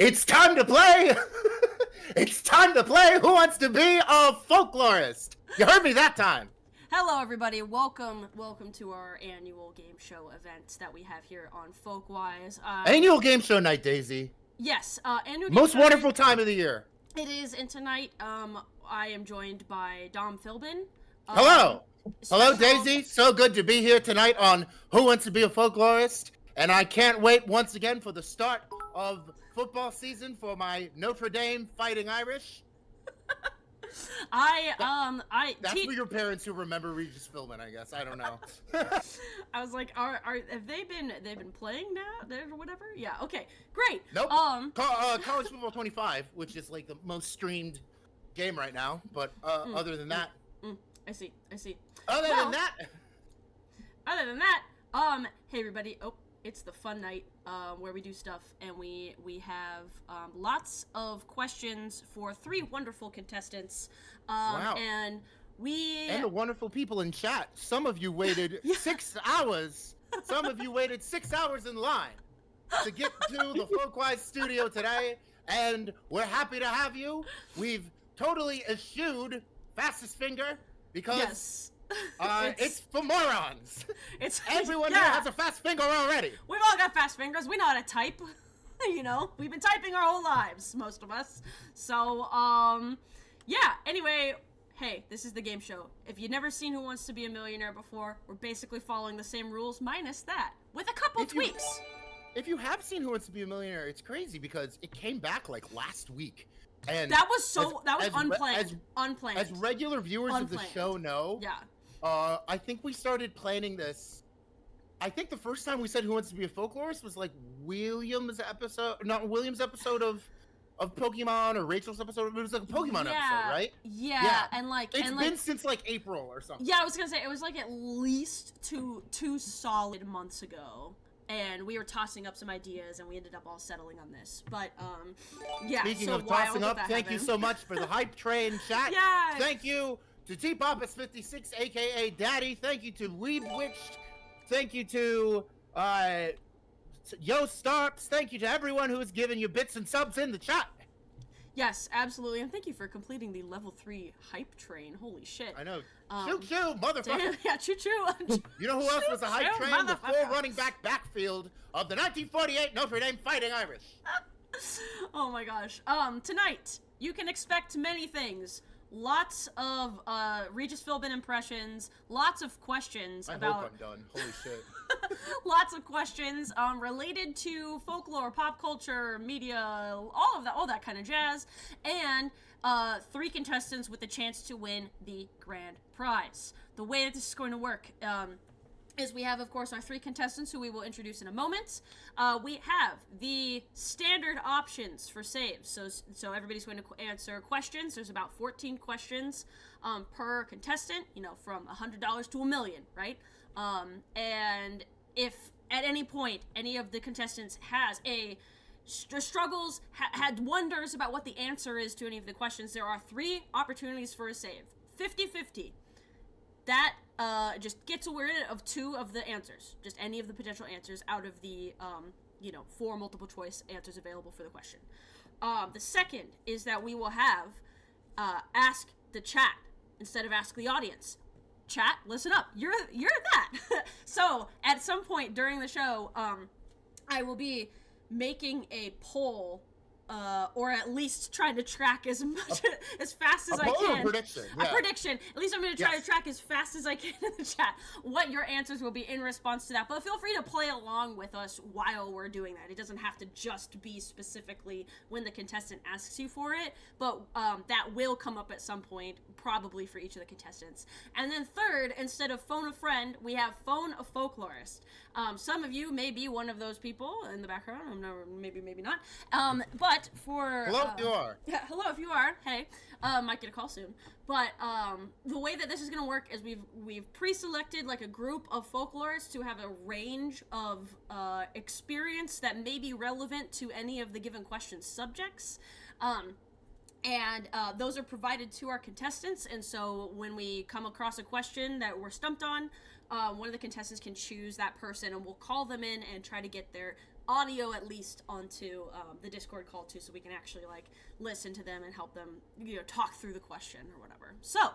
It's time to play! It's time to play Who Wants to Be a Folklorist? You heard me that time. Hello, everybody. Welcome to our annual game show event that we have here on Folkwise. Annual game show night, Daisy. Yes, annual game Most show wonderful night. time of the year. It is, and tonight, I am joined by Dom Philbin. Hello! Hello, Daisy. So good to be here tonight on Who Wants to Be a Folklorist. And I can't wait once again for the start of football season for my Notre Dame Fighting Irish. That's for your parents who remember Regis Philbin, I guess. I don't know. I was like, have they've been playing now? Or whatever? Yeah. Okay. Great. Nope. College Football 25, which is like the most streamed game right now. But other than that, I see. Other than that, hey everybody. Oh, it's the fun night where we do stuff, and we have lots of questions for 3 wonderful contestants. Wow. And the wonderful people in chat. Some of you waited 6 hours. Some of you waited 6 hours in line to get to the Folkwise studio today, and we're happy to have you. We've totally eschewed fastest finger because it's for morons. Everyone here has a fast finger already. We've all got fast fingers. We know how to type. You know, we've been typing our whole lives, most of us. So, yeah. Anyway, hey, this is the game show. If you've never seen Who Wants to Be a Millionaire before, we're basically following the same rules minus that, with a couple tweaks. If you have seen Who Wants to Be a Millionaire, it's crazy because it came back like last week. And that was unplanned. Unplanned. As regular viewers of the show know, I think we started planning this. I think the first time we said Who Wants to Be a Folklorist was like William's episode of Pokemon, or Rachel's episode. It was like a Pokemon episode, right? Yeah. And it's been since like April or something. Yeah, I was gonna say it was like at least two solid months ago. And we were tossing up some ideas, and we ended up all settling on this. But, yeah. Speaking of tossing up, thank you so much for the hype train chat. Yeah. Thank you to T-Poppus56, a.k.a. Daddy. Thank you to Weebwitched. Thank you to, Yo Starps. Thank you to everyone who has given you bits and subs in the chat. Yes, absolutely. And thank you for completing the level 3 hype train. Holy shit. I know. Choo-choo, motherfucker. Yeah, choo-choo. You know who else was a hype train? The full running backfield of the 1948 Notre Dame Fighting Irish. Oh my gosh. Tonight, you can expect many things. Lots of Regis Philbin impressions, lots of questions I hope I'm done. Holy shit. Lots of questions related to folklore, pop culture, media, all that kind of jazz, and 3 contestants with the chance to win the grand prize. The way that this is going to work is we have, of course, our 3 contestants who we will introduce in a moment. We have the standard options for saves. So everybody's going to answer questions. There's about 14 questions per contestant, from $100 to $1 million, right? And if at any point any of the contestants has struggles, had wonders about what the answer is to any of the questions, there are 3 opportunities for a save. 50-50. That just gets rid of 2 of the answers, just any of the potential answers out of the 4 multiple choice answers available for the question. The second is that we will have ask the chat instead of ask the audience. Chat, listen up. You're that. So at some point during the show, I will be making a poll. Or at least trying to track as fast as I can. A prediction. Yeah. A prediction. At least I'm going to try to track as fast as I can in the chat what your answers will be in response to that. But feel free to play along with us while we're doing that. It doesn't have to just be specifically when the contestant asks you for it, but that will come up at some point, probably for each of the contestants. And then third, instead of phone a friend, we have phone a folklorist. Some of you may be one of those people in the background. Maybe not. But for hello if you are. Yeah, hello if you are. Hey, might get a call soon. But the way that this is going to work is we've pre-selected like a group of folklorists who have a range of experience that may be relevant to any of the given question subjects. And those are provided to our contestants. And so when we come across a question that we're stumped on, one of the contestants can choose that person, and we'll call them in and try to get their audio at least onto the Discord call too, so we can actually like listen to them and help them, talk through the question or whatever. So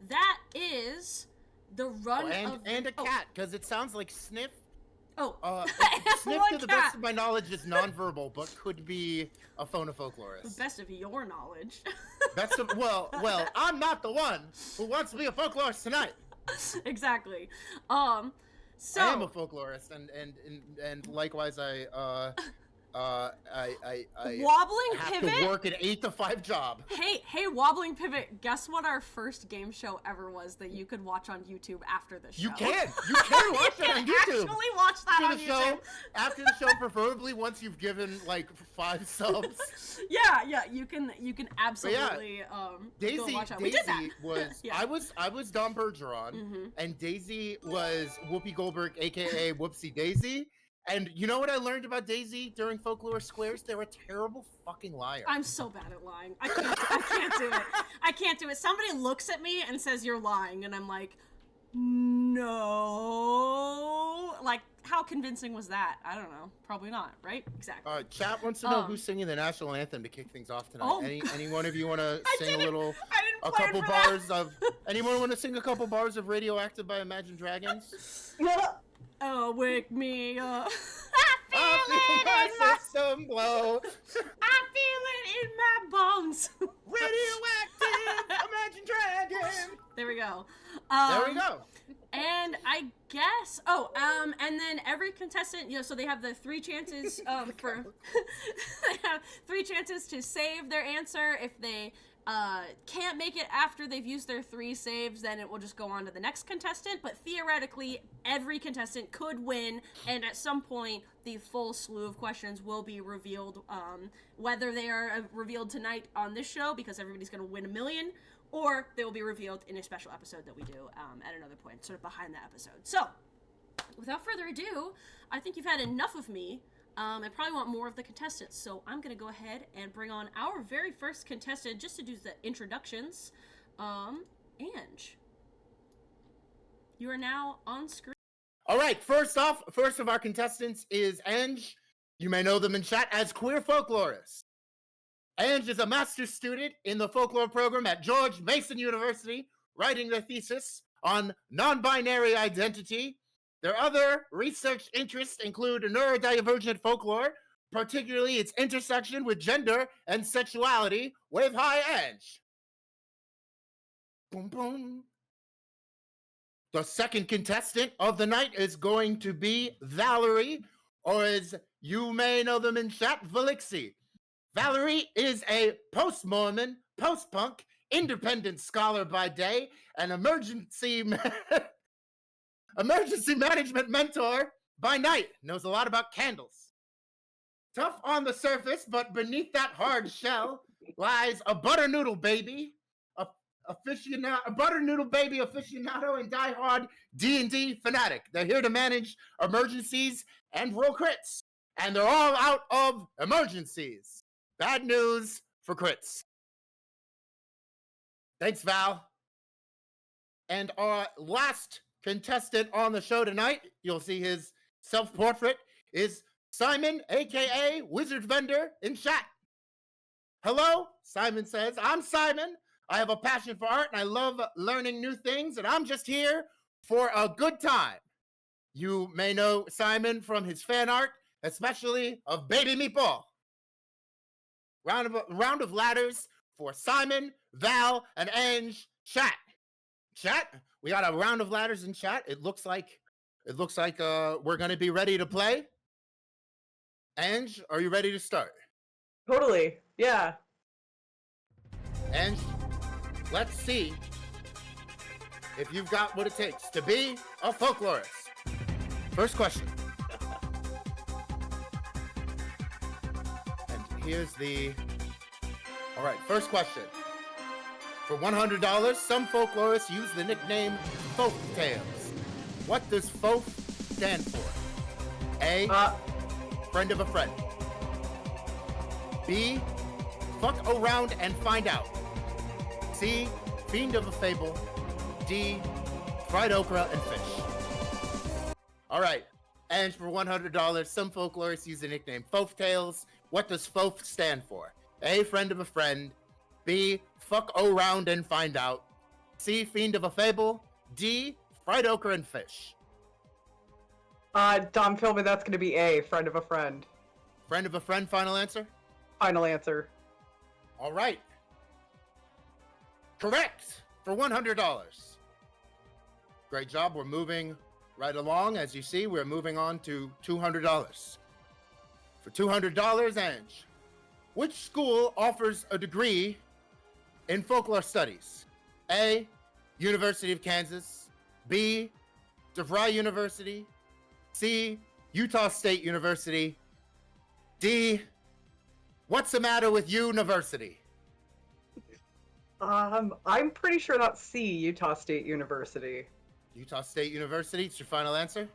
that is the run and a cat, because it sounds like sniff. Sniff, to the best of my knowledge, is nonverbal, but could be a phonofolklorist. The best of your knowledge. Well, I'm not the one who wants to be a folklorist tonight. Exactly. So I am a folklorist, and likewise, I wobbling have pivot to work an 8 to 5 job. Hey, wobbling pivot. Guess what our first game show ever was that you could watch on YouTube after the show? You can watch it on YouTube. Actually watch that on YouTube. After the show, preferably once you've given like 5 subs. Yeah, you can absolutely go watch that. We did that. Was yeah. I was Dom Bergeron, and Daisy was Whoopi Goldberg, aka Whoopsie Daisy. And you know what I learned about Daisy during Folklore Squares? They're a terrible fucking liar. I'm so bad at lying. I can't do it. I can't do it. Somebody looks at me and says you're lying, and I'm like, no. Like, how convincing was that? I don't know. Probably not, right? Exactly. Chat wants to know who's singing the national anthem to kick things off tonight. Oh, any one of you want to sing anyone want to sing a couple bars of Radioactive by Imagine Dragons? Oh, wake me up. I feel my system blow. I feel it in my bones. Radioactive Imagine Dragon. There we go. There we go. And I guess, and then every contestant, so they have the 3 chances they have 3 chances to save their answer. If they can't make it after they've used their 3 saves, then it will just go on to the next contestant. But theoretically, every contestant could win, and at some point, the full slew of questions will be revealed, whether they are revealed tonight on this show, because everybody's going to win $1 million, or they will be revealed in a special episode that we do at another point, sort of behind the episode. So, without further ado, I think you've had enough of me. I probably want more of the contestants, so I'm going to go ahead and bring on our very first contestant just to do the introductions. Ange. You are now on screen. All right, first of our contestants is Ange. You may know them in chat as Queer Folklorist. Ange is a master's student in the folklore program at George Mason University, writing their thesis on non-binary identity. Their other research interests include neurodivergent folklore, particularly its intersection with gender and sexuality, with high Ange. Boom, boom. The second contestant of the night is going to be Valerie, or as you may know them in chat, Valixi. Valerie is a post-Mormon, post-punk, independent scholar by day, an emergency management mentor by night. Knows a lot about candles. Tough on the surface, but beneath that hard shell lies a butternoodle baby, aficionado and diehard D&D fanatic. They're here to manage emergencies and roll crits, and they're all out of emergencies. Bad news for crits. Thanks, Val. And our last contestant on the show tonight, you'll see his self-portrait, is Simon, aka Wizard Vendor, in chat. Hello, Simon says, I'm Simon. I have a passion for art and I love learning new things, and I'm just here for a good time. You may know Simon from his fan art, especially of Baby Meatball. Round of ladders for Simon, Val, and Ange. Chat. We got a round of ladders in chat. It looks like we're gonna be ready to play. Ange, are you ready to start? Totally. Yeah. Ange, let's see if you've got what it takes to be a folklorist. First question. And here's all right, first question. For $100, some folklorists use the nickname Folk Tales. What does folk stand for? A, friend of a friend. B, fuck around and find out. C, fiend of a fable. D, fried okra and fish. All right, And for $100, some folklorists use the nickname Fof Tales. What does Fof stand for? A, friend of a friend. B, fuck around and find out. C, fiend of a fable. D, fried okra and fish. Dom Philbin, that's gonna be A, friend of a friend. Friend of a friend, final answer? Final answer. All right. Correct for $100. Great job. We're moving right along. As you see, we're moving on to $200. For $200, Ange, which school offers a degree in folklore studies? A, University of Kansas. B, DeVry University. C, Utah State University. D, what's the matter with university? I'm pretty sure that's C, Utah State University. Utah State University, it's your final answer?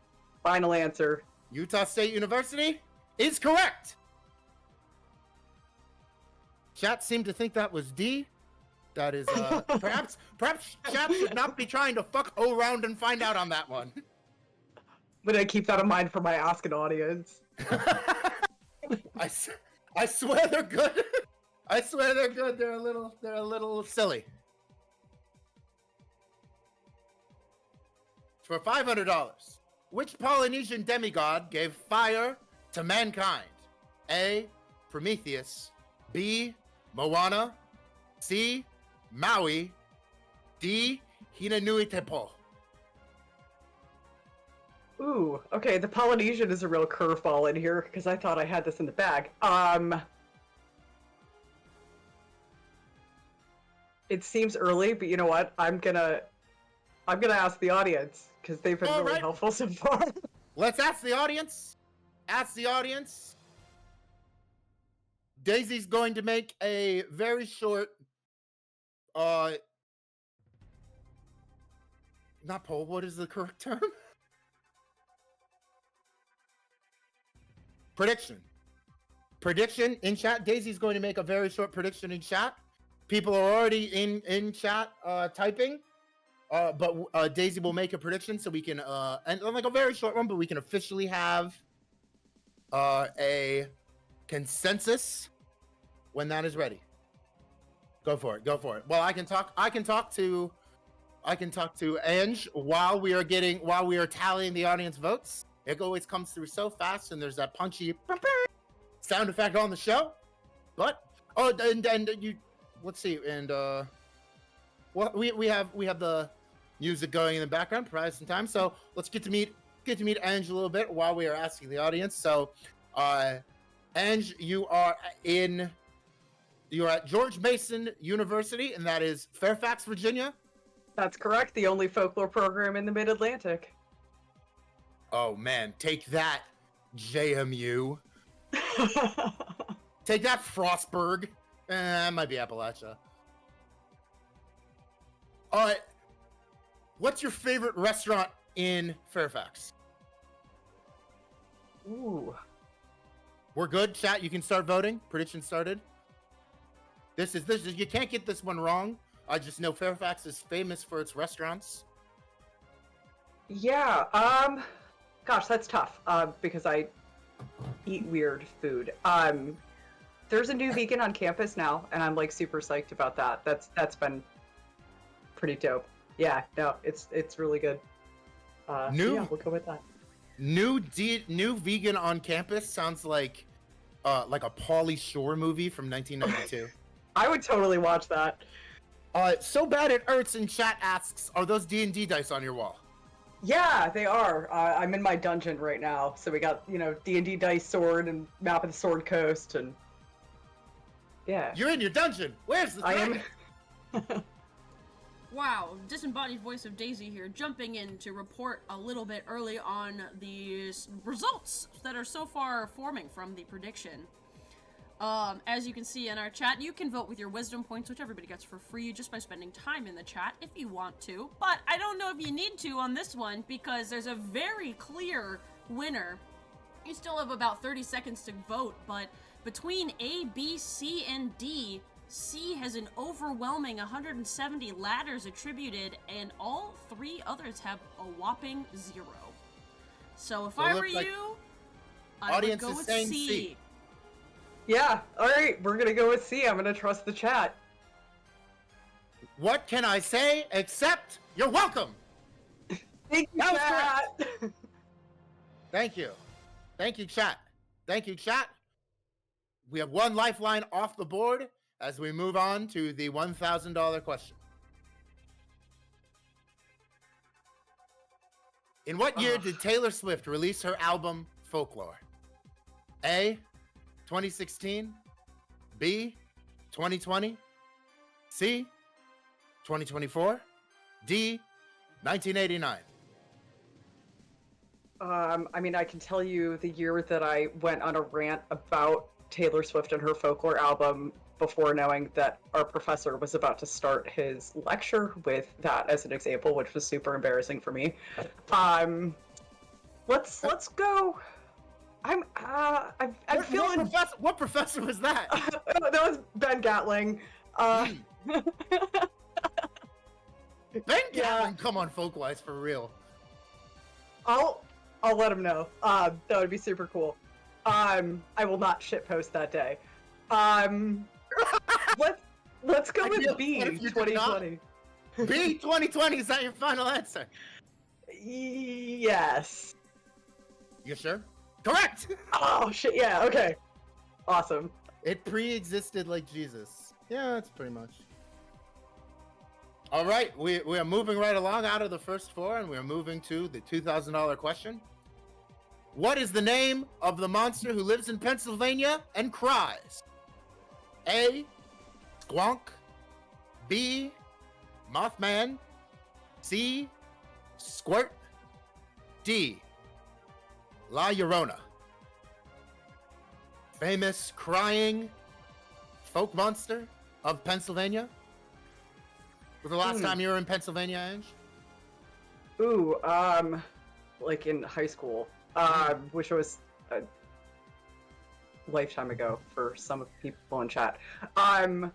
Final answer. Utah State University is correct. Chat seemed to think that was D. That is, perhaps chat should not be trying to fuck around and find out on that one. I'm gonna keep that in mind for my Ask an Audience. I swear they're good. I swear they're good. They're a little silly. For $500, which Polynesian demigod gave fire to mankind? A, Prometheus. B, Moana. C, Maui. D, Hinanui-Tepo. Ooh, okay, the Polynesian is a real curveball in here, because I thought I had this in the bag. It seems early, but you know what? I'm gonna ask the audience, because they've been really helpful so far. Let's ask the audience. Ask the audience. Daisy's going to make a very short, not poll, what is the correct term? Prediction in chat. Daisy's going to make a very short prediction in chat. People are already in chat typing. But Daisy will make a prediction so we can, and like a very short one, but we can officially have a consensus when that is ready. Go for it. Well, I can talk to Ange while we are tallying the audience votes. It always comes through so fast, and there's that punchy sound effect on the show. But and you, let's see, and well, we have the music going in the background, provide some time. So let's get to meet Ange a little bit while we are asking the audience. So, Ange, you are at George Mason University, and that is Fairfax, Virginia. That's correct. The only folklore program in the Mid-Atlantic. Oh man, take that, JMU. Take that, Frostburg. That might be Appalachia. What's your favorite restaurant in Fairfax? Ooh. We're good, chat. You can start voting. Prediction started. This is you can't get this one wrong. I just know Fairfax is famous for its restaurants. Yeah, gosh, that's tough, because I eat weird food. There's a new vegan on campus now, and I'm like super psyched about that. That's been pretty dope. Yeah, no, it's really good. Yeah, we'll go with that. New vegan on campus sounds like a Pauly Shore movie from 1992. I would totally watch that. So bad it hurts in chat asks, are those D&D dice on your wall? Yeah, they are. I'm in my dungeon right now, so we got, D&D dice sword and map of the Sword Coast, and yeah. You're in your dungeon. Where's the dragon? I am. Wow, disembodied voice of Daisy here, jumping in to report a little bit early on the results that are so far forming from the prediction. As you can see in our chat, you can vote with your wisdom points, which everybody gets for free just by spending time in the chat if you want to. But I don't know if you need to on this one because there's a very clear winner. You still have about 30 seconds to vote, but between A, B, C, and D, C has an overwhelming 170 ladders attributed, and all three others have a whopping 0. So if So it I were looks like you, I would audience go is with saying C. C. Yeah. All right. We're gonna go with C. I'm gonna trust the chat. What can I say except you're welcome? Thank you, That was chat. Thank you. Thank you, chat. Thank you, chat. We have one lifeline off the board as we move on to the $1,000 question. In what year did Taylor Swift release her album Folklore? A, 2016, B, 2020, C, 2024, D, 1989. I mean, I can tell you the year that I went on a rant about Taylor Swift and her folklore album before knowing that our professor was about to start his lecture with that as an example, which was super embarrassing for me. Let's go. I'm feeling. What professor was that? That was Ben Gatling. Ben Yeah. Gatling, come on, Folkwise, for real. I'll let him know. That would be super cool. I will not shitpost that day. Let's go with B, 2020. B, 2020, is that your final answer? Yes. You sure? Correct! Oh shit, yeah, okay. Awesome. It pre-existed like Jesus. Yeah, that's pretty much. All right, we are moving right along out of the first four, and we're moving to the $2,000 question. What is the name of the monster who lives in Pennsylvania and cries? A, Squonk. B, Mothman. C, Squirt. D, La Llorona. Famous crying folk monster of Pennsylvania. Was the last time you were in Pennsylvania, Ange? Ooh, like in high school, which was a lifetime ago for some of the people in chat. I don't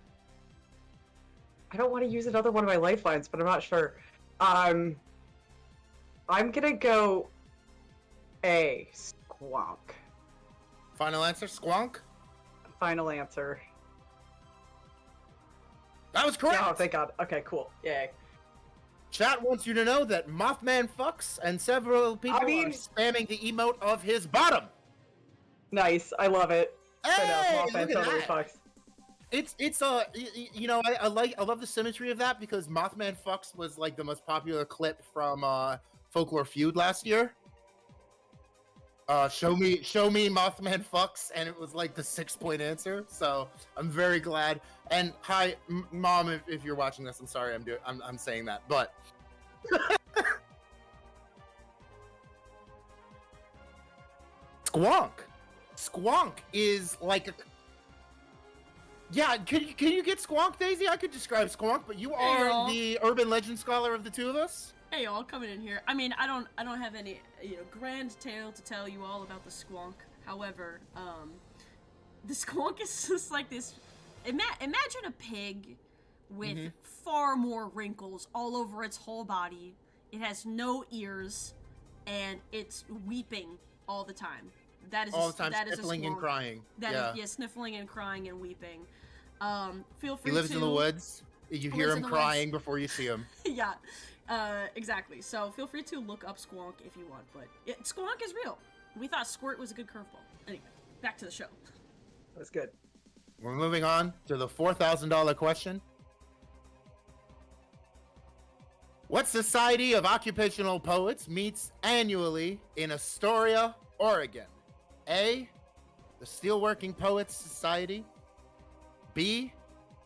want to use another one of my lifelines, but I'm not sure. I'm gonna go A, Squonk. Final answer, Squonk? Final answer. That was correct! Oh, thank God. Okay, cool. Yay. Chat wants you to know that Mothman fucks, and several people are spamming the emote of his bottom. Nice. I love it. Hey, I know, look Mothman at totally that. fucks. You know, I love the symmetry of that because Mothman fucks was like the most popular clip from Folklore Feud last year. Show me Mothman fucks, and it was like the 6-point answer. So I'm very glad. And hi, mom, if you're watching this, I'm sorry I'm saying that, but Squonk is like a. Yeah, can you get Squonk, Daisy? I could describe Squonk, but you are the urban legend scholar of the two of us. Hey y'all, coming in here. I mean, I don't have any grand tale to tell you all about the Squonk. However, the Squonk is just like this. Imagine a pig with far more wrinkles all over its whole body. It has no ears, and it's weeping all the time. That is all the time, that sniffling is a and crying. Sniffling and crying and weeping. Feel free. He lives in the woods. You hear him crying before you see him. Yeah, exactly. So feel free to look up Squonk if you want, but Squonk is real. We thought Squirt was a good curveball. Anyway, back to the show. That's good. We're moving on to the $4,000 question. What society of occupational poets meets annually in Astoria, Oregon? A, the Steelworking Poets Society. B,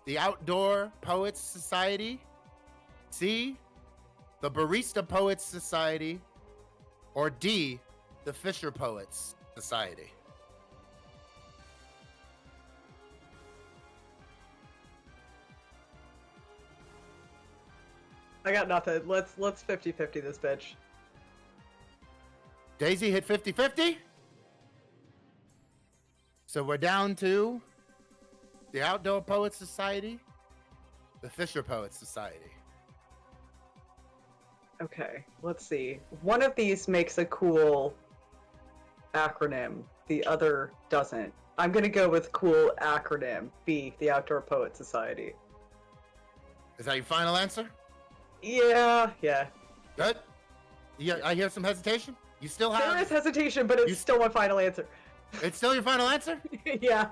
the Outdoor Poets Society. C, the Barista Poets Society. Or D, the Fisher Poets Society. I got nothing. Let's 50-50 this bitch. Daisy hit 50-50. So we're down to the Outdoor Poets Society, the Fisher Poets Society. Okay, let's see. One of these makes a cool acronym, the other doesn't. I'm gonna go with cool acronym, B, the Outdoor Poet Society. Is that your final answer? Yeah. Good. Yeah, I hear some hesitation. You still have. There is hesitation, but it's still my final answer. It's still your final answer? Yeah.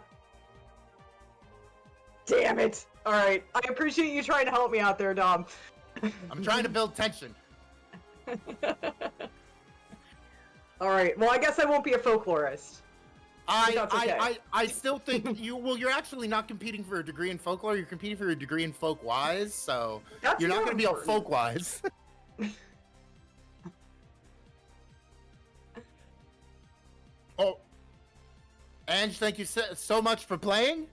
Damn it. Alright, I appreciate you trying to help me out there, Dom. I'm trying to build tension. Alright, well I guess I won't be a folklorist. I still think you're actually not competing for a degree in folklore, you're competing for a degree in folkwise, so That's you're not more gonna be a important. folkwise. Oh, Ange, thank you so much for playing.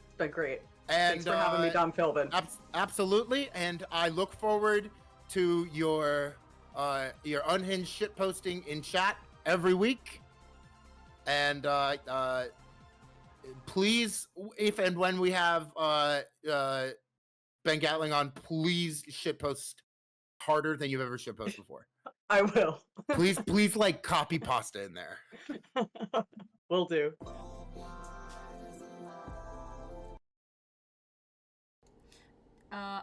It's been great. And Thanks for having me, Dom Philbin. Absolutely, and I look forward to your unhinged shit posting in chat every week. And please, if and when we have Ben Gatling on, please shitpost harder than you've ever shitposted before. I will. Please, like copy pasta in there. Will do.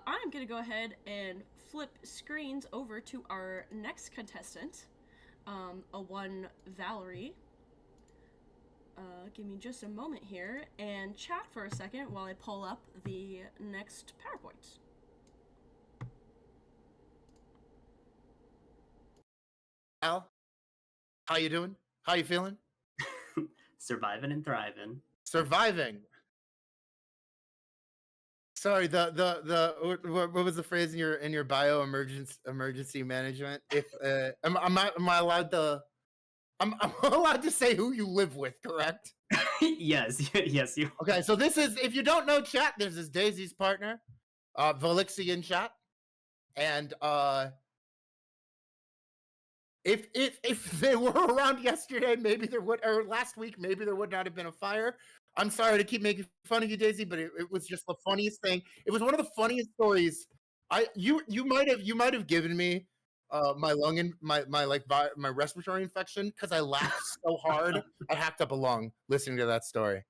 I'm gonna go ahead and flip screens over to our next contestant, a one Valerie. Give me just a moment here and chat for a second while I pull up the next PowerPoint. Al, how you doing? How you feeling? Surviving and thriving. Surviving. Sorry, what was the phrase in your bio? Emergency management. If am I allowed to? I'm allowed to say who you live with, correct? Yes, yes, you. Okay, so this is, if you don't know, chat, this is Daisy's partner, Velixi in chat, and if they were around yesterday, maybe there would, or last week, maybe there would not have been a fire. I'm sorry to keep making fun of you, Daisy, but it was just the funniest thing. It was one of the funniest stories. You might have given me my my respiratory infection because I laughed so hard I hacked up a lung listening to that story.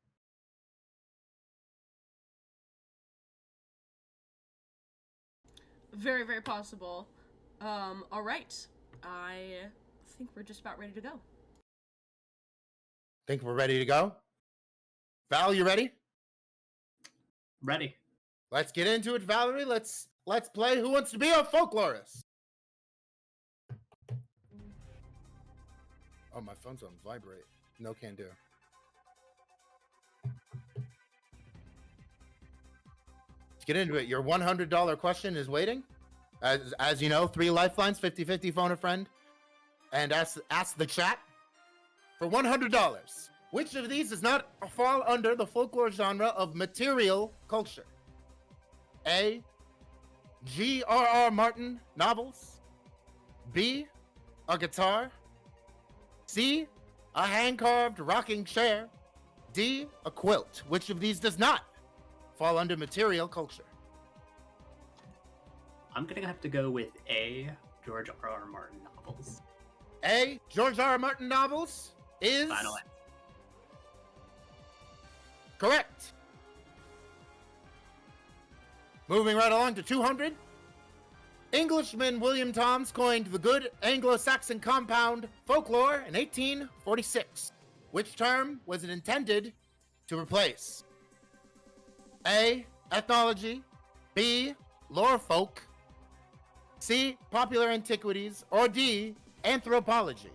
Very, very possible. All right. I think we're just about ready to go. Think we're ready to go? Val, you ready? Ready. Let's get into it, Valerie. Let's play Who Wants to Be a Folklorist? Oh, my phone's on vibrate. No can do. Let's get into it. Your $100 question is waiting. As you know, 3 lifelines, 50-50, phone a friend. And ask the chat for $100. Which of these does not fall under the folklore genre of material culture? A, G.R.R. Martin novels. B, a guitar. C, a hand-carved rocking chair. D, a quilt. Which of these does not fall under material culture? I'm gonna have to go with A, George R.R. Martin novels. A, George R.R. Martin novels is Final answer. correct. Moving right along to 200. Englishman William Toms coined the good Anglo-Saxon compound folklore in 1846. Which term was it intended to replace? A, ethnology. B, lore folk. C, popular antiquities. Or D, anthropology.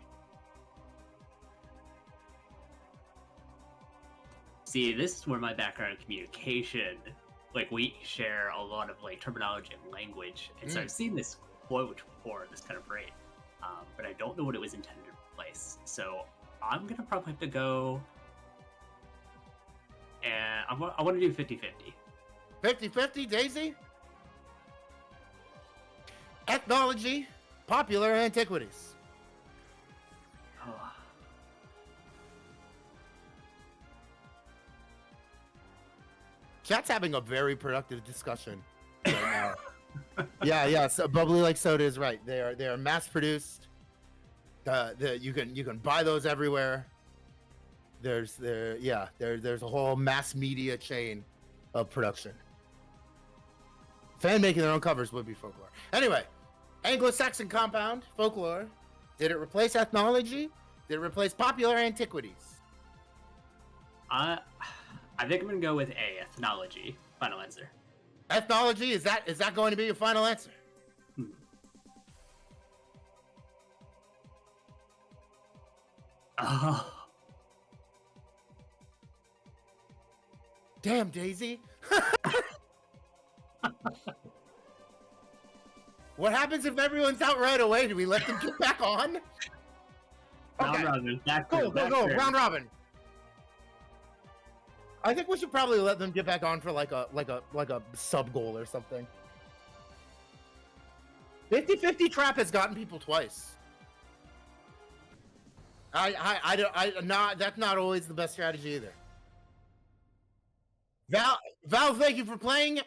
See, this is where my background in communication, like we share a lot of like terminology and language, and so I've seen this quote before, this kind of phrase, but I don't know what it was intended to replace. So I'm gonna probably have to go, and I want to do 50-50. 50-50, Daisy? Ethnology, popular antiquities. Chat's having a very productive discussion right now. Yeah, so bubbly like soda is right. They are mass produced. You can buy those everywhere. There's a whole mass media chain of production. Fan making their own covers would be folklore. Anyway, Anglo-Saxon compound, folklore. Did it replace ethnology? Did it replace popular antiquities? I think I'm gonna go with A, ethnology. Final answer. Ethnology, is that going to be your final answer? Oh. Damn, Daisy. What happens if everyone's out right away? Do we let them get back on? Round robin. Go. Round robin. I think we should probably let them get back on for like a sub goal or something. 50-50 trap has gotten people twice. That's not always the best strategy either. Val, thank you for playing.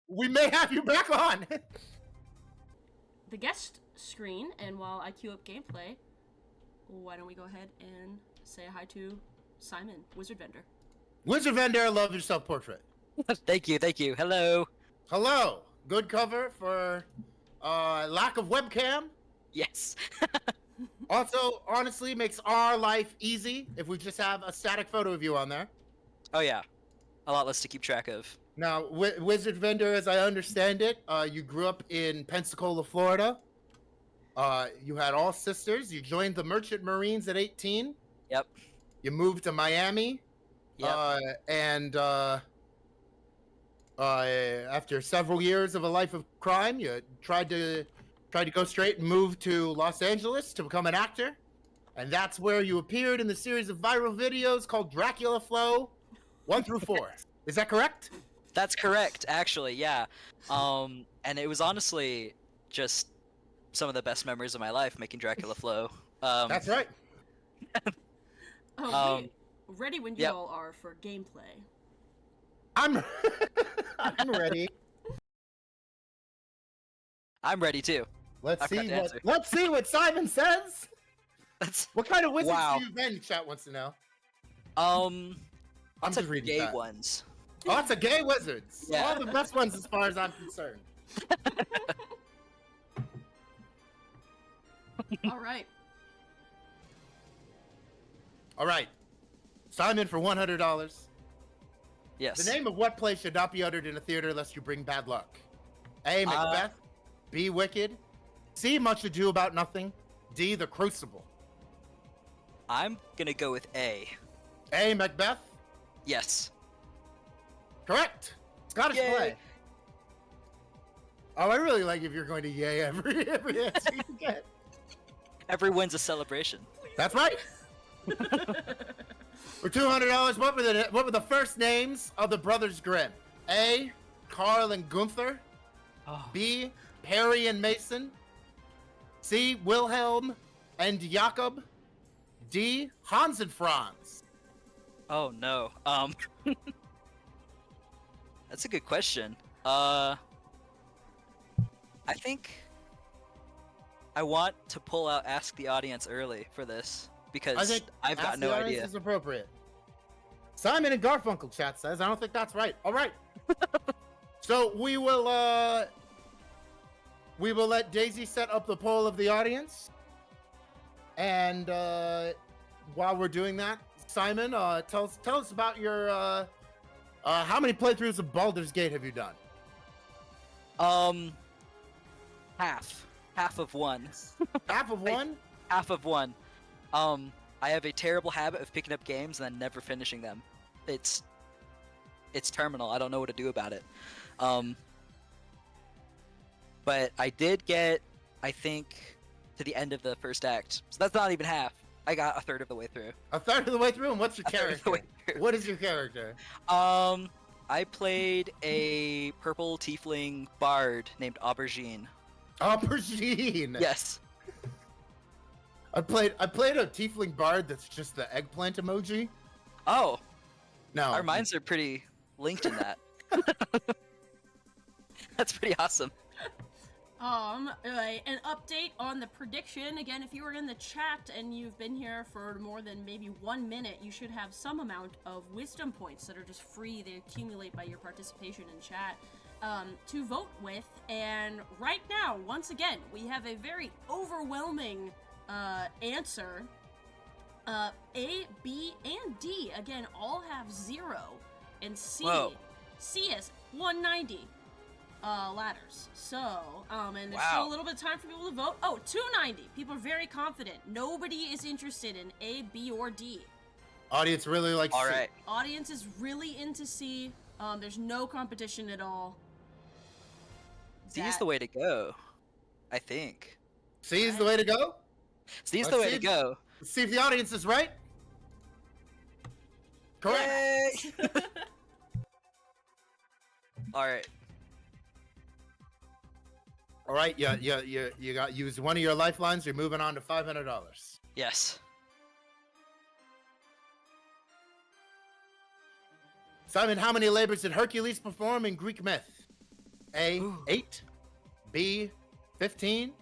We may have you back on. The guest screen, and while I queue up gameplay, why don't we go ahead and say hi to Simon, Wizard Vendor. Wizard Vendor, love your self-portrait. Thank you. Hello. Hello. Good cover for lack of webcam. Yes. Also, honestly, makes our life easy if we just have a static photo of you on there. Oh yeah. A lot less to keep track of. Now, Wizard Vendor, as I understand it, you grew up in Pensacola, Florida. You had all sisters. You joined the Merchant Marines at 18. Yep. You moved to Miami. Yep. And after several years of a life of crime, you tried to go straight and move to Los Angeles to become an actor. And that's where you appeared in the series of viral videos called Dracula Flow 1 through 4. Is that correct? That's correct, actually, yeah. And it was honestly just some of the best memories of my life making Dracula Flow. That's right. Wait. Ready when you all are for gameplay. I'm ready. I'm ready too. Let's see what Simon says. What kind of wizards do you then? Chat wants to know. I'm just reading gay that. ones. Lots of gay wizards. Yeah. All the best ones as far as I'm concerned. All right. Simon for $100. Yes. The name of what play should not be uttered in a theater lest you bring bad luck? A. Macbeth. B. Wicked. C. Much Ado About Nothing. D. The Crucible. I'm gonna go with A. A. Macbeth. Yes. Correct. Scottish Yay. play. Oh, I really like if you're going to yay every answer you get. Every win's a celebration. That's right. For $200, what were the first names of the Brothers Grimm? A. Carl and Gunther. Oh. B. Perry and Mason. C. Wilhelm and Jakob. D. Hans and Franz. Oh no. That's a good question. I think I want to pull out Ask the Audience early for this because I think I've got no idea. Is appropriate. Simon and Garfunkel chat says I don't think that's right. All right. So we will let Daisy set up the poll of the audience, and while we're doing that, Simon, tell us about your how many playthroughs of Baldur's Gate have you done? Half of one. Half of one? Half of one. I have a terrible habit of picking up games and then never finishing them. It's terminal. I don't know what to do about it. But I did get, I think, to the end of the first act. So that's not even half. I got a third of the way through. A third of the way through? And what's your character? What is your character? I played a purple tiefling bard named Aubergine. Aubergine! Yes. I played a tiefling bard that's just the eggplant emoji. Oh. No. Our minds are pretty linked in that. That's pretty awesome. An update on the prediction. Again, if you were in the chat and you've been here for more than maybe 1 minute, you should have some amount of wisdom points that are just free. They accumulate by your participation in chat to vote with. And right now, once again, we have a very overwhelming answer. A, B, and D, again, all have 0. And C, Whoa. C is 190. Ladders. So, and there's still a little bit of time for people to vote. Oh, 290. People are very confident. Nobody is interested in A, B, or D. Audience really likes All C. right. Audience is really into C. There's no competition at all. C is the way to go. I think. C is the way to go? C is Let's the way see to go. Let's see if the audience is right. Correct. Yay! All right. All right, you got used one of your lifelines. You're moving on to $500. Yes. Simon, how many labors did Hercules perform in Greek myth? A, 8, B, 15,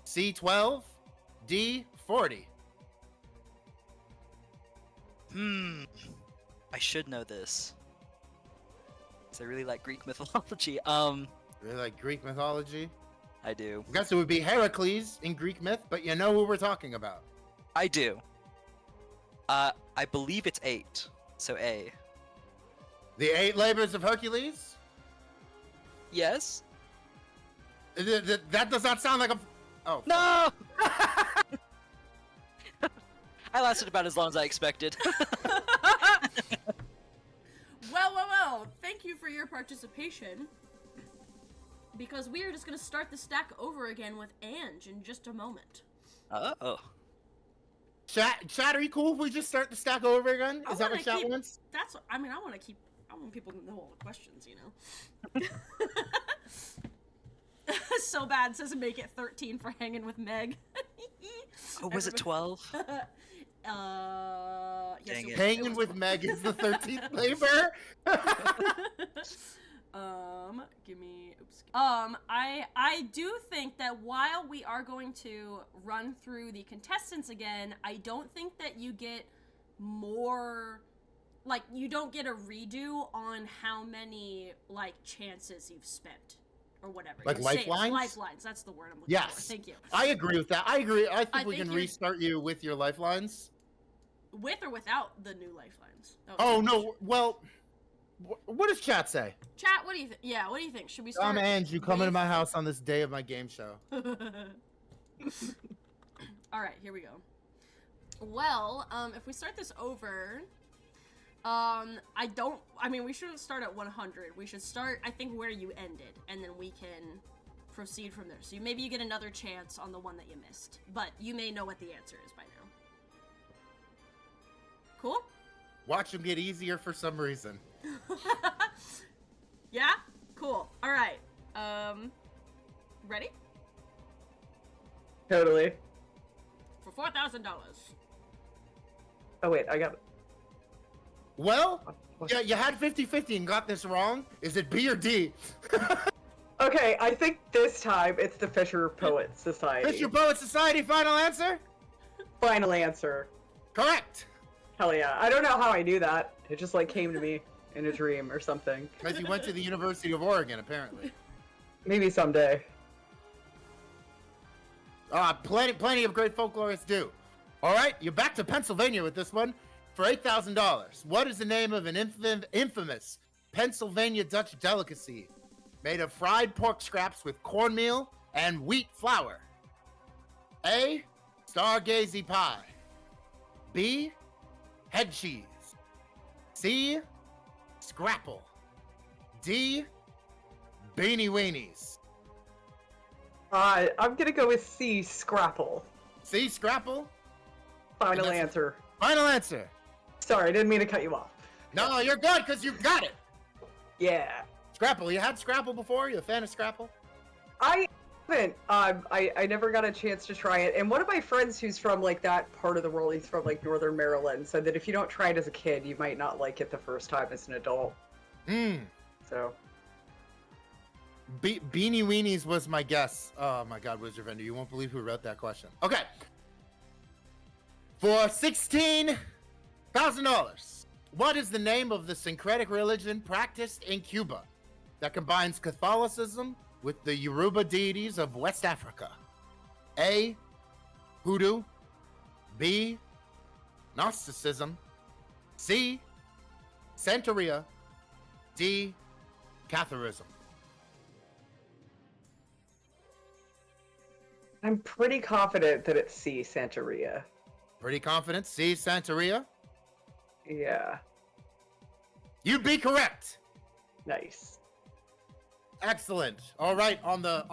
C, 12, D, 40. I should know this. 'Cause I really like Greek mythology. Really like Greek mythology? I do. I guess it would be Heracles in Greek myth, but you know who we're talking about. I do. I believe it's 8. So A. The 8 labors of Hercules? Yes? That does not sound like a... Oh. No! I lasted about as long as I expected. Well, thank you for your participation. Because we are just going to start the stack over again with Ange in just a moment. Oh. Chat, are you cool if we just start the stack over again? I Is that wanna what chat keep- wants? I want people to know all the questions, you know? So bad, says make it 13 for hanging with Meg. Oh, was it 12? Yes, Dang it it. Hanging with Meg is the 13th labor? I do think that while we are going to run through the contestants again, I don't think that you get more, like, you don't get a redo on how many, like, chances you've spent. Or whatever. Like lifelines? Lifelines, that's the word I'm looking Yes. for. Thank you. I agree with that. I agree. I think we think can you're- restart you with your lifelines. With or without the new lifelines? Oh, no. Well, what does chat say? Chat, what do you think? Yeah, what do you think? Should we start? Tom and you come into with- my house on this day of my game show. All right, here we go. Well, if we start this over, we shouldn't start at 100. We should start, I think, where you ended, and then we can proceed from there. So maybe you get another chance on the one that you missed, but you may know what the answer is by now. Cool? Watch them get easier for some reason. Yeah? Cool. All right. Ready? Totally. For $4,000. Oh wait, I got. Well, yeah, you had 50-50 and got this wrong. Is it B or D? Okay, I think this time it's the Fisher Poet Society. Fisher Poet Society, final answer? Final answer. Correct. Hell yeah. I don't know how I knew that. It just like came to me in a dream or something. Because you went to the University of Oregon, apparently. Maybe someday. Plenty of great folklorists do. All right, you're back to Pennsylvania with this one for $8,000. What is the name of an infamous Pennsylvania Dutch delicacy made of fried pork scraps with cornmeal and wheat flour? A, stargazy pie. B, head cheese. C, scrapple. D, beanie weenies. I'm gonna go with C, Scrapple. C, scrapple. Final that's- answer. Final answer. Sorry, I didn't mean to cut you off. No, you're good because you got it. Yeah. Scrapple. You had Scrapple before? You a fan of Scrapple? I haven't. I never got a chance to try it. And one of my friends who's from like that part of the world, he's from like Northern Maryland, said that if you don't try it as a kid, you might not like it the first time as an adult. Hmm. So. Beanie Weenies was my guess. Oh my God, Wizard Vendor, you won't believe who wrote that question. Okay. For $16,000, what is the name of the syncretic religion practiced in Cuba that combines Catholicism with the Yoruba deities of West Africa? A. Hoodoo. B. Gnosticism. C. Santeria. D. Catholicism. I'm pretty confident that it's C, Santeria. Pretty confident. C. Santeria. Yeah. You'd be correct. Nice. Excellent. All right, on the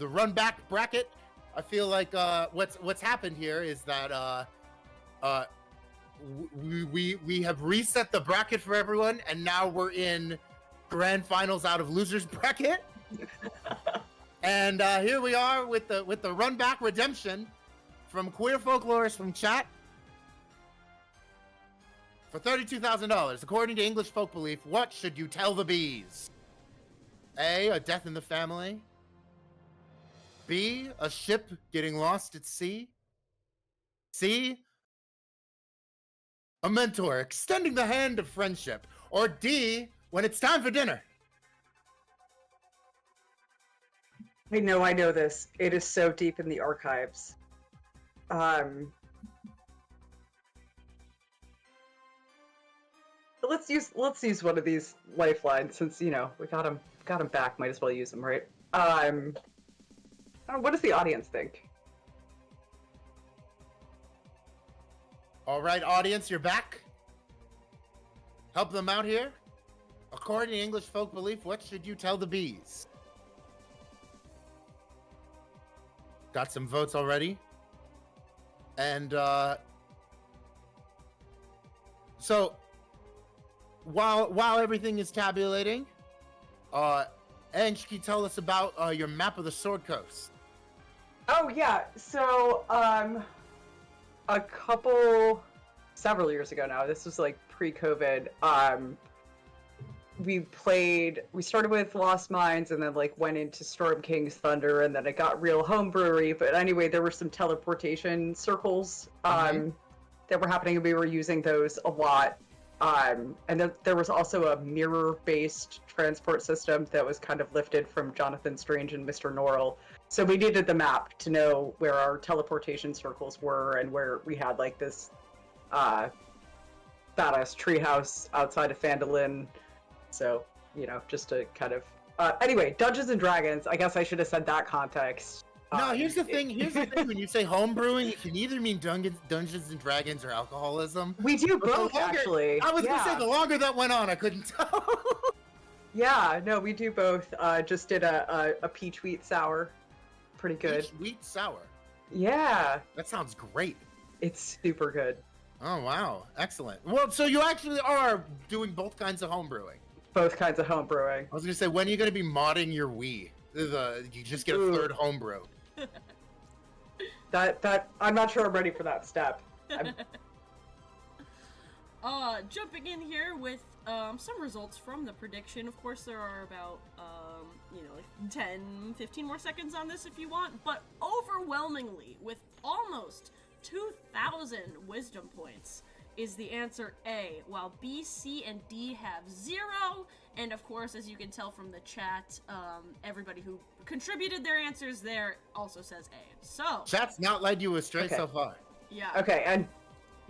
run back bracket, I feel like what's happened here is that we have reset the bracket for everyone, and now we're in grand finals out of losers bracket. And here we are with the run back redemption from Queer Folklorist from chat. For $32,000, according to English folk belief, what should you tell the bees? A. A death in the family. B. A ship getting lost at sea. C. A mentor extending the hand of friendship. Or D. When it's time for dinner. I know this. It is so deep in the archives. Let's use one of these lifelines since we got him back. Might as well use them, right? What does the audience think? All right, audience, you're back. Help them out here. According to English folk belief, what should you tell the bees? Got some votes already. And so while everything is tabulating, Ange, can you tell us about your map of the Sword Coast? Oh yeah, so several years ago now, this was like pre-COVID, we started with Lost Mines and then like went into Storm King's Thunder, and then it got real homebrewery. But anyway, there were some teleportation circles that were happening, and we were using those a lot. And then there was also a mirror-based transport system that was kind of lifted from Jonathan Strange and Mr. Norrell. So we needed the map to know where our teleportation circles were and where we had like this badass treehouse outside of Phandalin. So, just to kind of... anyway, Dungeons and Dragons, I guess I should have said that context. No, here's the thing. When you say homebrewing, it can either mean Dungeons and Dragons or alcoholism. We do both, actually. I was going to say, the longer that went on, I couldn't tell. Yeah, no, we do both. Just did a peach wheat sour. Pretty good. Peach wheat sour? Yeah. That sounds great. It's super good. Oh, wow. Excellent. Well, so you actually are doing both kinds of homebrewing. Both kinds of homebrewing. I was going to say, when are you going to be modding your Wii? You just get a third homebrew. That I'm not sure I'm ready for that step. Jumping in here with some results from the prediction. Of course, there are about 10, 15 more seconds on this if you want, but overwhelmingly, with almost 2,000 wisdom points, is the answer A, while B, C, and D have 0. And of course, as you can tell from the chat, everybody who contributed their answers there also says A. So chat's not led you astray so far. Yeah. Okay, and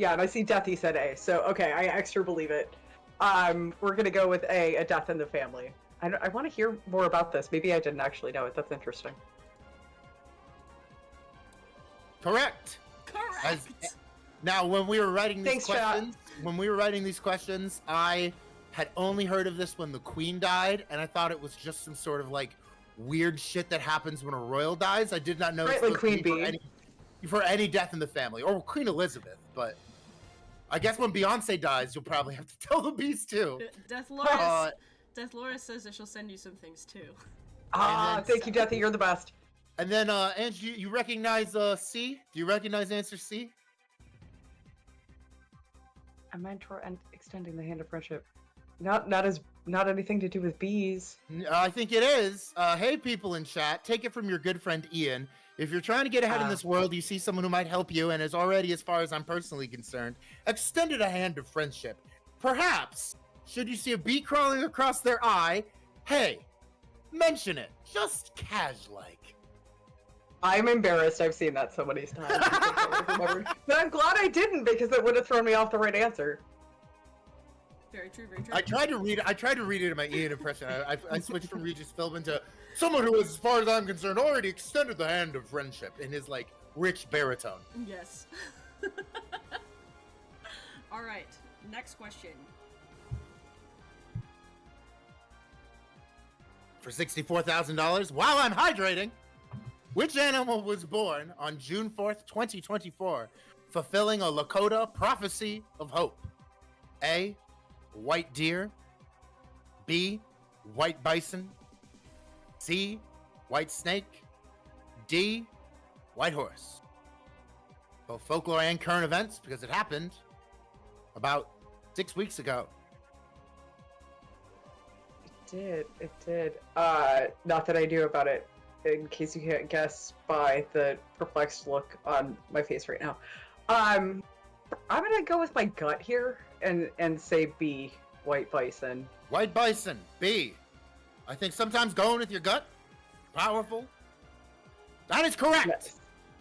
I see Deathy said A, so okay, I extra believe it. We're gonna go with A death in the family. I want to hear more about this. Maybe I didn't actually know it. That's interesting. Correct. Now, when we were writing these questions, I had only heard of this when the queen died, and I thought it was just some sort of like weird shit that happens when a royal dies. I did not know right, like Queen Bee. For any death in the family, or Queen Elizabeth. But I guess when Beyonce dies, you'll probably have to tell the beast too. Death Loris says that she'll send you some things too. Thank you, Deathy. You're the best. And then, Angie, you recognize C? Do you recognize answer C? A mentor and extending the hand of friendship. Not anything to do with bees. I think it is. Hey, people in chat, take it from your good friend Ian. If you're trying to get ahead in this world, you see someone who might help you and is already, as far as I'm personally concerned, extended a hand of friendship. Perhaps, should you see a bee crawling across their eye, hey, mention it, just cash-like. I'm embarrassed. I've seen that so many times. But I'm glad I didn't, because it would have thrown me off the right answer. Very true, very true. I tried to read it in my Ian impression. I switched from Regis Philbin to someone who, as far as I'm concerned, already extended the hand of friendship in his, like, rich baritone. Yes. All right, next question. For $64,000, while I'm hydrating, which animal was born on June 4th, 2024, fulfilling a Lakota prophecy of hope? A, white deer. B, white bison. C, white snake. D, white horse. Both folklore and current events, because it happened about 6 weeks ago. It did. Not that I knew about it, in case you can't guess by the perplexed look on my face right now. I'm gonna go with my gut here and say B, white bison. White bison, B. I think sometimes going with your gut, powerful. That is correct.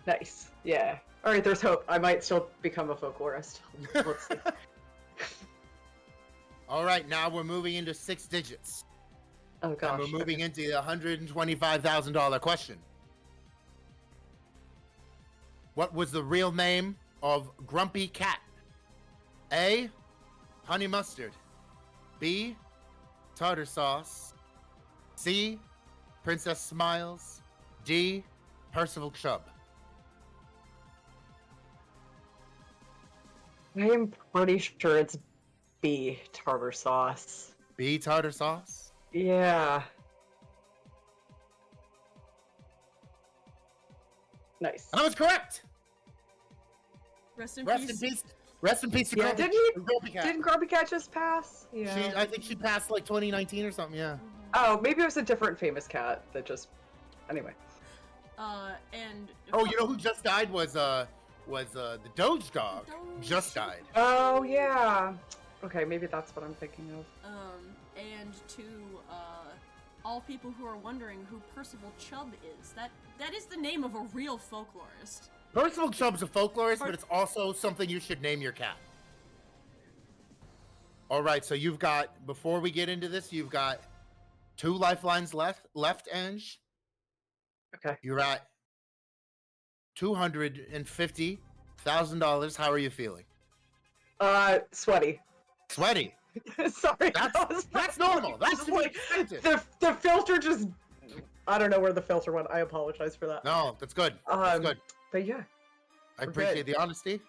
Nice. Yeah. All right, there's hope. I might still become a folklorist. Let's see. All right, now we're moving into 6 digits. Oh gosh. And we're moving into the $125,000 question. What was the real name of Grumpy Cat? A, honey mustard. B, tartar sauce. C, Princess Smiles. D, Percival Chubb. I am pretty sure it's B, tartar sauce. B, tartar sauce? Yeah. Nice. I was correct. Rest in Rest peace. in peace. Rest in peace to Yeah, Grumpy Cat. Didn't Grumpy Cat just pass? Yeah. I think she passed like 2019 or something, yeah. Oh, maybe it was a different famous cat that just... Anyway. And... Oh, you know who just died was the Doge dog. Doge. Just died. Oh, yeah. Okay, maybe that's what I'm thinking of. And to, all people who are wondering who Percival Chubb is, that is the name of a real folklorist. Percival Chubb's a folklorist, but it's also something you should name your cat. All right, so you've got, before we get into this, you've got 2 lifelines left, Ange. Okay. You're at $250,000. How are you feeling? Sweaty. Sweaty. Sorry. That's normal. That's to be like expected. the filter just... I don't know where the filter went. I apologize for that. No, that's good. That's good. But yeah. I appreciate the honesty.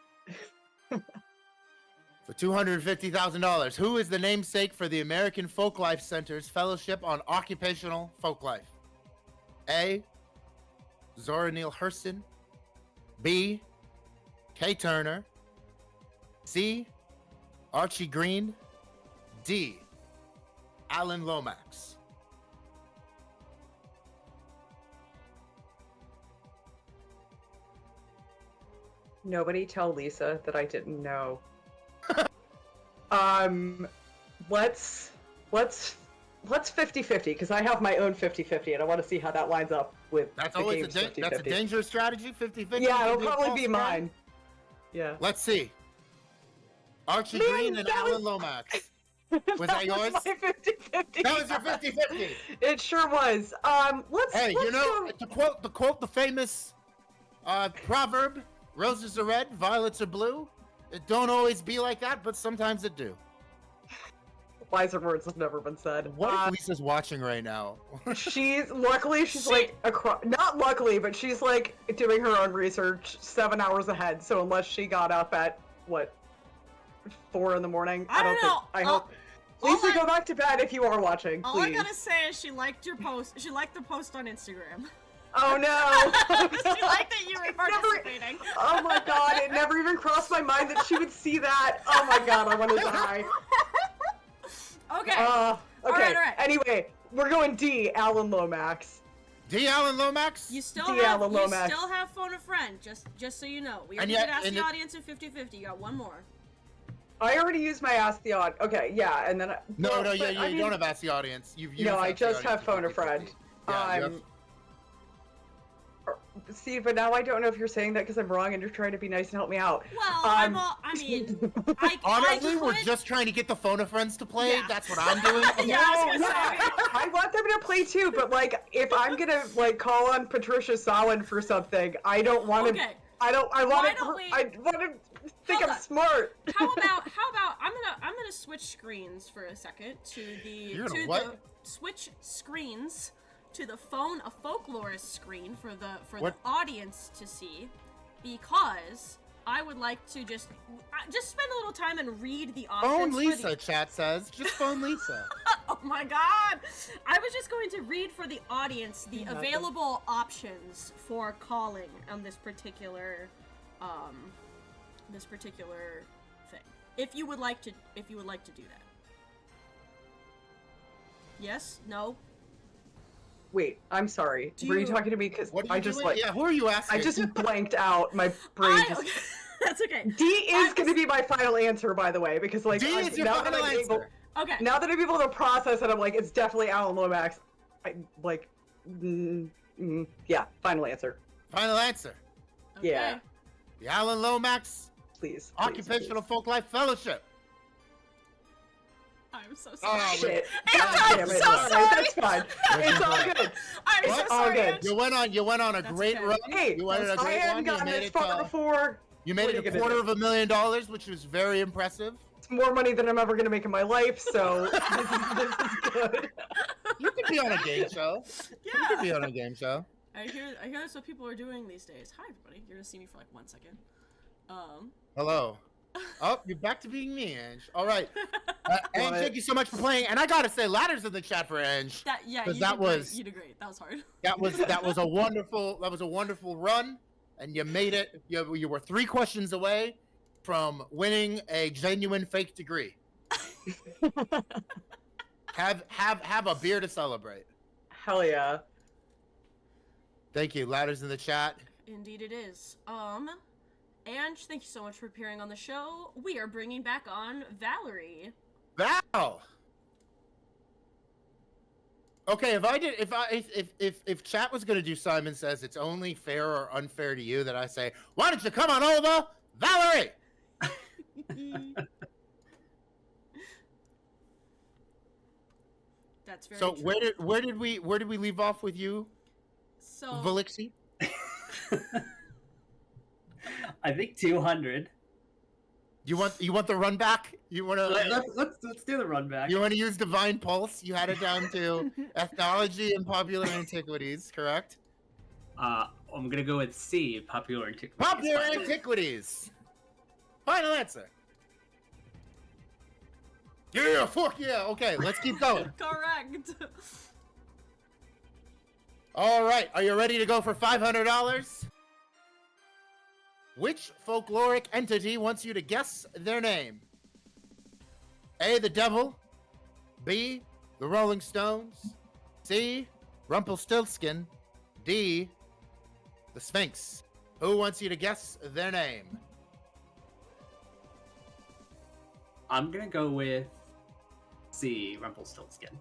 For $250,000, who is the namesake for the American Folklife Center's Fellowship on Occupational Folklife? A, Zora Neale Hurston. B, Kay Turner. C, Archie Green. D, Alan Lomax. Nobody tell Lisa that I didn't know. Let's 50-50, because I have my own 50-50 and I want to see how that lines up with That's the always game's 50-50. that's a dangerous strategy. 50-50. Yeah, it'll could a probably false be start. mine. Yeah. Let's see. Archie Man, Green and that Alan was- Lomax. Was that yours? My 50-50. That was your 50-50. It sure was. Let's. Hey, let's you know, go- to quote the famous proverb, roses are red, violets are blue. It don't always be like that, but sometimes it do. Wiser words have never been said. What if Lisa's watching right now? She's like not luckily, but she's like doing her own research 7 hours ahead. So unless she got up at what 4 in the morning, I don't know. I hope. Lisa, go back to bed if you are watching, All I please. gotta say is she liked your post. She liked the post on Instagram. Oh no! She liked that you were participating. Oh my god! It never even crossed my mind that she would see that. Oh my god! I want to die. Okay. Okay. All right. Anyway, we're going D. Alan Lomax. D. Alan Lomax? You still D. have Alan Lomax. phone a friend, just so you know. We And already yet- did ask and the it- audience in 50-50. You got one more. I already used my Ask the Odd. Okay, yeah, and then No, well, no, but you I mean, don't have Ask the Audience. You've used No, I Ask the just Audience have for phone a 50-50. friend. Yeah, you have- See, but now I don't know if you're saying that because I'm wrong and you're trying to be nice and help me out. Well, Um, I mean, I Honestly, we're could- just trying to get the phone a friends to play. Yeah. That's what I'm doing. Yeah, I was gonna I want them to play too, but like, if I'm gonna like call on Patricia Sawin for something, I don't want to. Okay. I Why want don't we- to. I want to think Hold I'm on. smart. How about I'm gonna switch screens for a second to the You're gonna to what? the switch screens to the phone a folklorist screen for What? the audience to see, because I would like to just spend a little time and read the options. Phone for Lisa, the- chat says. Just phone Lisa. Oh my god! I was just going to read for the audience the Nothing. available options for calling on this particular thing. If you would like to do that. Yes? No? Wait, I'm sorry. Do Were you you- talking to me? Because What are I you just doing? like Yeah, who are you asking? I just blanked out. My brain just. That's okay. D is going to be my final answer, by the way, because like D I'm- is your now that final I'm able, answer. Okay. now that I'm able to process it, I'm like, it's definitely Alan Lomax. I like, yeah, final answer. Final answer. Okay. yeah. The Alan Lomax Please. Occupational Folklife Fellowship. I'm so sorry. Oh, Shit. I'm God damn it. so All right, sorry. that's fine. It's all good. I'm so What? All sorry. good. Ange. You went on a That's great okay. run. Hey, You went on a I great hadn't one. You gotten made this it. far before. You made What it are you a gonna do? $250,000, which was very impressive. It's more money than I'm ever going to make in my life, so this is good. You could be on a game show. You could Yeah. be on a game show. I hear that's what people are doing these days. Hi everybody. You're gonna see me for like 1 second. Hello. Oh, you're back to being me, Ange. All right. Ange, What? thank you so much for playing. And I gotta say, ladders in the chat for Ange. That yeah, 'Cause you that did great. was- You did great. That was hard. That was a wonderful run, and you made it. You were 3 questions away from winning a genuine fake degree. have a beer to celebrate. Hell yeah. Thank you. Ladders in the chat. Indeed it is. Ange, thank you so much for appearing on the show. We are bringing back on Valerie. Val. Okay, if chat was gonna do Simon Says it's only fair or unfair to you that I say, why don't you come on over, Valerie? That's very So true. where did we leave off with you, So Valixi? I think 200. You want the run back? You want to Let's do the run back. you want to use Divine Pulse? You had it down to ethnology and popular antiquities, correct? I'm gonna go with C, popular antiquities. Popular antiquities. Final answer. Yeah, fuck yeah. Okay, let's keep going. correct. All right, are you ready to go for $500? Which folkloric entity wants you to guess their name? A, the devil. B, the Rolling Stones. C, Rumpelstiltskin. D, the Sphinx. Who wants you to guess their name? I'm gonna go with C, Rumpelstiltskin.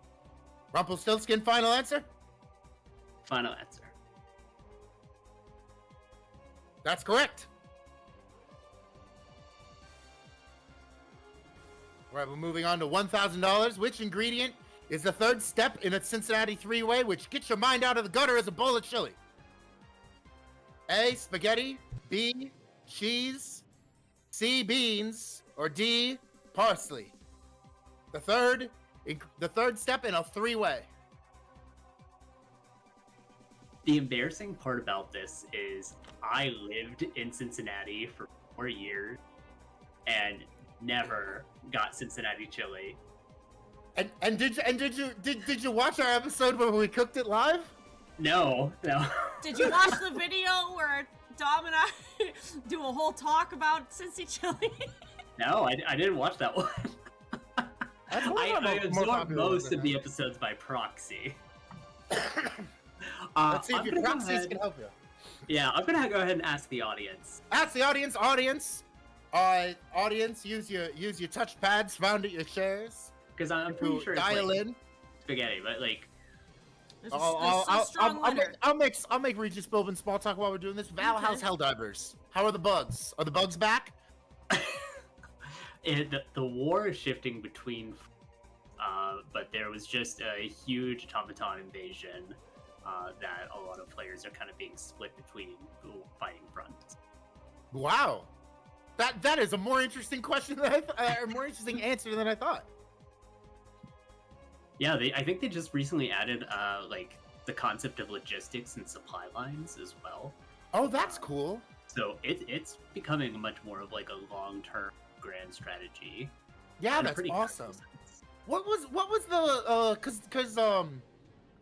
Rumpelstiltskin, final answer? Final answer. That's correct. All right, we're moving on to $1,000. Which ingredient is the 3rd step in a Cincinnati 3-way, which gets your mind out of the gutter as a bowl of chili? A, spaghetti. B, cheese. C, beans. Or D, parsley. The third step in a 3-way. The embarrassing part about this is I lived in Cincinnati for 4 years and never got Cincinnati chili. And did you watch our episode where we cooked it live? No. Did you watch the video where Dom and I do a whole talk about Cincy chili? No, I didn't watch that one. That's a I lot more absorb popular most than of the that. episodes by proxy. Let's see if I'm your gonna go proxies ahead- can help you. Yeah, I'm gonna go ahead and ask the audience. That's the audience. Audience, use your touchpads found at your chairs Because I'm pretty to sure it's dial like in. spaghetti, but like There's a strong winner. I'll make Regis Philbin small talk while we're doing this. Val, Okay. how's Helldivers? How are the bugs? Are the bugs back? the war is shifting between, but there was just a huge automaton invasion that a lot of players are kind of being split between fighting fronts. Wow, that is a more interesting question than a more interesting answer than I thought. Yeah, I think they just recently added like the concept of logistics and supply lines as well. Oh, that's cool. So it's becoming much more of like a long-term grand strategy. Yeah, and that's pretty awesome. cognizant. What was the cause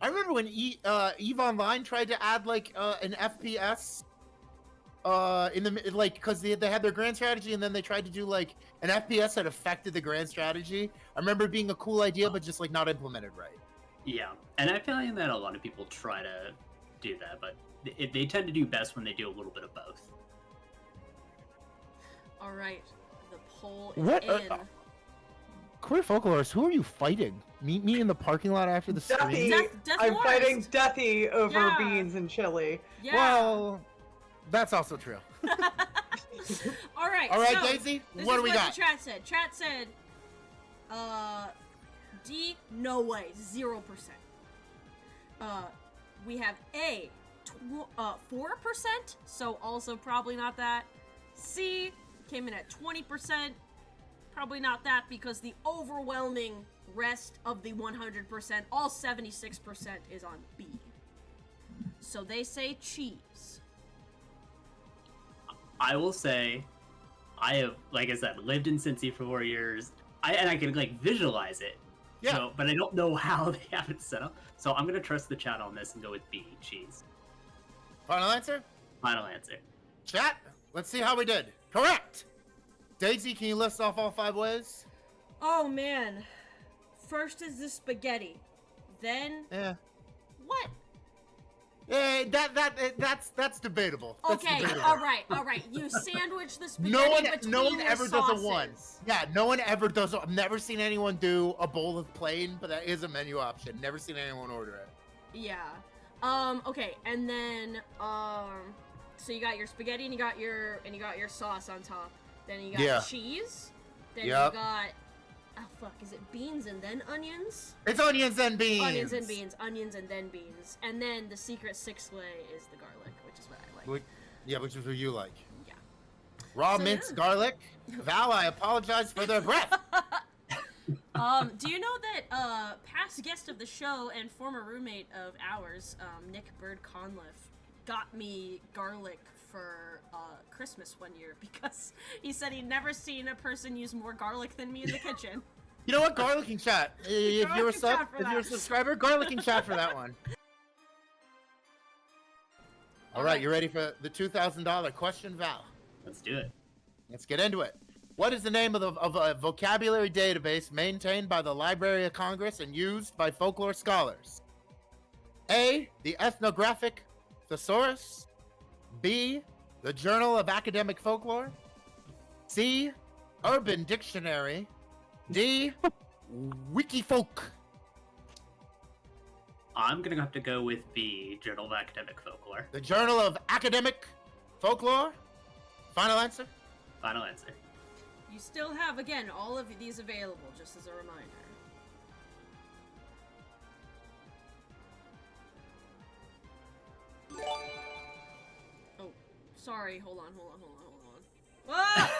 I remember when EVE Online tried to add like an FPS in the like because they had their grand strategy and then they tried to do like an FPS that affected the grand strategy. I remember it being a cool idea but just like not implemented right. Yeah, and I find that a lot of people try to do that, but they tend to do best when they do a little bit of both. All right, the poll is What, in. Queer Folklorist, who are you fighting? Meet me in the parking lot after the Deathy. stream. Death I'm Forest. fighting Deathy over Yeah. beans and chili. Yeah. Well, that's also true. All right. All right, so, Daisy, this what is do we what got? The chat said. Chat said, D, no way, 0%. We have A, 4%, so also probably not that. C came in at 20%, probably not that because the overwhelming rest of the 100%, all 76% is on B. So they say cheese. I will say, I have, like I said, lived in Cincy for 4 years, and I can like visualize it. Yeah. So, but I don't know how they have it set up. So I'm gonna trust the chat on this and go with B, cheese. Final answer? Final answer. Chat, let's see how we did. Correct! Daisy, can you list off all 5 ways? Oh man. First is the spaghetti. Then Yeah. what? Yeah, that's debatable. That's Okay, debatable. all right. You sandwich the spaghetti No one between the ever sauces. does a 1. Yeah, no one ever does. I've never seen anyone do a bowl of plain, but that is a menu option. Never seen anyone order it. Yeah. Okay, and then so you got your spaghetti and you got your sauce on top. Then you got Yeah. cheese. Then Yep. you got is it beans and then onions? It's onions and beans. Onions and beans, onions and then beans. And then the secret 6th way is the garlic, which is what I like. Which is what you like. Yeah. Raw So, minced yeah. garlic. Val, I apologize for the breath. Do you know that past guest of the show and former roommate of ours, Nick Bird Conliff, got me garlic for Christmas one year because he said he'd never seen a person use more garlic than me in the kitchen. You know what? Garlic and chat. If you're a Garlic and sub, chat for if you're a that. subscriber, garlic and chat for that one. All right, you ready for the $2,000 question, Val? Let's do it. Let's get into it. What is the name of a vocabulary database maintained by the Library of Congress and used by folklore scholars? A, the Ethnographic Thesaurus. B, the Journal of Academic Folklore. C, Urban Dictionary. D, Wikifolk. I'm gonna have to go with B, Journal of Academic Folklore. The Journal of Academic Folklore. Final answer? Final answer. You still have, again, all of these available, just as a reminder. Oh, sorry. Hold on. Ah!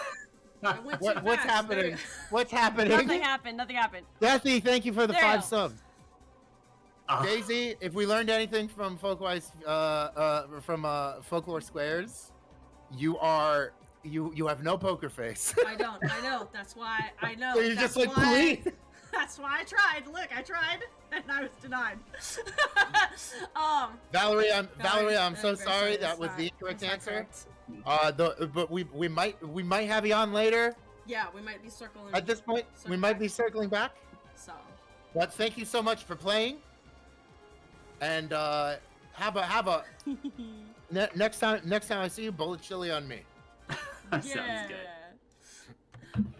I went too What's fast. happening? There- What's happening? Nothing happened. Deathy, thank you for the There you 5 go. subs. Ah, Daisy, if we learned anything from Folkwise, from Folklore Squares, you have no poker face. I know. That's why. I know. So you're that's just like, why, please. That's why I tried. Look, I tried, and I was denied. Valerie, I'm so very sorry. That that's was not- the incorrect that's not answer. correct. But we might have you on later. Yeah, we might be circling. At this point, we might be circling back. So. But thank you so much for playing. And have a next time I see you, bullet chili on me. Sounds good.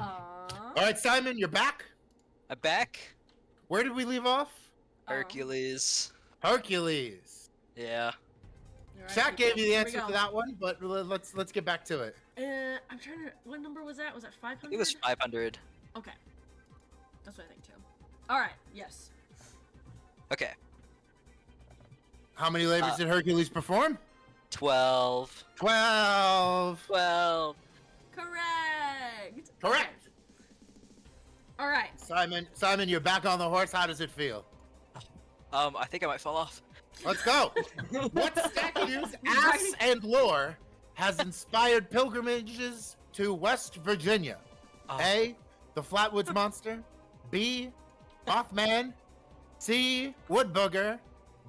All right, Simon, you're back. I'm back. Where did we leave off? Hercules. Hercules. Yeah. Alright, Chat gave you the here we answer go. to that one, but let's get back to it. I'm trying to. What number was that? Was that 500? It was 500. Okay. That's what I think too. All right. Yes. Okay. How many labors did Hercules perform? 12. 12. 12. Correct. Correct. All right. Simon, you're back on the horse. How does it feel? I think I might fall off. Let's go. What statue's ass and lore has inspired pilgrimages to West Virginia? A, the Flatwoods Monster. B, Mothman. C, Woodbugger.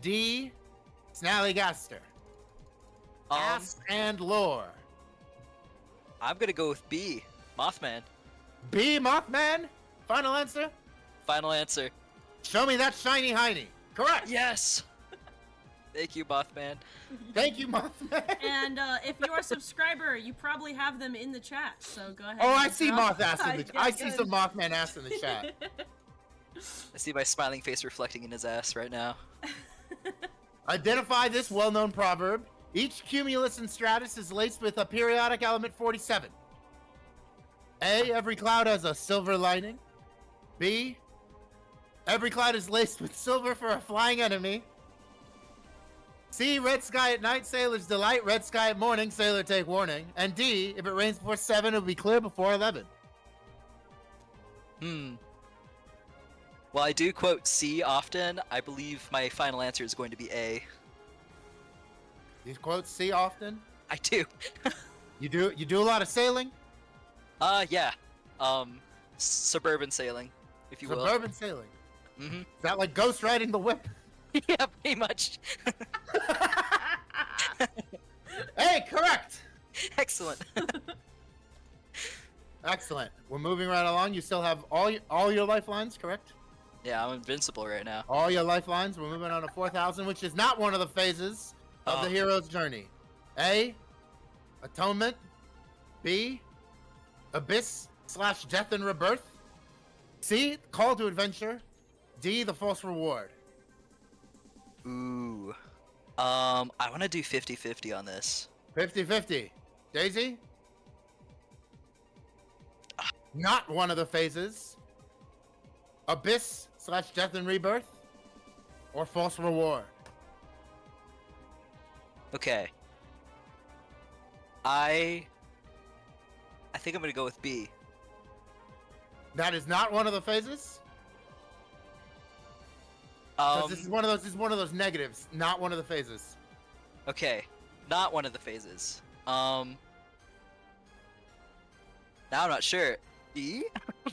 D, Snallygaster. Ass and lore. I'm gonna go with B. Mothman. B, Mothman. Final answer. Final answer. Show me that shiny hiney. Correct. Yes! Thank you, Mothman. Thank you, Mothman. And if you're a subscriber, you probably have them in the chat. So go ahead. Oh, I and see drop- moth ass in the. Yeah, I see good. some Mothman ass in the chat. I see my smiling face reflecting in his ass right now. Identify this well-known proverb. Each cumulus and stratus is laced with a periodic element 47. A, every cloud has a silver lining. B, every cloud is laced with silver for a flying enemy. C, red sky at night, sailor's delight. Red sky at morning, sailor take warning. And D, if it rains before 7, it'll be clear before 11. While I do quote C often, I believe my final answer is going to be A. These quotes C often. I do. You do a lot of sailing. Yeah. Suburban sailing, if you will. Suburban sailing. Mm-hmm. Is that like ghost riding the whip? Yeah, pretty much. Hey, correct. Excellent. Excellent. We're moving right along. You still have all your lifelines, correct? Yeah, I'm invincible right now. All your lifelines. We're moving on to 4,000, which is not one of the phases of the hero's journey. A, atonement. B, abyss/death and rebirth. C, call to adventure. D, the false reward. Ooh. I want to do 50-50 on this. 50-50. Daisy? Not one of the phases. Abyss/death and rebirth. Or false reward. Okay. I think I'm gonna go with B. That is not one of the phases. 'Cause this is one of those negatives, not one of the phases. Okay, not one of the phases. Now I'm not sure. E?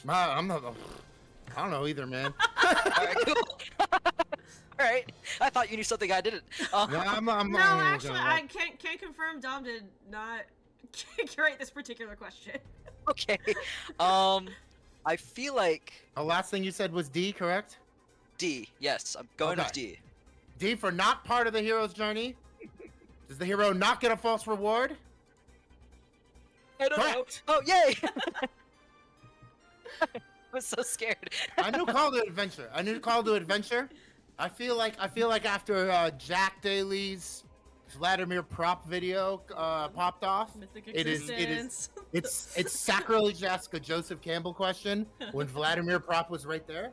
I'm not. I don't know either, man. Alright, cool. Alright, I thought you knew something I didn't. No, I'm No, actually, I can't confirm. Dom did not curate this particular question. Okay. I feel like The last thing you said was D, correct? D. Yes, I'm going with Okay. D. D for not part of the hero's journey. Does the hero not get a false reward? I don't Correct. know. Oh, yay! I was so scared. I knew call to adventure. I feel like after Jack Daly's Vladimir prop video popped off, Mythic it is existence. it's sacrilege to ask a Joseph Campbell question when Vladimir prop was right there.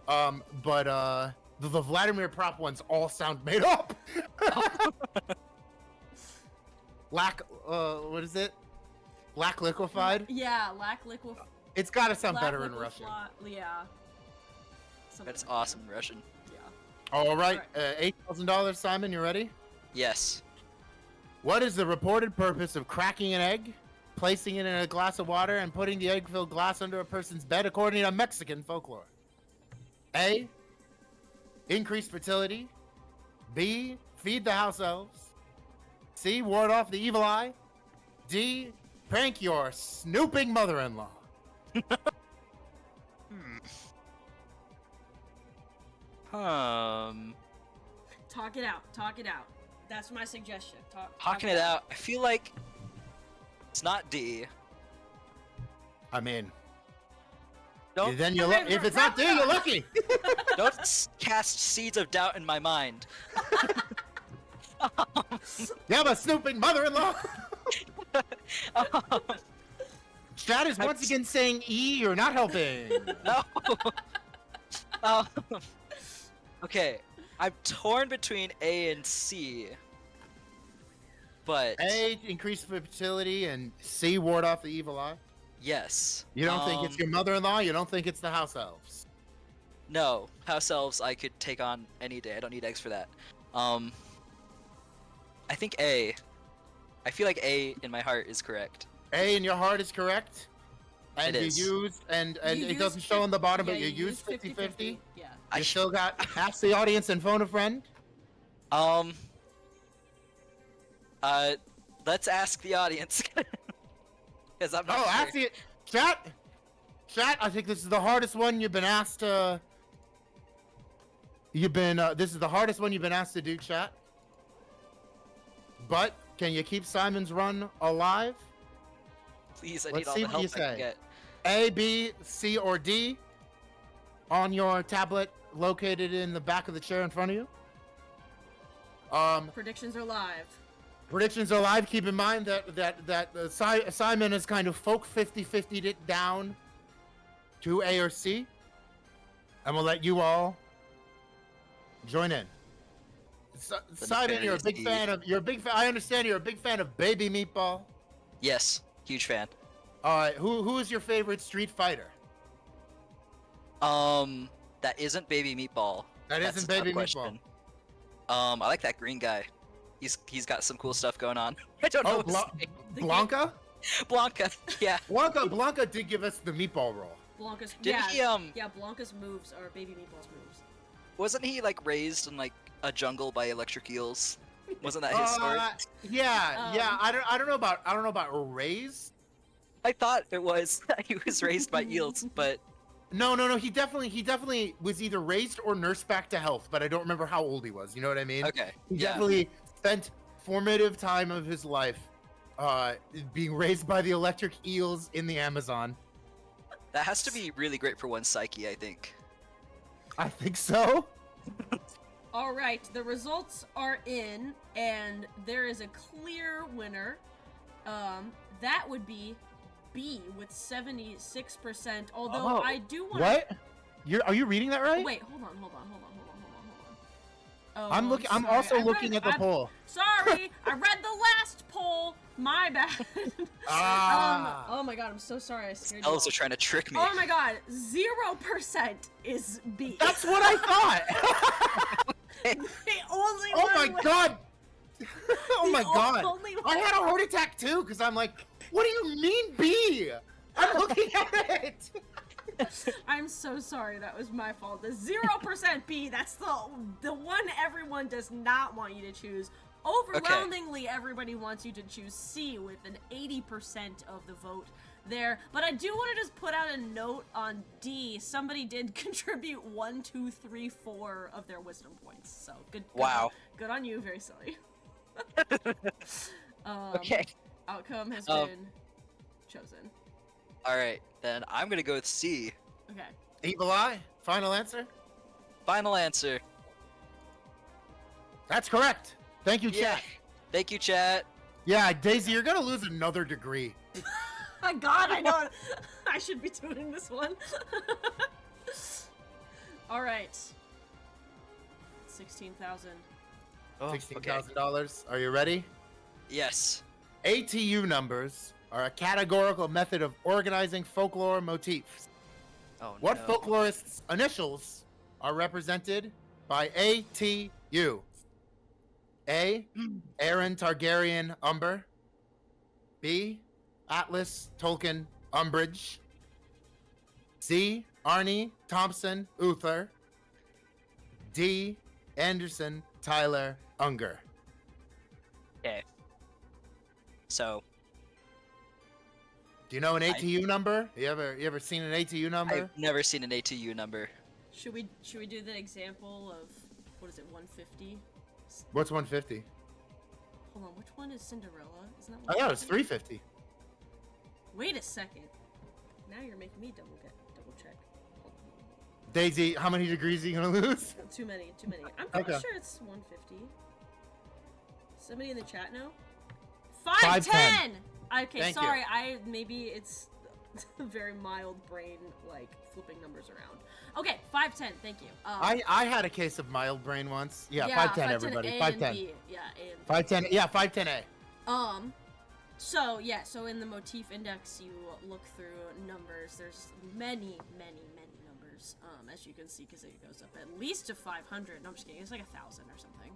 But the Vladimir prop ones all sound made up. What is it? Lack liquefied. Yeah, lack liquid. It's gotta sound better in Russian. Yeah. Something That's like awesome in Russian. that. Yeah. All right, $8,000, Simon. You ready? Yes. What is the reported purpose of cracking an egg, placing it in a glass of water, and putting the egg-filled glass under a person's bed, according to Mexican folklore? A, increase fertility. B, feed the house elves. C, ward off the evil eye. D, prank your snooping mother-in-law. Talk it out. Talk it out. That's my suggestion. Talking it out. I feel like it's not D. I mean, Don't then you're if it's not D, you're lucky. don't cast seeds of doubt in my mind. Yeah, my snooping mother-in-law. Chad is once again saying E. You're not helping. No. um, okay, I'm torn between A and C. But A, increase fertility, and C, ward off the evil eye. yes. You don't think it's your mother-in-law? You don't think it's the house elves? No, house elves I could take on any day. I don't need eggs for that. I think A. I feel like A in my heart is correct. A in your heart is correct. And It you is. used, and You it doesn't used show on the bottom, yeah, but you used 50-50. Yeah. I You sh- still got ask the audience and phone a friend. Let's ask the audience. Because I'm not Oh, sure. ask the chat. Chat, I think this is the hardest one you've been asked to. This is the hardest one you've been asked to do, chat. But can you keep Simon's run alive? Please, I Let's need all see the what you help I can say. get. A, B, C, or D on your tablet located in the back of the chair in front of you. Predictions are live. Predictions are live. Keep in mind that Simon has kind of folk 50-50'd it down to A or C. And we'll let you all join in. Simon, you're a big fan of. I understand you're a big fan of Baby Meatball. Yes, huge fan. All right. Who is your favorite Street Fighter? That isn't Baby Meatball. That That's isn't a tough Baby question. I like that green guy. He's got some cool stuff going on. I don't know. Oh, his name. Blanca. Blanca. Yeah. Blanca did give us the meatball roll. Blanca's Didn't yeah, he, yeah, Blanca's moves are Baby Meatball's moves. Wasn't he like raised in like a jungle by electric eels? Wasn't that his story? Yeah. I don't know about raised. I thought it was that he was raised by eels, but No. He definitely was either raised or nursed back to health, but I don't remember how old he was. You know what I mean? okay. He Yeah. definitely spent formative time of his life being raised by the electric eels in the Amazon. That has to be really great for one's psyche, I think. I think so. All right, the results are in, and there is a clear winner. That would be B with 76%. Although Oh. I do want. What? Are you reading that right? Wait, hold on. Oh, I'm looking. I'm sorry. also I looking read- at the I'm poll. Sorry, I read the last poll. My bad. Ah. Oh my god, I'm so sorry. I scared you. Elves all. are trying to trick me. Oh my god, 0% is B. That's what I thought. the only Oh one my with- god. Oh the my god. only one- I had a heart attack too because I'm like, what do you mean B? I'm looking at it. I'm so sorry. That was my fault. The 0% B. That's the one everyone does not want you to choose. Overwhelmingly, everybody wants you to choose C with an 80% of the vote there. But I do want to just put out a note on D. Somebody did contribute 1, 2, 3, 4 of their wisdom points. So good. Wow. Good on you. Very sorry. Okay. Outcome has been chosen. All right, then I'm gonna go with C. Okay. Evil Eye. Final answer. Final answer. That's correct. Thank you, Yeah. chat. Thank you, chat. Yeah, Daisy, you're gonna lose another degree. Oh God, I know. I should be doing this one. All right. 16,000. Oh, $16,000. Are you ready? Yes. ATU numbers are a categorical method of organizing folklore motifs. Oh What no. folklorists' initials are represented by ATU? A. Aaron Targaryen Umber. B. Atlas Tolkien Umbridge. C. Arnie Thompson Uther. D. Anderson Tyler Unger. Okay. So Do you know an ATU number? You ever seen an ATU number? I've never seen an ATU number. Should we do the example of what is it, 150? What's 150? Hold on, which one is Cinderella? Isn't that? I thought it was 150? 350. Wait a second. Now you're making me double check. Hold on. Daisy, how many degrees are you gonna lose? Too many. I'm pretty Okay. sure it's 150. Somebody in the chat know? 510. 510. Okay, Thank you. sorry. Maybe it's very mild brain like flipping numbers around. Okay, 510. Thank you. I had a case of mild brain once. Yeah, 510 everybody. A 510. and B. Yeah, A and B. 510. Yeah, 510A. So in the motif index, you look through numbers. There's many numbers, as you can see, because it goes up at least to 500. No, I'm just kidding. It's like 1,000 or something.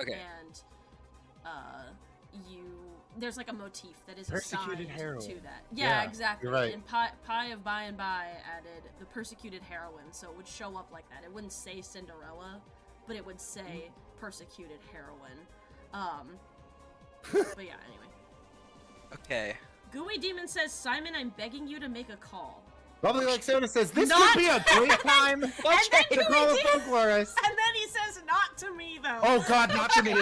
Okay. And there's like a motif that is Persecuted assigned heroine. to that. Yeah, exactly. you're right. And Pie of By and By added the persecuted heroine, so it would show up like that. It wouldn't say Cinderella, but it would say persecuted heroine. But yeah, anyway. Okay. Gooey Demon says, Simon, I'm begging you to make a call. Bubbly Like Soda says, this Not- would be a great time And then to call a Gooey Demon- folklorist. And then he says, not to me, though. Oh God, not to me.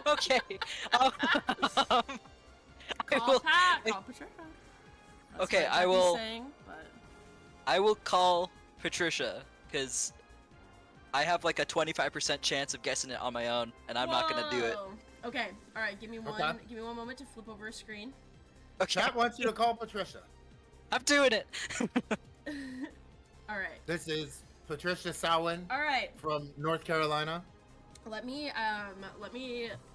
Okay. I Call will- Pat, call Patricia. That's Okay, what I Becky's will- saying, but... I will call Patricia because I have like a 25% chance of guessing it on my own, and I'm not gonna do it. Whoa. Okay, all right. Give me one. Okay. Give me one moment to flip over a screen. Okay. Chat wants you to call Patricia. I'm doing it. All right. This is Patricia Samhain All right. from North Carolina. Let me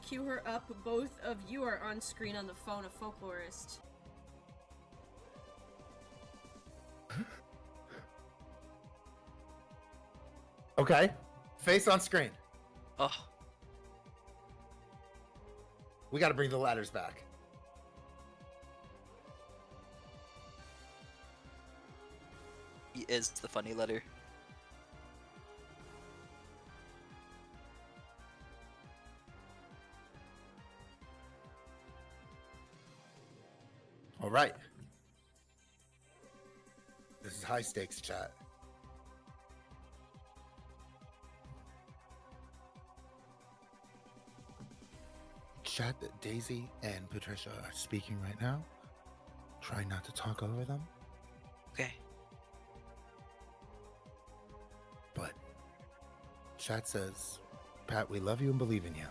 cue her up. Both of you are on screen on the phone of Folklorist. Okay. Face on screen. Oh, We got to bring the ladders back. he is the funny letter. All right. This is high stakes chat. Chat, Daisy and Patricia are speaking right now. Try not to talk over them, Okay. but chat says, Pat, we love you and believe in you.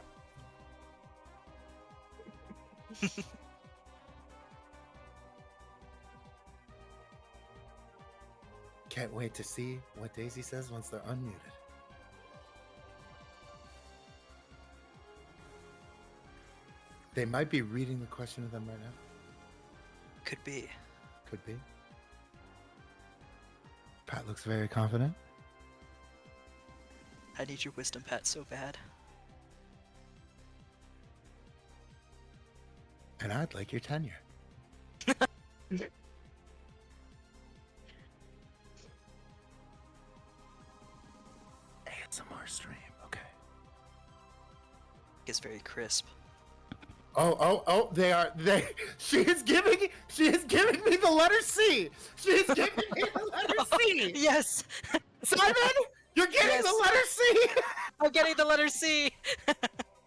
Can't wait to see what Daisy says once they're unmuted. They might be reading the question to them right now. Could be. Could be. Pat looks very confident. I need your wisdom, Pat, so bad. And I'd like your tenure. ASMR stream, okay. It's very crisp. Oh, she is giving me the letter C. She is giving me the letter C. Yes! Simon, you're getting Yes. the letter C. I'm getting the letter C!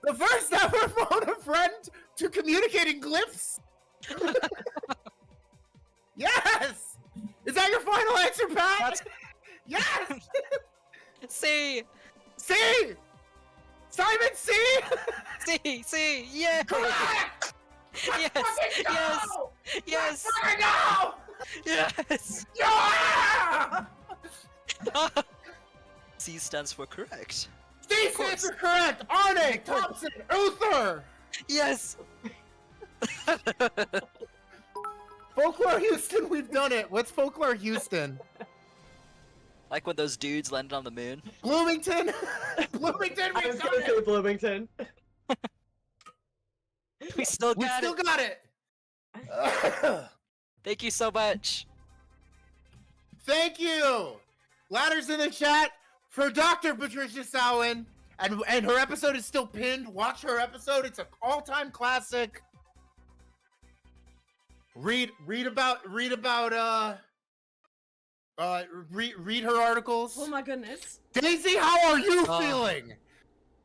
The first ever phone a friend to communicating glyphs. Yes. Is that your final answer, Pat? That's- Yes. C! C. Simon C. C! Yeah! Correct. Yes! Fucking Yes! go! Yes! Fucking go! Yes! Yeah! C stands for correct. These course. answers are correct. Arne, Thompson, Uther. Yes! Folklore Houston, we've done it. What's Folklore Houston? Like when those dudes landed on the moon. Bloomington. Bloomington, I we've was done gonna say it. Bloomington. We still We got still it! got it. Thank you so much! Thank you. Ladders in the chat for Dr. Patricia Samhain. And her episode is still pinned. Watch her episode. It's an all-time classic. Read about Read her articles. Oh my goodness. Daisy, how are you Oh. feeling?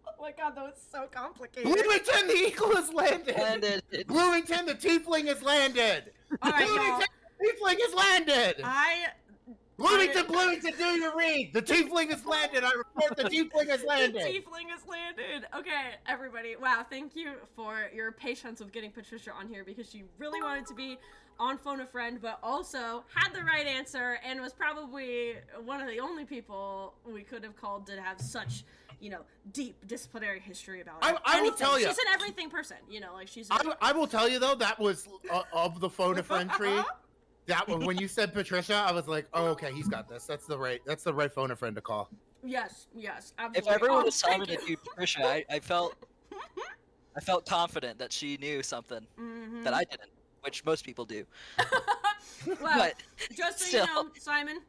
Oh my god, that was so complicated. Bloomington, the eagle has landed. Landed. Bloomington, the tiefling has landed. All right, y'all. Bloomington, the tiefling has landed. Bloomington, do your read. The tiefling has landed. I report the tiefling has The landed. tiefling has landed. Okay, everybody. Wow, thank you for your patience with getting Patricia on here because she really wanted to be on Phone a Friend, but also had the right answer and was probably one of the only people we could have called to have such, deep disciplinary history about it. I will tell you. She's an everything person, like she's. I will tell you though, that was of the Phone a Friend tree. That when you said Patricia, I was like, oh, okay, he's got this. That's the right Phone a Friend to call. Yes, absolutely. If everyone Oh, was telling thank me you. to Patricia, I felt confident that she knew something that I didn't, which most people do. Well, But just so still. you know, Simon,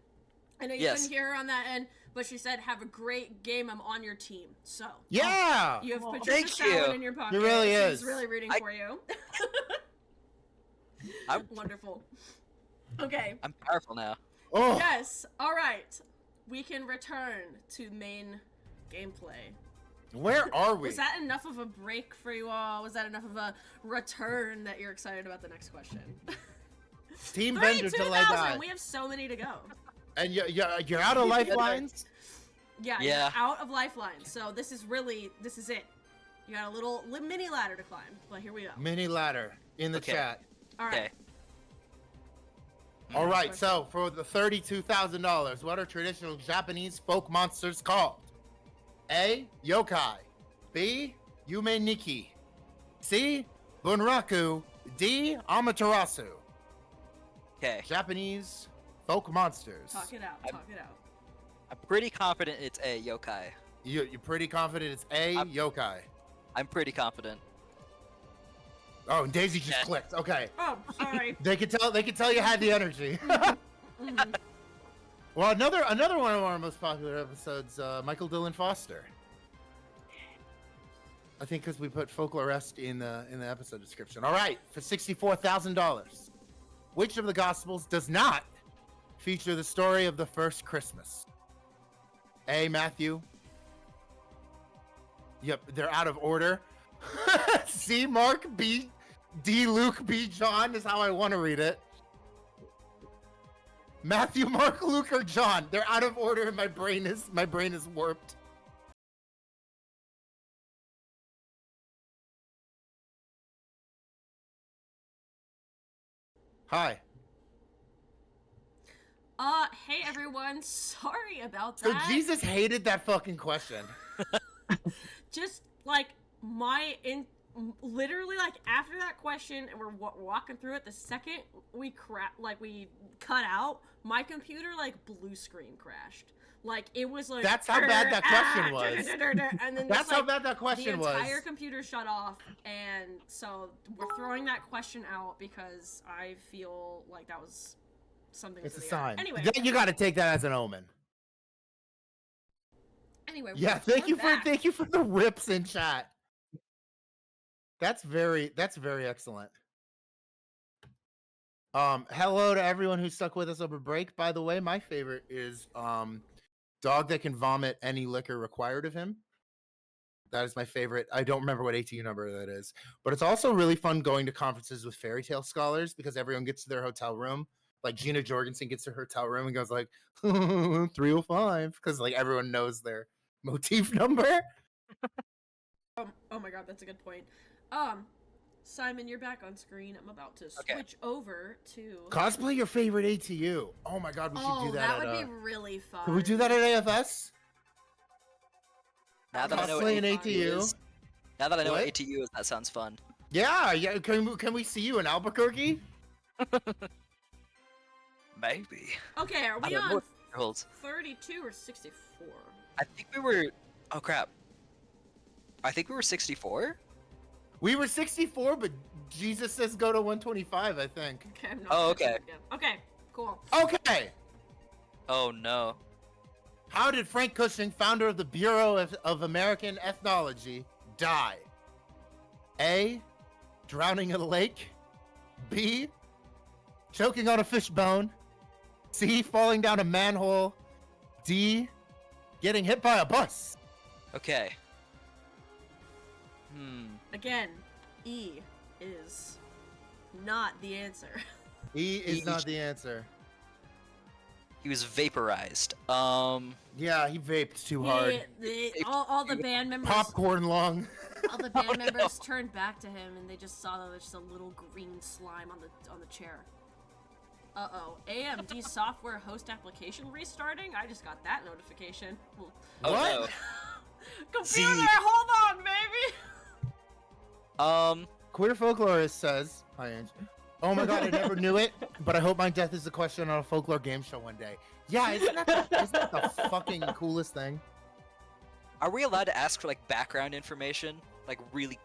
I know you Yes. couldn't hear her on that end, but she said, "Have a great game. I'm on your team." So Yeah. you have Oh, Patricia thank Salmon you. in your pocket. really She's is. really rooting I- for you. I'm- Wonderful. Okay. I'm powerful now. Oh. Yes. All right. We can return to main gameplay. Where are we? Was that enough of a break for you all? Was that enough of a return that you're excited about the next question? Team Vendor till I 32,000. die. We have so many to go. And you're out of lifelines. Yeah, Yeah. you're out of lifelines. So this is it. You got a little mini ladder to climb, but here we go. Mini ladder in the Okay. chat. All right. Okay. All right, so for the $32,000, what are traditional Japanese folk monsters called? A. Yokai. B. Yume Nikki. C. Bunraku. D. Amaterasu. Okay. Japanese folk monsters. Talk it out. Talk it out. I'm pretty confident it's a yokai. You're pretty confident it's A. Yokai. I'm pretty confident. Oh, and Daisy just Yeah. clicked. Okay. Oh, sorry. They could tell you had the energy. Mhm. Well, another one of our most popular episodes, Michael Dylan Foster. I think because we put Folklorist in the episode description. All right, for $64,000, which of the Gospels does not feature the story of the first Christmas? A. Matthew. Yep, they're out of order. C. Mark. B. D. Luke. B. John is how I want to read it. Matthew, Mark, Luke, or John. They're out of order and my brain is warped. Hi. Hey everyone. Sorry about So that. Jesus hated that fucking question. Just like literally like after that question and we're walking through it, the second we cut out, my computer like blue screen crashed. Like it was like That's how bad that question was. And then That's just, how like, bad that question the was. entire computer shut off, and so we're throwing that question out because I feel like that was something. It's a to the sign. earth. Anyway, You got to take that as an omen. Yeah, thank you for the rips in chat. That's very excellent. Hello to everyone who stuck with us over break. By the way, my favorite is dog that can vomit any liquor required of him. That is my favorite. I don't remember what ATU number that is, but it's also really fun going to conferences with fairy tale scholars because everyone gets to their hotel room. Like Gina Jorgensen gets to her hotel room and goes like 305 because like everyone knows their motif number. Oh my god, that's a good point. Simon, you're back on screen. I'm about to switch over to Cosplay your favorite ATU. Oh my god, we should do that. That would be really fun. Can we do that at AFS? Now that I know what Cosplay an ATU ATU. is, now that I know what What? ATU is, that sounds fun. Yeah. Can we see you in Albuquerque? Maybe. Okay, are I we don't know on what it holds. 32 or 64? I think we were. Oh crap. I think we were 64. We were 64, but Jesus says go to 125. I think. Okay, I'm not Oh, sure okay. again. Okay, cool. Okay. Oh no. How did Frank Cushing, founder of the Bureau of American Ethnology, die? A. Drowning in a lake. B. Choking on a fishbone. C, falling down a manhole, D, getting hit by a bus. Okay. Again, E is not the answer. E is not the answer. He was vaporized. Yeah, he vaped too hard. All the band members. Popcorn lung. All the band members turned back to him, and they just saw that there's just a little green slime on the chair. Uh-oh. AMD software host application restarting? I just got that notification. Oh, What? no. Computer, hold on, baby! Queer Folklorist says, hi, Ange. Oh my god, I never knew it, but I hope my death is a question on a folklore game show one day. Yeah, isn't that the fucking coolest thing? Are we allowed to ask for like background information, like really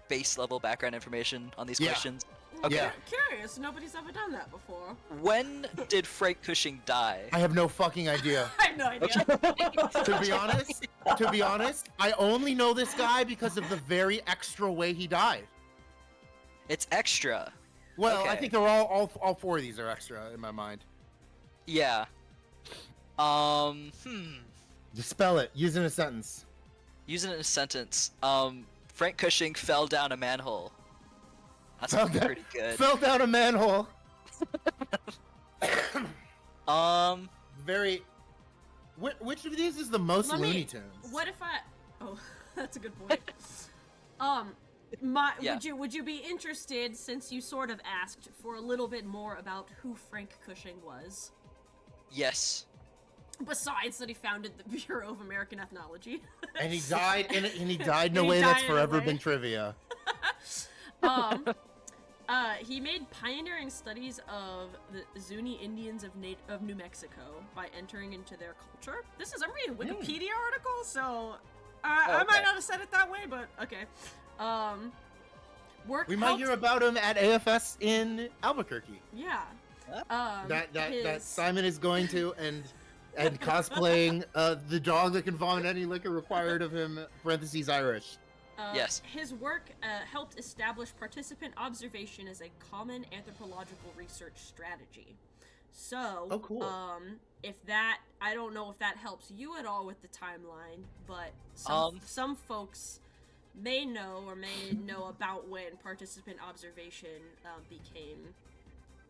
base level background information on these Yeah. questions? Okay. Yeah. Curious, nobody's ever done that before. When did Frank Cushing die? I have no fucking idea. I have no idea. To be honest, I only know this guy because of the very extra way he died. It's extra. Well, I Okay. think they're all four of these are extra in my mind. Yeah. Just spell it. Use it in a sentence. Use it in a sentence. Frank Cushing fell down a manhole. That's Fell down- pretty good. Fell down a manhole. Very. Which of these is the most Let me- Looney Tunes? What if I? Oh, that's a good point. Yeah. Would you be interested, since you sort of asked for a little bit more about who Frank Cushing was, Yes. besides that he founded the Bureau of American Ethnology? And he died in in a And he way died that's in a forever way. been trivia. He made pioneering studies of the Zuni Indians of New Mexico by entering into their culture. I'm reading a Wikipedia article, so I might okay. not have said it that way, but okay. We might hear about him at AFS in Albuquerque. Yeah. That his- Simon is going to and cosplaying the dog that can vomit any liquor required of him. Parentheses Irish. Yes. His work helped establish participant observation as a common anthropological research strategy. So, Oh, cool. I don't know if that helps you at all with the timeline, but some folks may know about when participant observation became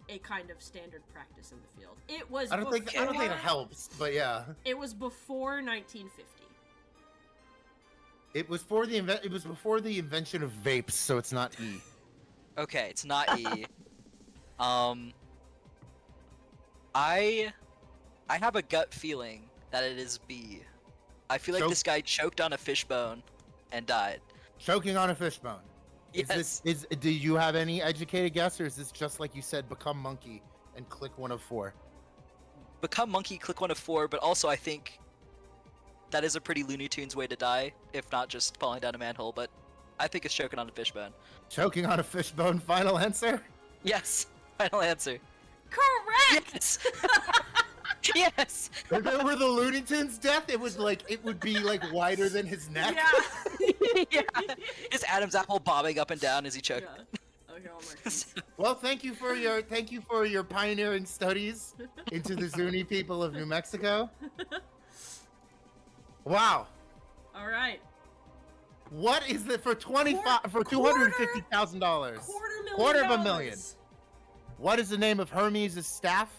a kind of standard practice in the field. It was. I don't think it helps, but yeah. It was before 1950. It was before the invention of vapes, so it's not E. Okay, it's not E. I have a gut feeling that it is B. I feel like Choke- this guy choked on a fishbone and died. Choking on a fishbone. Yes. Do you have any educated guess, or is this just like you said, become monkey and click one of four? Become monkey, click one of four, but also I think that is a pretty Looney Tunes way to die, if not just falling down a manhole, but I think it's choking on a fishbone. Choking on a fishbone, final answer? Yes, final answer. Correct. Yes! Yes! If it were the Looney Tunes death, it would be like wider than his neck. Yeah. Yeah! Just Adam's apple bobbing up and down as he choked. Yeah. Okay, oh my goodness. Well, thank you for your pioneering studies into the Zuni people of New Mexico. Wow. All right. What is it for $250,000? Quarter of a million. What is the name of Hermes' staff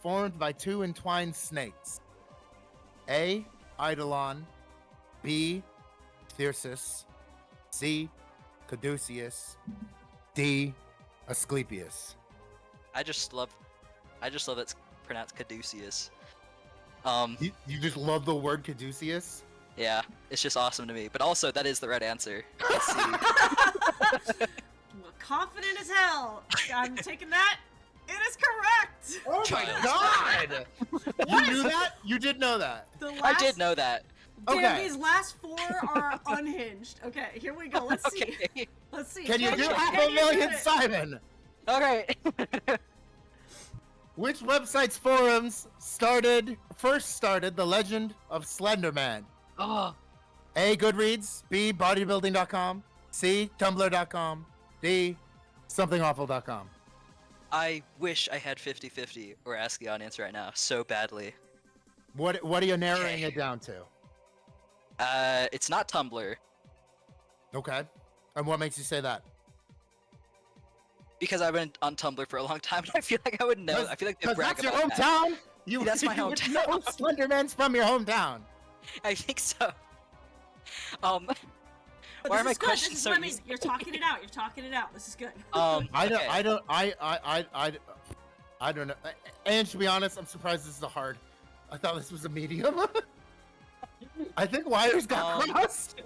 formed by two entwined snakes? A. Eidolon. B. Thyrsus. C. Caduceus. D. Asclepius. I just love it's pronounced Caduceus. You just love the word Caduceus? Yeah, it's just awesome to me. But also, that is the right answer. Let's see. Well, confident as hell. I'm taking that. It is correct. Oh my god! You knew that? You did know that. I did know that. Damn, Okay. these last four are unhinged. Okay, here we go. Let's see. Okay. Let's see. Can you do can half a you million, do it? Simon? Okay. Which website's forums first started the legend of Slender Man? Oh, A. Goodreads. B. Bodybuilding.com. C. Tumblr.com. D. Somethingawful.com. I wish I had 50-50 or ask the audience right now so badly. What are you narrowing it down to? It's not Tumblr Okay. And what makes you say that? because I've been on Tumblr for a long time and I feel like I would know. I feel like they Because brag that's your about that. hometown. You, That's my you would hometown. know Slenderman's from your hometown. I think so. But Why are this my is good. questions This is so what I mean. easy? You're talking it out. You're talking it out. This is good. I okay. don't know. And to be honest, I'm surprised this is a hard. I thought this was a medium. I think wires got crossed.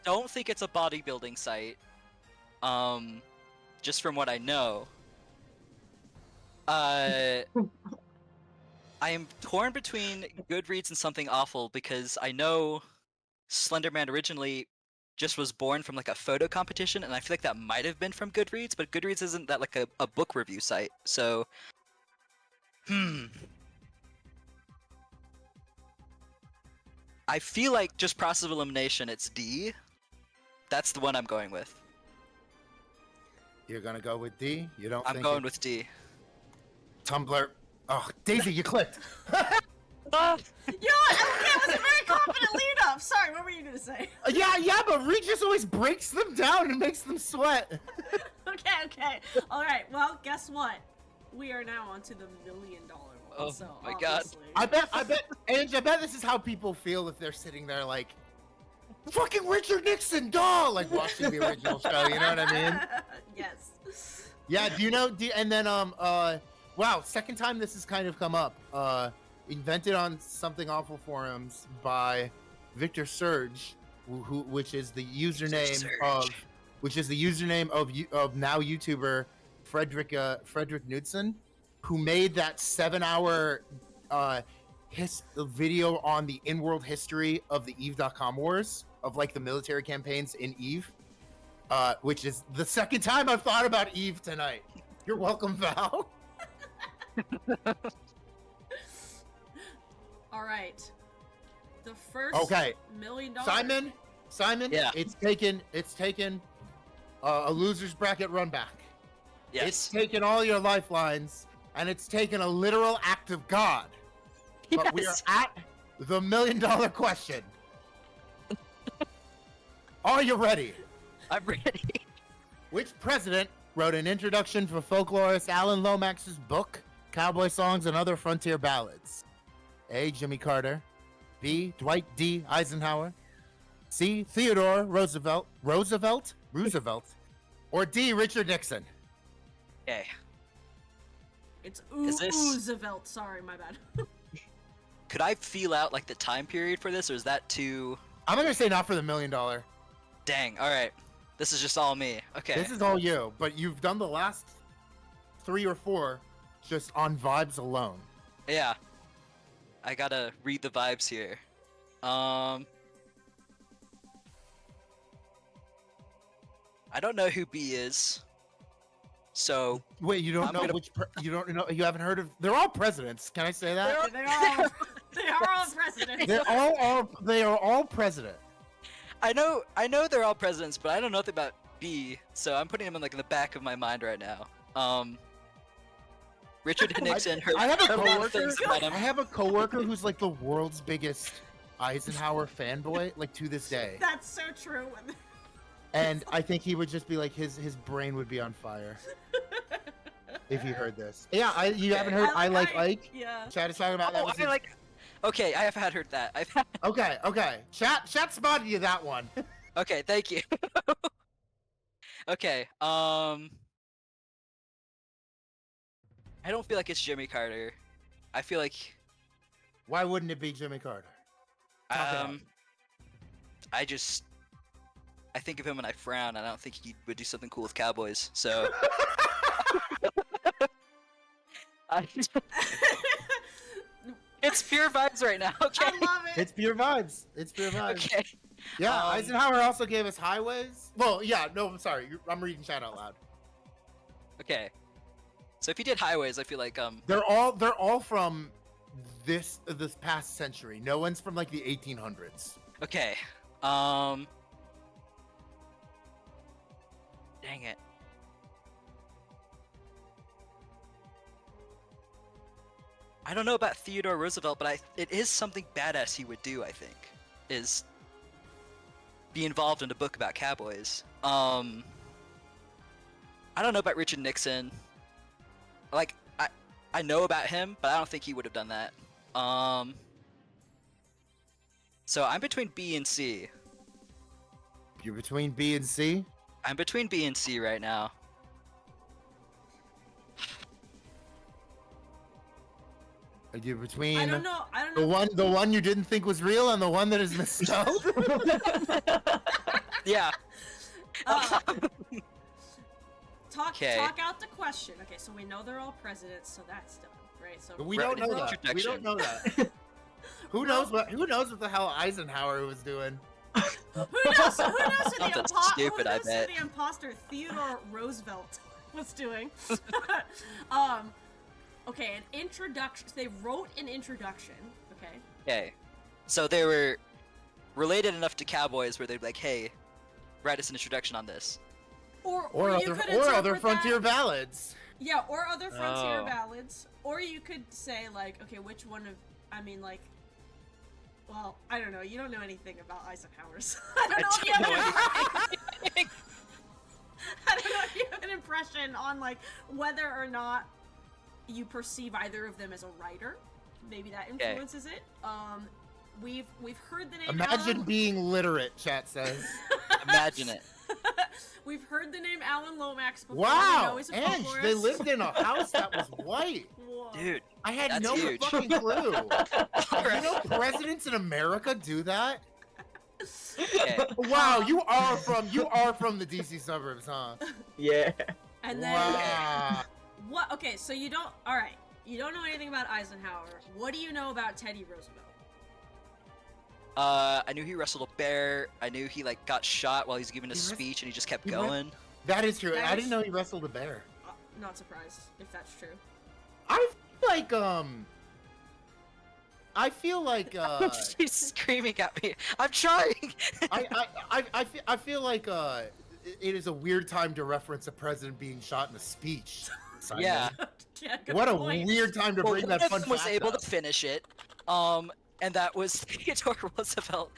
Don't think it's a bodybuilding site. Just from what I know. I am torn between Goodreads and something awful because I know Slenderman originally just was born from like a photo competition, and I feel like that might have been from Goodreads, but Goodreads isn't that like a book review site, so I feel like just process of elimination, it's D. That's the one I'm going with. You're gonna go with D. You don't. I'm think going with D. Tumblr. Oh, Daisy, you clicked. You know what? Okay, it was a very confident lead up. Sorry, what were you gonna say? Yeah, but Reed just always breaks them down and makes them sweat. Okay. All right. Well, guess what? We are now on to the $1 million one. Oh so my God. obviously- I bet, Ange, I bet this is how people feel if they're sitting there like, fucking Richard Nixon, doll, like watching the original show. You know what I mean? Yes. Yeah. Do you know? And then wow, second time this has kind of come up. Invented on Something Awful forums by Victor Surge, which is the username of now YouTuber Frederick Knudsen, who made that 7-hour video on the in-world history of the Eve.com wars, of like the military campaigns in Eve, which is the second time I've thought about Eve tonight. You're welcome, Val. All right. The first Okay. $1 million. Simon. Yeah. It's taken a loser's bracket run back. Yes. It's taken all your lifelines, and it's taken a literal act of God. But we are Yes. at the $1 million question. Are you ready? I'm ready. Which president wrote an introduction for folklorist Alan Lomax's book, Cowboy Songs and Other Frontier Ballads? A. Jimmy Carter. B. Dwight D. Eisenhower. C. Theodore Roosevelt. Or D. Richard Nixon. Okay. It's Is this- Roosevelt. Sorry, my bad. Could I feel out like the time period for this, or is that too? I'm gonna say not for the $1 million. Dang. All right. This is just all me. Okay. This is all you, but you've done the last 3 or 4 just on vibes alone. Yeah. I gotta read the vibes here. I don't know who B is. So Wait, you don't I'm know gonna- which? You don't know? You haven't heard of? They're all presidents. Can I say that? they are all presidents. They are all president. I know they're all presidents, but I don't know anything about B. So I'm putting him in like in the back of my mind right now. Richard Nixon. I have a heard lot of coworker. things about him. I have a coworker who's like the world's biggest Eisenhower fanboy, like to this day. That's so true. And I think he would just be like his brain would be on fire if he heard this. Yeah, you haven't heard I Like Ike? Yeah. Chat is talking about that. Oh, was I his- like. Okay, I have had heard that. Okay. Chat spotted you that one. Okay, thank you. Okay, I don't feel like it's Jimmy Carter. I feel like Why wouldn't it be Jimmy Carter? Talk it out. I think of him and I frown. I don't think he would do something cool with cowboys. So it's pure vibes right now. Okay. I love it. It's pure vibes. It's pure vibes. Okay. Yeah, Eisenhower also gave us highways. Well, yeah, no, I'm sorry. I'm reading chat out loud. Okay. So if he did highways, I feel like They're all from this past century. No one's from like the 1800s. okay. Dang it. I don't know about Theodore Roosevelt, but it is something badass he would do. I think is be involved in a book about cowboys. I don't know about Richard Nixon. Like I know about him, but I don't think he would have done that. So I'm between B and C. You're between B and C? I'm between B and C right now. Are you between I don't know. I don't know. the one you didn't think was real and the one that is misspelled? Yeah. Talk out the question. Okay, so we know they're all presidents, so that's done, right? So We don't know that. We don't know that. Who knows what the hell Eisenhower was doing? Who knows who Something stupid, I bet. the imposter Theodore Roosevelt was doing? Okay, an introduction. They wrote an introduction. Okay. Okay. So they were related enough to cowboys where they'd be like, "Hey, write us an introduction on this." Or other frontier ballads. Yeah, or other frontier Oh. ballads. Or you could say like, okay, which one of? I mean, like. Well, I don't know. You don't know anything about Eisenhower's. I don't know if you have an impression on like whether or not you perceive either of them as a writer. Maybe that influences it. We've heard the name. Imagine Alan... being literate, chat says. Imagine it. We've heard the name Alan Lomax before. We Wow, know he's a Ange, folklorist. they lived in a house that was white. Whoa. Dude, I had That's no huge. fucking clue. You know presidents in America do that? okay. Wow, you are from the DC suburbs, huh? Yeah. And then Wow. what? Okay, so you don't. All right, you don't know anything about Eisenhower. What do you know about Teddy Roosevelt? I knew he wrestled a bear. I knew he like got shot while he was giving a He wres- speech, and he just kept he going. That is true. That I is- didn't know he wrestled a bear. Not surprised if that's true. I feel like She's screaming at me. I'm trying. I feel like it is a weird time to reference a president being shot in a speech. Simon. Yeah. Yeah, good What a point. weird time to Well, bring one that of fun them was fact able up. to finish it. And that was Theodore Roosevelt.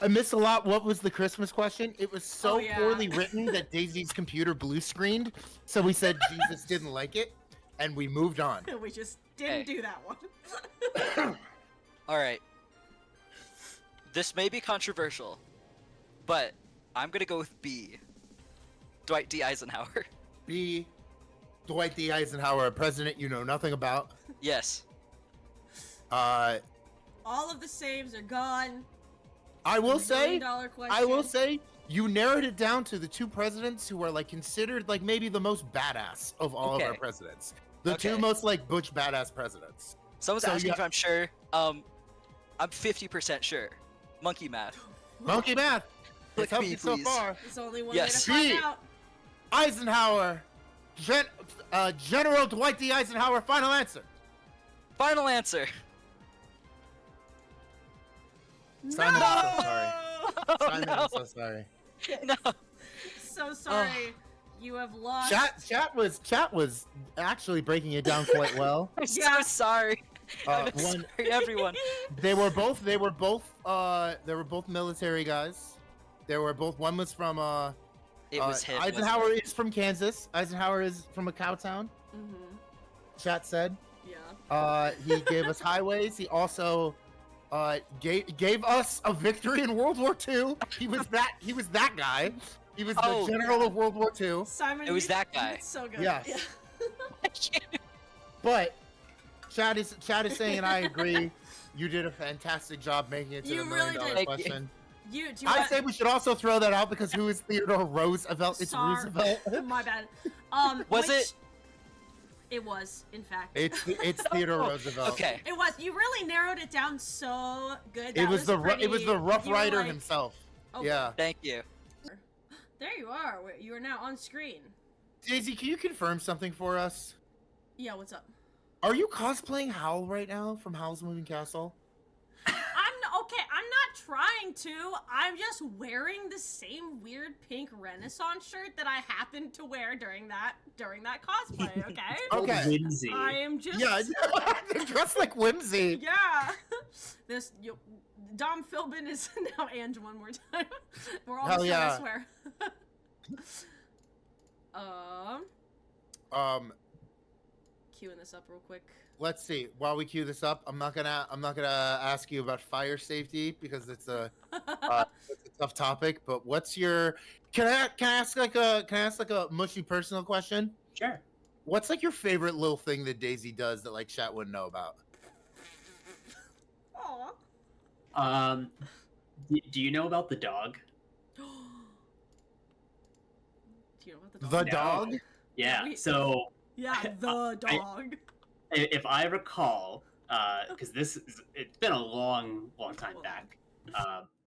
I missed a lot. What was the Christmas question? It was so Oh, yeah. poorly written that Daisy's computer blue screened. So we said Jesus didn't like it, and we moved on. We just didn't Hey. do that one. All right. This may be controversial, but I'm gonna go with B. Dwight D. Eisenhower. B. Dwight D. Eisenhower, a president you know nothing about. Yes. Uh, All of the saves are gone. I will say, $1 question. I will say, you narrowed it down to the two presidents who are like considered like maybe the most badass of all of our Okay. presidents. The Okay. two most like butch badass presidents. Someone's So asking you if I'm sure. I'm 50% sure. Monkey math. Monkey math. Click It's helped B, you so please. far. There's only one Yes. way to B. find out. Eisenhower, General Dwight D. Eisenhower. Final answer. Final answer. Simon, no! I'm so sorry. Oh, Simon, no. I'm so sorry. No. So sorry. You have lost. Chat was actually breaking it down quite well. I'm Yeah. so sorry. I'm one- sorry, everyone. They were both military guys. They were both. One was from It was him. wasn't Eisenhower it? is from Kansas. Eisenhower is from a cow town. Mm-hmm. Chat said. Yeah. He gave us highways. He also gave us a victory in World War II. He was that guy. He was the Oh. general of World War II. Simon, It was you- that you guy. did so good. Yes. Yeah. But Chad is saying, and I agree. You did a fantastic job making it to You the $1 really million did. Thank you. question. Do you I want- say we should also throw that out because who is Theodore Roosevelt? It's Sorry. Roosevelt. My bad. Was it? It was, in fact. It's Theodore Roosevelt. Okay. It was. You really narrowed it down so good. It was the pretty, Rough you were Rider like- himself. Oh, Yeah. Thank you. There you are. You are now on screen. Daisy, can you confirm something for us? Yeah, what's up? Are you cosplaying Howl right now from Howl's Moving Castle? I'm not trying to. I'm just wearing the same weird pink Renaissance shirt that I happened to wear during that cosplay. Okay. Okay. Whimsy. I am just. Yeah, they're dressed like Whimsy. Yeah. Dom Philbin is now Ange one more time. We're all Hell yeah. I swear. Queuing this up real quick. Let's see. While we queue this up, I'm not gonna ask you about fire safety because it's a tough topic. But what's your? Can I ask like a mushy personal question? Sure. What's like your favorite little thing that Daisy does that like chat wouldn't know about? Aw. Do you know about the dog? Do you know what the dog? The dog? Yeah. We- So Yeah, the dog. if I recall, because it's been a long time back.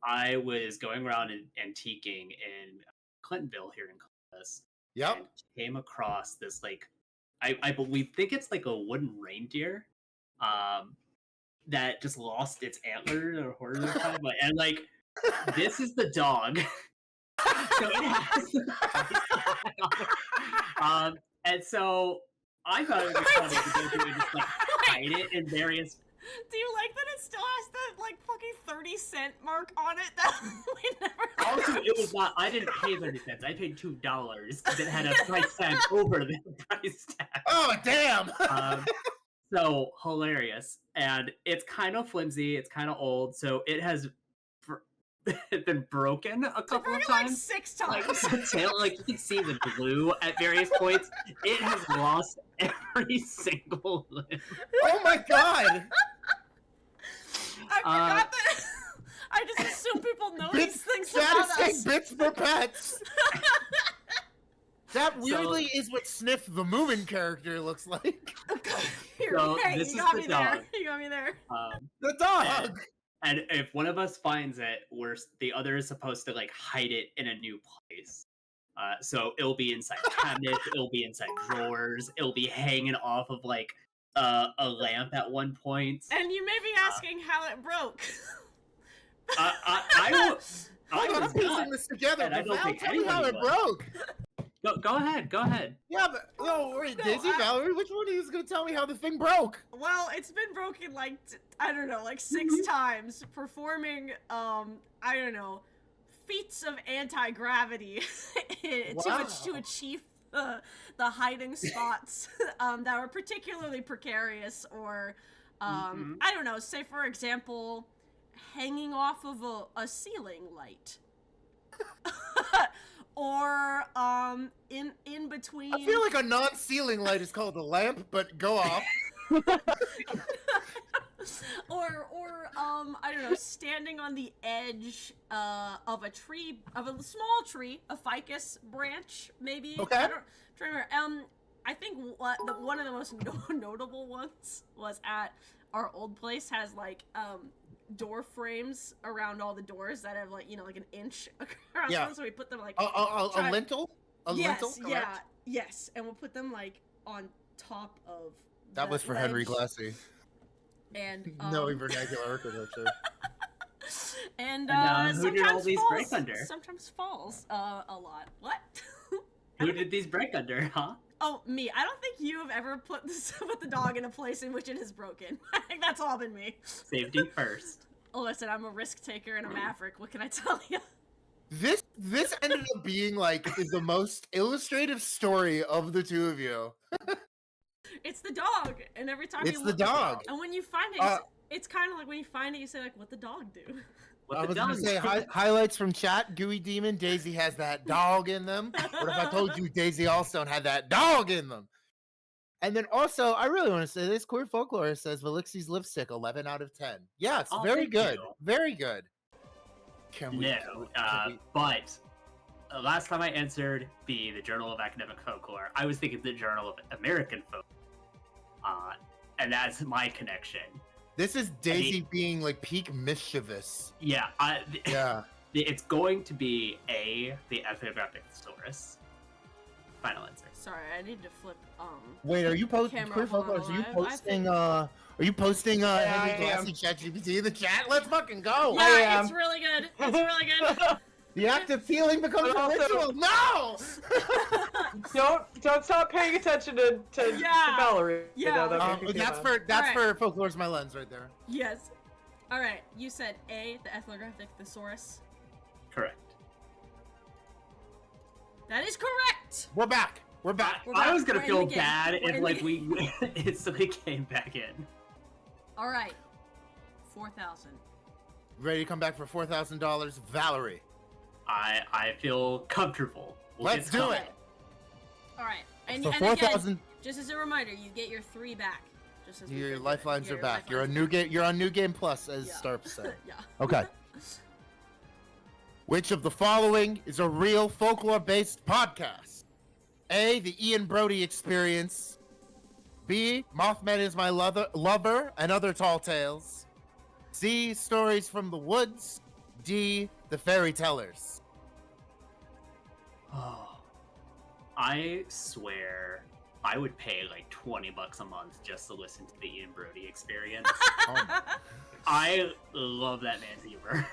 I was going around and antiquing in Clintonville here in Columbus. Yep. And came across this like I think it's like a wooden reindeer that just lost its antler or horn or something. And like this is the dog. So it has and so I thought it was funny to go through and just like hide it in various. Do you like that it still has that like fucking 30-cent mark on it that we never Also, it was not. I didn't pay 30 cents. I paid $2 because it had a price tag over the price tag. Oh damn! So hilarious, and it's kind of flimsy. It's kind of old, so it has been broken a couple of like times. 6 Like times. the tail, like you can see the glue at various points. It has lost every single limb. Oh my god! I forgot that. I just assume people know these things That about is saying us. bits for pets. That weirdly is what Sniff the Moomin character looks like. Here, So, hey, this you is got the me there. dog. You got me there. The dog. And if one of us finds it, the other is supposed to like hide it in a new place. So it'll be inside cabinets, it'll be inside drawers, it'll be hanging off of like a lamp at one point. And you may be asking how it broke. I I'm was piecing not. this together. And I But don't Val, think tell me how it anybody was. broke. Go ahead. Yeah, but no, wait, No, Daisy, Valerie, which one of you is gonna tell me how the thing broke? Well, it's been broken like I don't know, like 6 times performing I don't know, feats of anti-gravity to achieve the hiding spots that were particularly precarious or I don't know, say for example, hanging off of a ceiling light. Or in between. I feel like a non-ceiling light is called a lamp, but go off. or I don't know, standing on the edge of a tree, of a small tree, a ficus branch, maybe. Okay. I don't try to remember. I think one of the most notable ones was at our old place has like door frames around all the doors that have like, you know, like an inch across them, so we put them like A lintel? yes, Lintel? yeah, Correct? yes, and we'll put them like on top of That the was for Henry ledge. Glassy. And Knowing vernacular architecture. and who did all sometimes these falls, break under? Sometimes falls a lot. What? Who did these break under, huh? Oh, me. I don't think you have ever put the dog in a place in which it has broken. I think that's all been me. Safety first. Listen, I'm a risk taker and a maverick. What can I tell you? This ended up being like the most illustrative story of the two of you. It's the dog, and every time It's you the look, dog. and when you find it, it's kind of like when you find it, you say like, "What the dog do?" What I the was gonna dog say do? highlights from chat. Gooey Demon, Daisy has that dog in them. What if I told you Daisy Allstone had that dog in them? And then also, I really want to say this. Queer Folklorist says Velixi's lipstick 11 out of 10. Yes, Oh, very thank good, you. very good. Can we? No, but last time I answered the Journal of Academic Folklore, I was thinking the Journal of American Folk, and that's my connection. This is Daisy being like peak mischievous. Yeah, Yeah. it's going to be the ethnographic thesaurus. Final answer. Sorry, I need to flip. Wait, are you posting Camera Queer on Folklorist? Are you live. I posting Are you posting Henry I am. Glassy ChatGPT in the chat? Let's fucking go. I Yeah, am. it's really good. It's really good. The act of peeling becomes But a also- ritual. No. Don't stop paying attention to Yeah. Valerie. Yeah. You know, that makes me feel bad. That's Alright. for Folklorist My Lens right there. Yes. All right. You said A, the ethnographic thesaurus. Correct. That is correct. We're back. We're back. We're I back. was gonna We're in feel the game. bad We're if in like the we instantly came back in. All right. 4,000. Ready to come back for $4,000, Valerie? I feel comfortable. Let's get do started. it. All right. And, For and 4,000, again, just as a reminder, you get your 3 back. Just as we your did. lifelines Yeah, are your back. You're lifelines on New Game Plus, as Yeah. Starp said. Yeah. Okay. Which of the following is a real folklore-based podcast? A, The Ian Brody Experience. B, Mothman is My Lover and Other Tall Tales. C, Stories from the Woods. D, The Fairy Tellers. Oh, I swear I would pay like $20 a month just to listen to the Ian Brody Experience. I love that man's humor.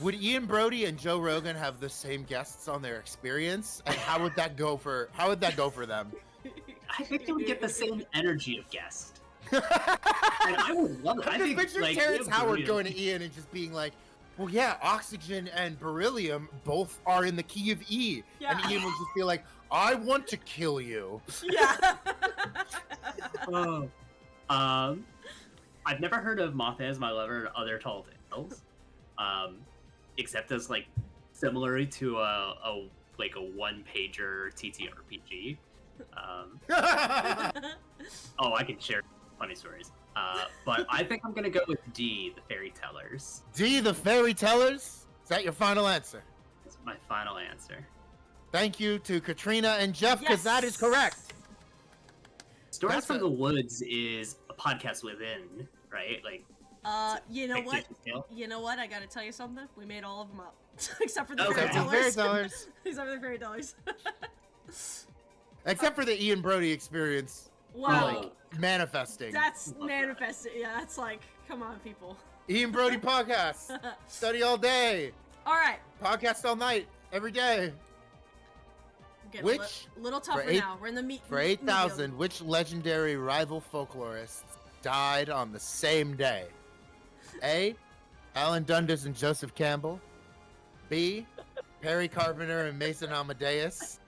Would Ian Brody and Joe Rogan have the same guests on their Experience? And how would that go for them? I think they would get the same energy of guest. And I would love it. I Just think picture like, Terrence Ian Howard Brody- going to Ian and just being like, well, yeah, oxygen and beryllium both are in the key of E. Yeah. And Ian would just be like, I want to kill you. Yeah. Oh. I've never heard of Mothman as My Lover and Other Tall Tales. Except as like similar to a one-pager TTRPG. Oh, I can share funny stories. But I think I'm gonna go with D, the Fairy Tellers. D, the Fairy Tellers? Is that your final answer? That's my final answer. Thank you to Katrina and Jeff, because that is correct. Stories That's from a- the Woods is a podcast within, right? Like, You know what? fictitious tale. You know what? I gotta tell you something. We made all of them up, except for the Okay. fairy Except for the Fairy tellers. Tellers. Except for the fairy tellers. Except for the Ian Brody Experience. Wow. Like, manifesting. That's Love that. manifested. Yeah, that's like, come on, people. Ian Brody podcast. Study all day. All right. Podcast all night. Every day. Getting Which- a little tougher eight- now. We're in the meat. For 8,000, which legendary rival folklorists died on the same day? A, Alan Dundas and Joseph Campbell. B, Perry Carpenter and Mason Amadeus.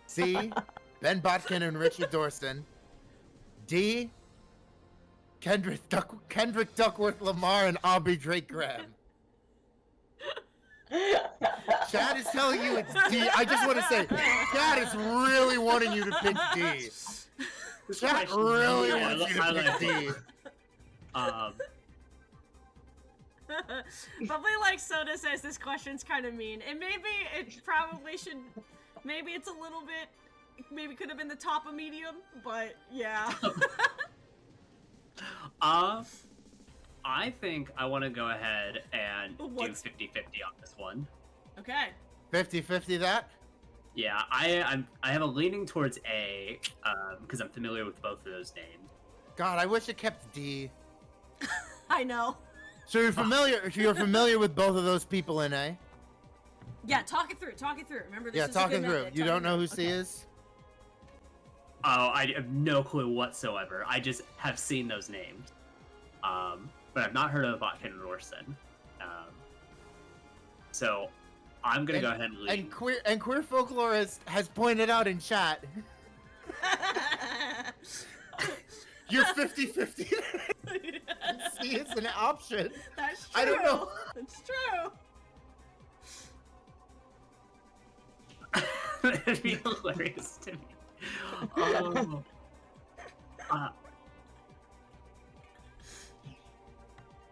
C, Ben Botkin and Richard Dorson. D, Kendrick Duckworth Lamar and Aubrey Drake Graham. Chad is telling you it's D. I just want to say, Chad is really wanting you to pick D. Chad really Yeah, wants you I to like pick D. Probably like Soda says this question's kind of mean. And maybe it probably should. Maybe it's a little bit. Maybe could have been the top of medium, but yeah. I think I want to go ahead and do What's- 50-50 on this one. Okay. 50-50 that? Yeah, I have a leaning towards A, because I'm familiar with both of those names. God, I wish it kept D. I know. So you're familiar with both of those people in A? Yeah, talk it through. Talk it through. Remember, this Yeah, is a talk good it through. method. You Talk don't it know through. who C Okay. is? Oh, I have no clue whatsoever. I just have seen those names. But I've not heard of Botkin and Orson. So I'm gonna go ahead and lean. And queer folklorist has pointed out in chat, you're 50-50. C is an option. That's true. I don't know. That's true. It'd be hilarious to me. Oh.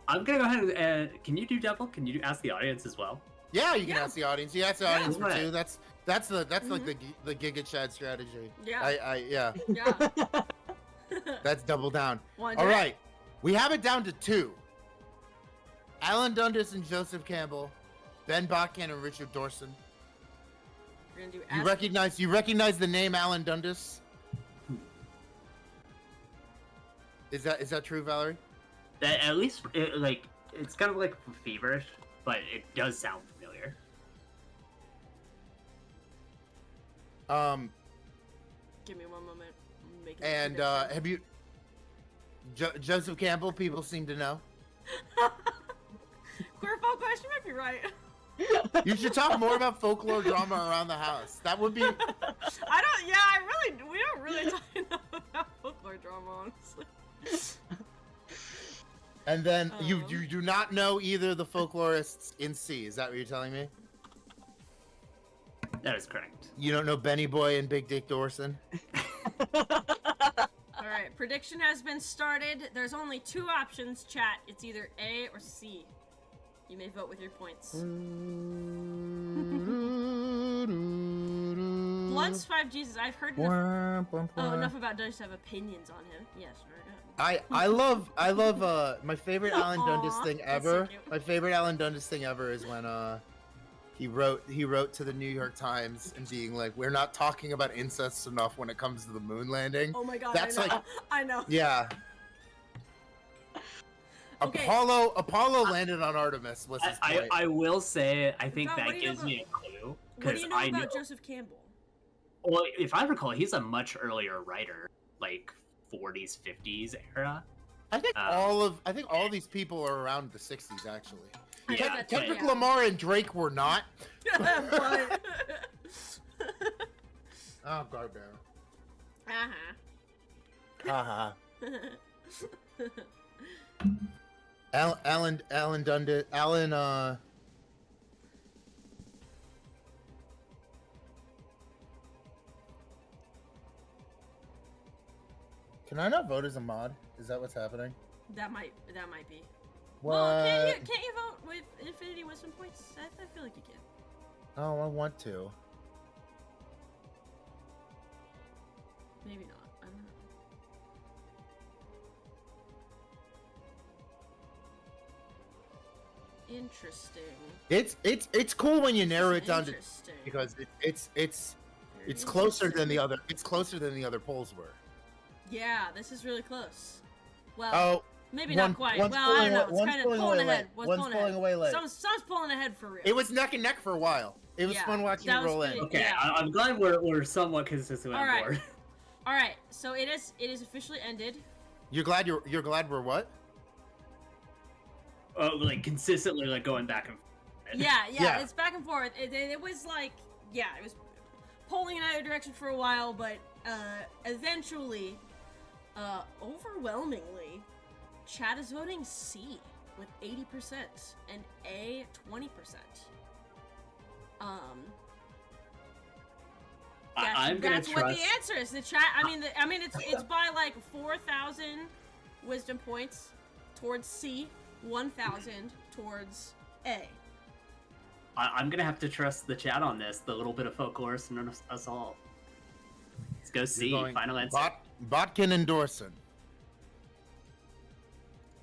I'm gonna go ahead and can you do devil? Can you ask the audience as well? Yeah, you can Yeah. ask the audience. You ask the audience for Right. two. That's like the Giga Chad strategy. Yeah. Yeah. Yeah. That's double down. One All day. right, we have it down to two. Alan Dundas and Joseph Campbell, Ben Botkin and Richard Dorson. We're gonna do You recognize the name Alan Dundas? Is that true, Valerie? That at least it's kind of like feverish, but it does sound familiar. Give me one moment. I'm making a And prediction. have you Joseph Campbell? People seem to know. Queer Folkwise, you might be right. You should talk more about folklore drama around the house. That would be. We don't really talk enough about folklore drama, honestly. And then you do not know either the folklorists in C. Is that what you're telling me? That is correct. You don't know Benny Boy and Big Dick Dorson? Alright, prediction has been started. There's only 2 options, chat. It's either A or C. You may vote with your points. Blunt's 5 Jesus. I've heard enough about Dutch to have opinions on him. Yes, very good. I love my favorite Alan Dundas Aw, thing that's so ever. cute. My favorite Alan Dundas thing ever is when he wrote to the New York Times and being like, "We're not talking about incest enough when it comes to the moon landing." Oh my god, That's I know. like- I know. Yeah. Okay. Apollo landed on Artemis was his point. I will say I think Val, what that do you know gives me a clue What do because you know I about know. Joseph Campbell? Well, if I recall, he's a much earlier writer, like 40s, 50s era. I think all of these people are around the 60s actually. I Yeah, think that's right, Kendrick yeah. Lamar and Drake were not. But... Oh, Garbear. uh-huh. Alan Dundas. Can I not vote as a mod? Is that what's happening? That might be. What? Well, can't you vote with Infinity Wisdom points? I feel like you can. Oh, I want to. Maybe not. I don't know. Interesting. It's cool when you narrow it down to Interesting. because it's Very closer than the interesting. other polls were. Yeah, this is really close. Well, Oh, maybe one- not quite. one's Well, I don't know. It's one's kind of pulling pulling away ahead. late. One's pulling away late. Someone's pulling ahead for real. it was neck and neck for a while. It was Yeah, fun watching that it was roll in. pretty- Okay, Yeah. I'm glad we're somewhat consistent on Alright. board. All right, so it is officially ended. You're glad we're what? Oh, like consistently like going back and forth. Yeah, Yeah. it's back and forth. It was like, yeah, it was polling in either direction for a while, but eventually, overwhelmingly, chat is voting C with 80% and A 20%. I'm gonna That's trust. what the answer is. The chat. I mean, it's by like 4,000 wisdom points towards C, 1,000 towards A. I'm gonna have to trust the chat on this. The little bit of folklorist and us all. Let's go see. You're going Final answer. Botkin and Dorson.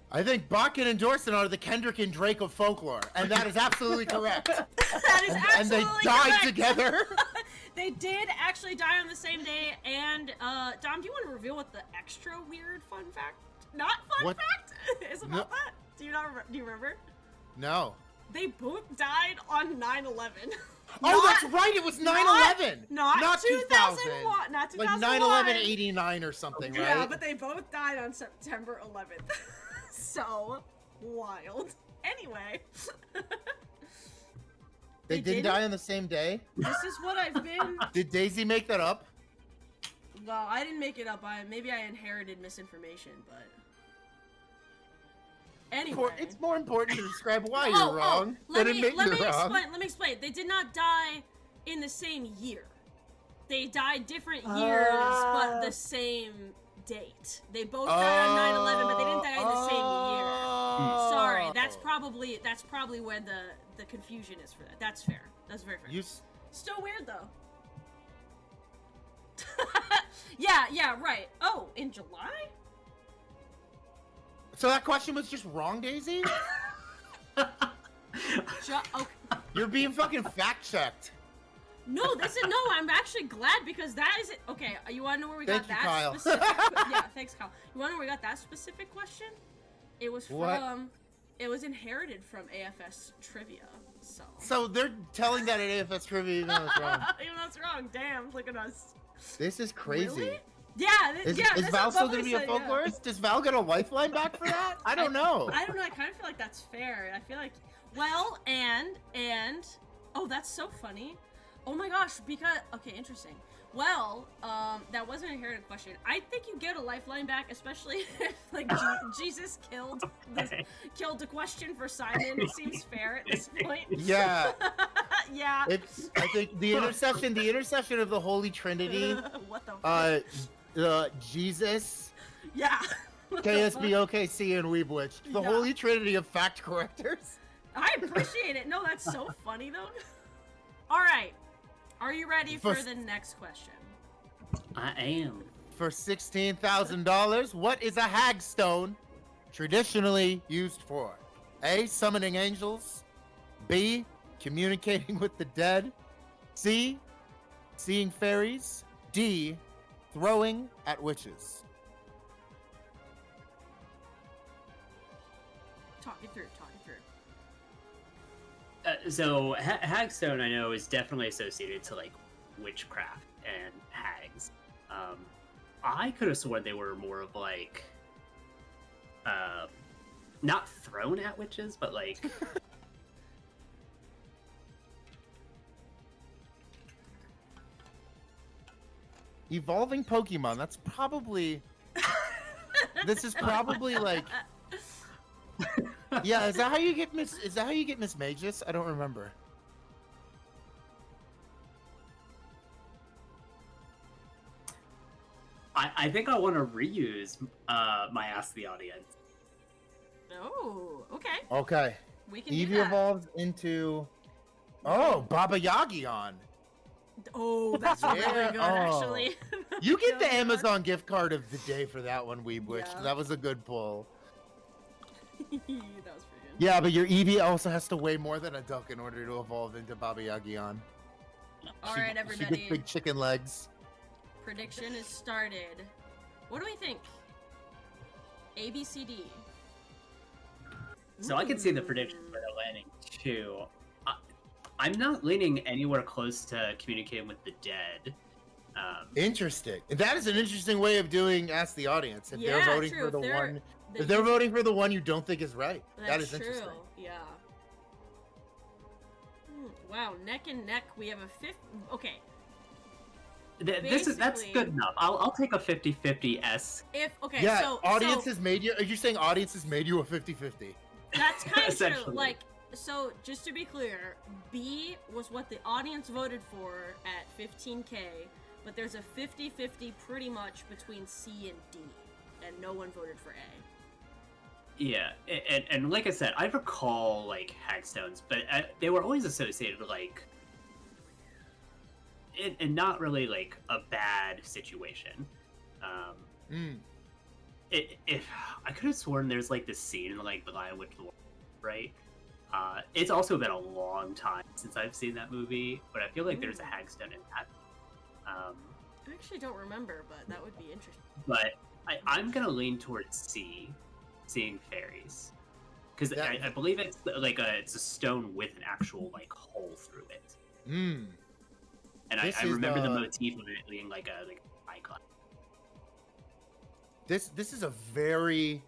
I think Botkin and Dorson are the Kendrick and Drake of folklore, and that is absolutely correct. That is And they absolutely died correct. together. They did actually die on the same day. And Dom, do you want to reveal what the extra weird fun fact, not fun What? fact, is about No. that? Do you remember? No. They both died on 9/11. Oh, that's right. It was 9/11. Not 2000. 2001. Not 2001. Like 9/11 '89 or something, right? Yeah, but they both died on September 11th. So wild. Anyway. They didn't die on the same day. This is what I've been. Did Daisy make that up? Well, I didn't make it up. Maybe I inherited misinformation, but anyway. It's more important to describe why you're wrong Let than me admit you're wrong. Let me explain. They did not die in the same year. They died different years, but the same date. They both died on 9/11, but they didn't die in the same year. Sorry, that's probably where the confusion is for that. That's fair. That's very fair. Still weird though. yeah, right. Oh, in July? So that question was just wrong, Daisy? Okay. You're being fucking fact checked. No, I'm actually glad because that is it. Okay, you want to know where we got Thank you, that Kyle. specific? Yeah, thanks, Kyle. You want to know where we got that specific question? It was What? from. It was inherited from AFS trivia. So. So they're telling that at AFS trivia even though it's wrong. Even though it's wrong. Damn, look at us. This is crazy. Really? Yeah, Is that's Val what still Bubbly gonna be a said, yeah. folklorist? Does Val get a lifeline back for that? I don't know. I don't know. I kind of feel like that's fair. I feel like, well, and oh, that's so funny. Oh my gosh, because okay, interesting. Well, that wasn't a inherited question. I think you get a lifeline back, especially if like Jesus killed the question for Simon. It seems fair at this point. Yeah. Yeah. I think the intercession of the Holy Trinity, What the fuck? Jesus, Yeah. KSB, OKC, and Weebwitch. The Yeah. Holy Trinity of fact correctors. I appreciate it. No, that's so funny though. All right. Are you ready for the next question? I am. For $16,000, what is a hagstone traditionally used for? A. Summoning angels. B. Communicating with the dead. C. Seeing fairies. D. Throwing at witches. Talk it through. So hagstone, I know, is definitely associated to like witchcraft and hags. I could have sworn they were more of like, not thrown at witches, but like. Evolving Pokemon. That's probably. This is probably like. Yeah, is that how you get Miss Magus? I don't remember. I think I want to reuse my Ask the Audience. Oh, okay. Okay. We can do Eevee that. evolves into. Oh, Baba Yagion. Oh, that's really Yeah, good, oh. actually. You get the Yagion. Amazon gift card of the day for that one, Weebwitch. Yeah. That was a good pull. That was pretty good. Yeah, but your Eevee also has to weigh more than a duck in order to evolve into Baba Yagion. All She- right, She everybody. gets big chicken legs. Prediction is started. What do we think? A, B, C, D. So I can see the prediction for the landing too. I'm not leaning anywhere close to communicating with the dead. Interesting. That is an interesting way of doing Ask the Audience. If they're Yeah, voting true. for the If they're- one, if they're voting for the one you don't think is right, that That's is true. interesting. Yeah. Wow, neck and neck. We have a fifth. Okay. That's Basically- good enough. I'll take a 50-50 S. If okay, Yeah, so audience so has made you. Are you saying audience has made you a 50-50? that's kind of true. Essentially. Like, so just to be clear, B was what the audience voted for at 15K, but there's a 50-50 pretty much between C and D, and no one voted for A. Yeah, and like I said, I recall like hagstones, but they were always associated with like, and not really like a bad situation. If I could have sworn there's like this scene in like The Lion Witch, right? It's also been a long time since I've seen that movie, but I feel like there's a hagstone in that. I actually don't remember, but that would be interesting. But I'm gonna lean towards C, seeing fairies, because I believe it's like it's a stone with an actual like hole through it. And I This is, remember the motif of it being like a icon. This is a very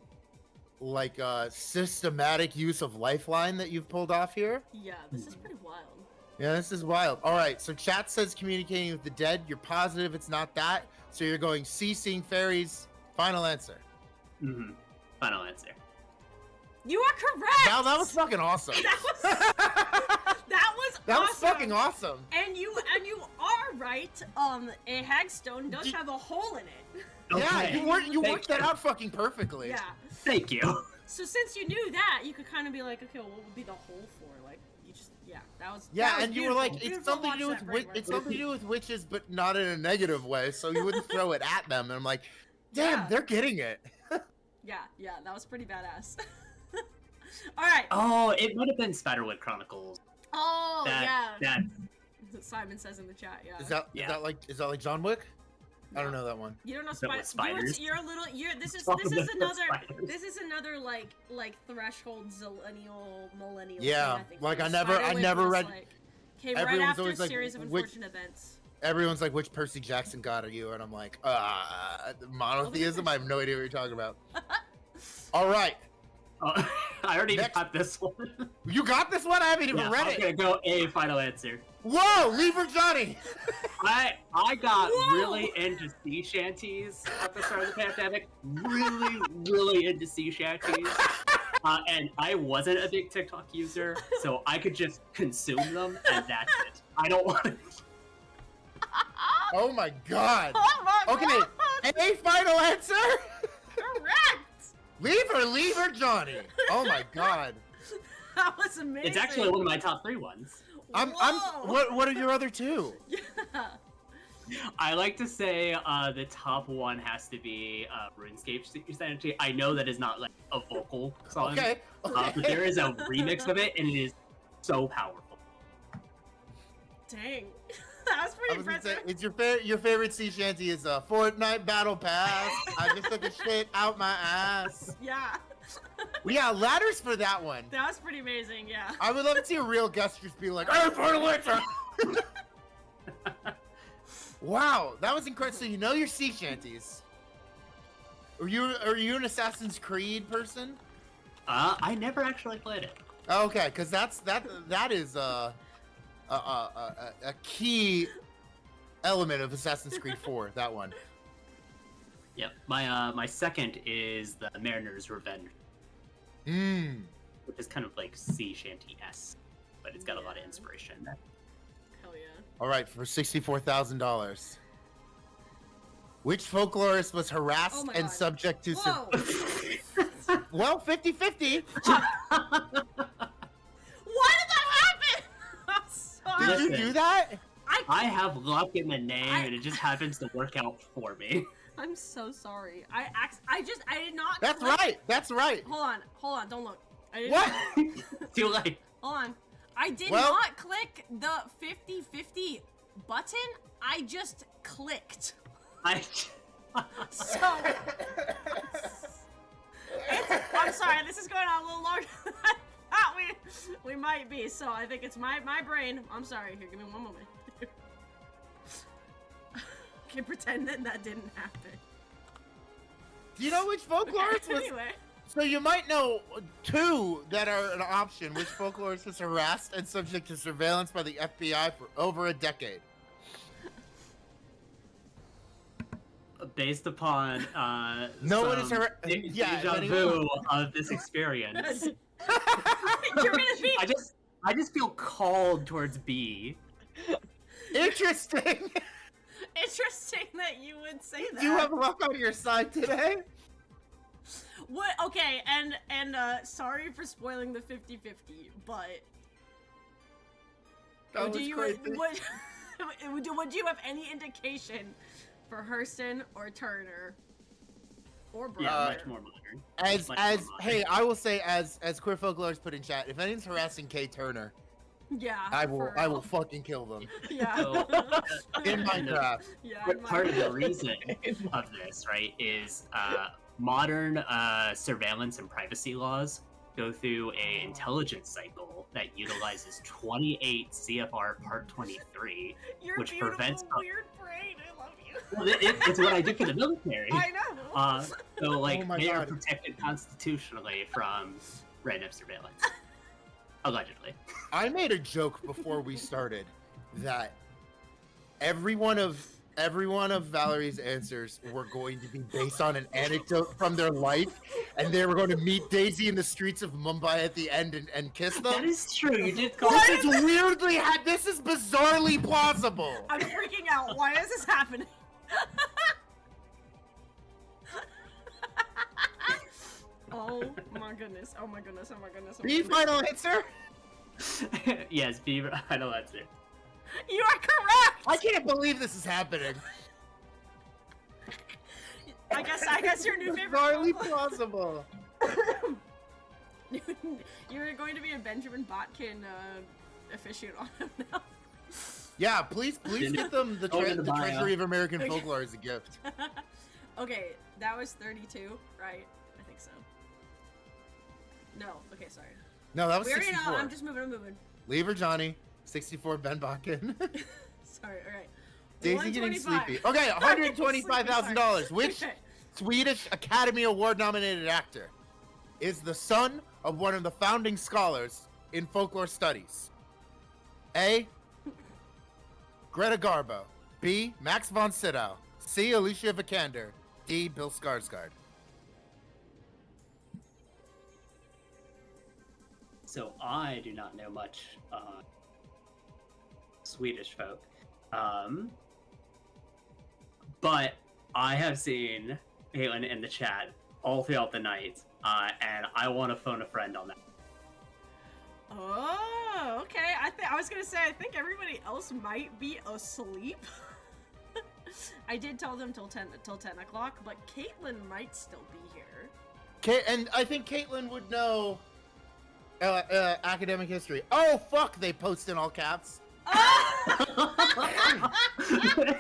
like systematic use of lifeline that you've pulled off here. Yeah, this is pretty wild. Yeah, this is wild. All right, so chat says communicating with the dead. You're positive it's not that, so you're going C, seeing fairies. Final answer. Final answer. You are correct. Val, that was fucking awesome. That was That was awesome. fucking awesome. And you are right. A hagstone does have a hole in it. Yeah, Okay. you Thank worked that out fucking perfectly. Yeah. Thank you. So since you knew that, you could kind of be like, okay, well, what would be the hole for? Like, you just, that was. Yeah, that was and you were like, it's beautiful. something to do Watch with that brain work. it's something to do with witches, but not in a negative way. So you wouldn't throw it at them. And I'm like, damn, Yeah. they're getting it. Yeah, that was pretty badass. All right. Oh, it would have been Spiderwood Chronicles. Oh, yeah. That Simon says in the chat. Yeah. Is that like John Wick? I don't know that one. You don't know Is that with spiders? You're a little. This is Talking about another. spiders. This is another like threshold millennial. Yeah, thing, I think. like I Spiderwing never was, read. like, came right everyone's after a always like, series of which- unfortunate events. Everyone's like, which Percy Jackson god are you? And I'm like, monotheism. I have no idea what you're talking about. All right, Oh, I already Next. got this one. you got this one. I haven't even Yeah, read I'm it. gonna go A, final answer. Whoa, Lever Johnny. I got Whoa! really into sea shanties at the start of the pandemic. Really into sea shanties. And I wasn't a big TikTok user, so I could just consume them, and that's it. I don't want to. Oh my god. Oh my Okay, god! A final answer. Correct. Lever Johnny. Oh my god. That was amazing. It's actually one of my top 3 ones. I'm. Whoa. What are your other two? Yeah. I like to say the top one has to be RuneScape Sanity. I know that is not like a vocal song, Okay. but there is a remix of it, and it is so powerful. Dang. That was I pretty was gonna say, impressive. it's your favorite sea shanty is Fortnite Battle Pass. I just took a shit out my ass. Yeah. We got ladders for that one. That was pretty amazing, yeah. I would love to see a real guest just be like, "Hey, final answer." Wow, that was incredible. So you know your sea shanties. Are you an Assassin's Creed person? I never actually played it. Oh, okay, because that is a key element of Assassin's Creed 4. That one. Yep. My second is the Mariner's Revenge, Mmm. which is kind of like sea shanty-esque, but it's got a lot of inspiration. Hell yeah. All right, for $64,000. Which folklorist was harassed Oh my and God. subject to? Whoa! Well, 50-50. Why did that happen? I'm sorry. Did you Listen. do that? I have luck in the name, and it just happens to work out for me. I'm so sorry. I did not. That's click- right. That's right. Hold on. Don't look. I didn't. What? Too late. Hold on. I did Well- not click the 50-50 button. I just clicked. So I'm sorry. This is going on a little longer than I thought we might be. So I think it's my brain. I'm sorry. Here, give me one moment. Okay, pretend that didn't happen. Do you know which folklorist was? Anyway. So you might know two that are an option. Which folklorist was harassed and subject to surveillance by the FBI for over a decade? Based upon No one is some yeah, deja anyone- vu of this experience. You're gonna be. I just feel called towards B. Interesting. Interesting that you would say that. Do you have luck on your side today? What? Okay, and sorry for spoiling the 50-50, but That was do you crazy. would you have any indication for Hurston or Turner or Brown? Yeah, much more modern. As Much as more hey, modern. I will say as queer folklorist put in chat, if anyone's harassing Kay Turner, Yeah, I for will real. fucking kill them Yeah. So, in Minecraft. Yeah. But part of the reason of this, right, is modern surveillance and privacy laws go through a intelligence cycle that utilizes 28 CFR Part 23. Your which beautiful prevents- weird brain. I love you. Well, it's what I do for the military. I know. So, like, Oh my they are God. protected constitutionally from random surveillance. Allegedly. I made a joke before we started that every one of Valerie's answers were going to be based on an anecdote from their life, and they were going to meet Daisy in the streets of Mumbai at the end and kiss them. That is true. You did call This is weirdly this is bizarrely plausible. I'm freaking out. Why is this happening? Oh my goodness. Oh my goodness. Oh my goodness. Oh my B goodness. final answer? Yes, Beaver. I know that's it. You are correct. I can't believe this is happening. I guess your new favorite. Bizarrely plausible. You're going to be a Benjamin Botkin aficionado now. Yeah, please get them the, Go in the bio. Treasury of American Folklore as a gift. Okay, that was 32, right? I think so. No, okay, sorry. No, that was We already 64. know, I'm just moving, I'm moving. Lever Johnny, 64 Ben Bakken. Sorry, alright. Daisy getting 125. sleepy. Okay, $125,000. Which Okay. Swedish Academy Award nominated actor is the son of one of the founding scholars in folklore studies? A. Greta Garbo. B. Max von Sydow. C. Alicia Vikander. D. Bill Skarsgård. So I do not know much Swedish folk, but I have seen Caitlin in the chat all throughout the night, and I want to phone a friend on that. Oh, okay. I was gonna say, I think everybody else might be asleep. I did tell them till 10 o'clock, but Caitlin might still be here. And I think Caitlin would know academic history. Oh, fuck, they post in all caps.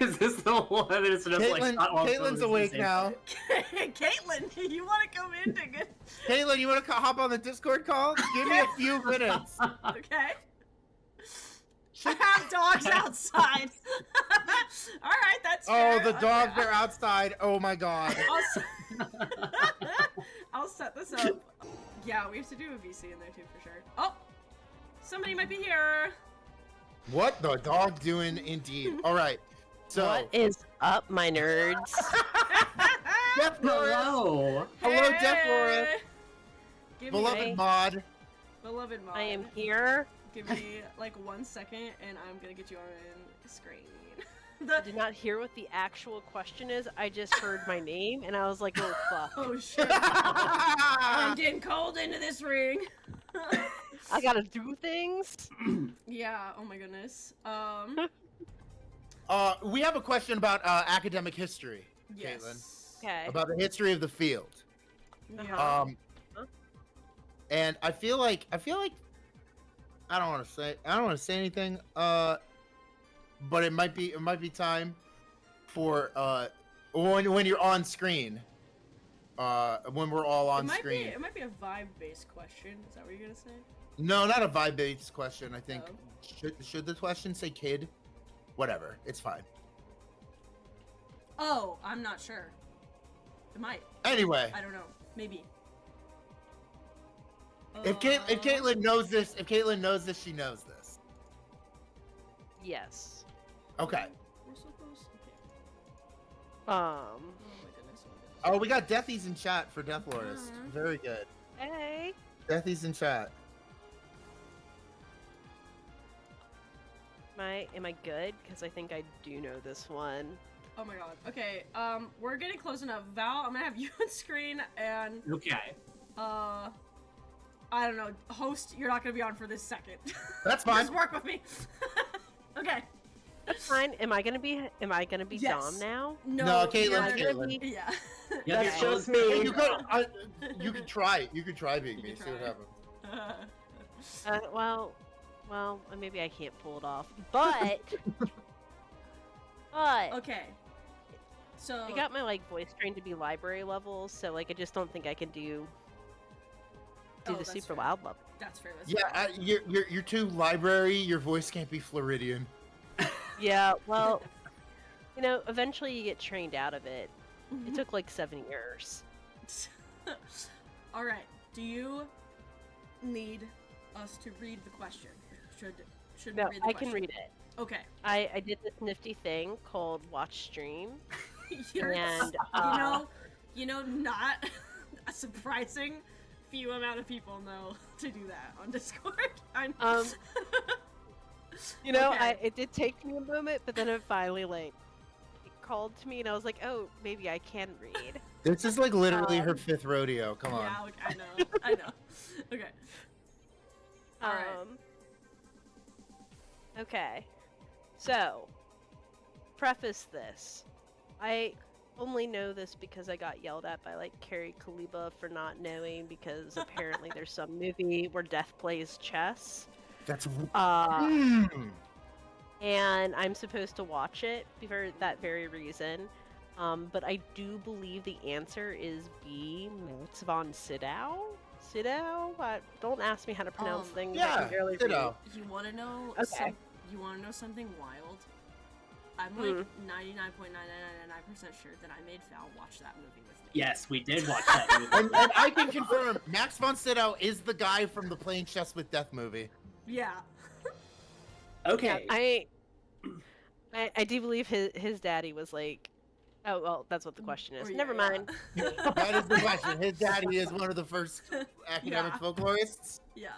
Is this the one that's just Caitlin, like Caitlin's awake now. Caitlin, you want to come in to get... Caitlin, you want to hop on the Discord call? Give me a few minutes. Okay. I have dogs outside. All right, that's fair. Oh, the dogs Okay. are outside. Oh my god. I'll set this up. Yeah, we have to do a VC in there too for sure. Oh, somebody might be here. What the dog doing indeed? All right. So What is up, my nerds? Death Forest. Hello. Hello, Death Forest. Give me, Beloved mod. beloved mod. I am here. Give me like 1 second, and I'm gonna get you on screen. I did not hear what the actual question is. I just heard my name, and I was like, oh, fuck. Oh shit! I'm getting called into this ring. I gotta do things? Yeah. Oh my goodness. We have a question about academic history, Caitlin. Yes. Okay. About the history of the field. Yeah. And I feel like I don't want to say anything. But it might be time for when you're on screen. When we're all on screen. It might be a vibe-based question. Is that what you're gonna say? No, not a vibe-based question. I think Oh. should the question say kid? Whatever, it's fine. Oh, I'm not sure. It might. Anyway, I don't know. Maybe. if Caitlin knows this, she knows this. Yes. Okay. We're so close. Okay. Um. Oh my goodness. Oh, we got Deathies in chat for Death Lorist. Mhm. Very good. Hey. Deathies in chat. Am I good? Because I think I do know this one. Oh my god. Okay. We're getting close enough. Val, I'm gonna have you on screen, and Okay. I don't know. Host, you're not gonna be on for this second. That's fine. Just work with me. Okay. That's fine. Am I gonna be Yes. Dom now? No, No, you're Caitlin's gonna Caitlin. be- Yeah. Yeah, That's yeah, just Hey, me. you could try. You could try being me. You See could what try. happens. Well, maybe I can't pull it off. But, but Okay. So I got my voice trained to be library level, so I just don't think I can do Oh, the that's super fair. loud level. that's fair. That's Yeah, fair. you're too library. Your voice can't be Floridian. Yeah, well, eventually you get trained out of it. It took 7 years. All right. Do you need us to read the question? Should we No, read the I question? can read it. Okay. I did this nifty thing called watch stream, You're, and not a surprising few amount of people know to do that on Discord. Okay. it did take me a moment, but then it finally it called to me, and I was like, oh, maybe I can read. This is literally her 5th rodeo. Come on. Yeah, I know. I know. Okay. All right. Okay. So, preface this. I only know this because I got yelled at by Carrie Kaliba for not knowing, because apparently there's some movie where Death plays chess. That's. Uh, Mm. and I'm supposed to watch it for that very reason. But I do believe the answer is B, Max von Sydow. Sydow? Don't ask me how to pronounce things. I yeah, can barely read. Sydow. You want to know? Okay. You want to know something wild? I'm like 99.999% sure that I made Val watch that movie with me. Yes, we did watch that movie. And I can confirm, Max von Sydow is the guy from the Playing Chess with Death movie. Yeah. Okay. Yeah, I do believe his daddy was like, oh well, that's what the question is. Oh, yeah, Never yeah. mind. That is the question. His daddy is one of the first academic folklorists. Yeah.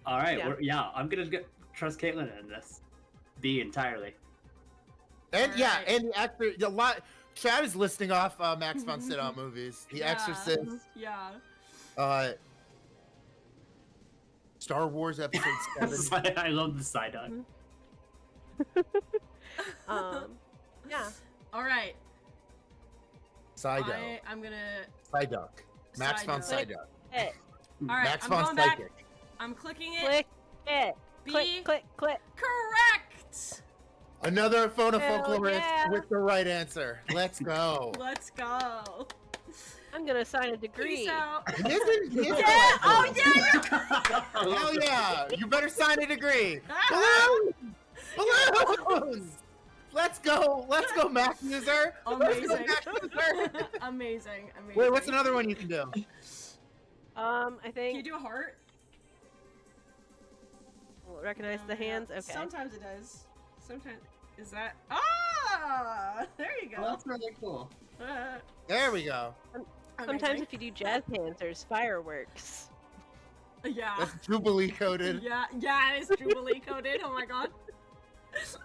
All right. Yeah. I'm gonna trust Caitlin in this. B entirely. And yeah, Alright. and the actor, a lot. Chad is listing off Max von Sydow movies: The Yeah. Exorcist, Yeah. Star Wars Episode 7. I love the side eye. Yeah. All right. Psyduck. I'm gonna. Psyduck. Max von Psyduck. Sydow. Hey, All right. Max I'm von going back. Psychic. I'm clicking it. click it. B. Click, click, click. Correct. Another photo Hell folklorist yeah. with the right answer. Let's go. Let's go. I'm gonna sign a degree. Peace out. He is Yeah. delightful. Oh yeah. Hell yeah! You better sign a degree. You. Balloons! Balloons! Let's go! Let's go, Max user! Let's go, Amazing. Max user! Amazing. Wait, what's another one you can do? I Can think you do a heart? recognize the hands. Okay. Sometimes it does. Sometimes is that? Ah, there you go. Well, that's really cool. There we go. Sometimes Amazing. if you do jazz hands, there's fireworks. Yeah. That's Jubilee coded. Yeah, it is Jubilee coded. Oh my god.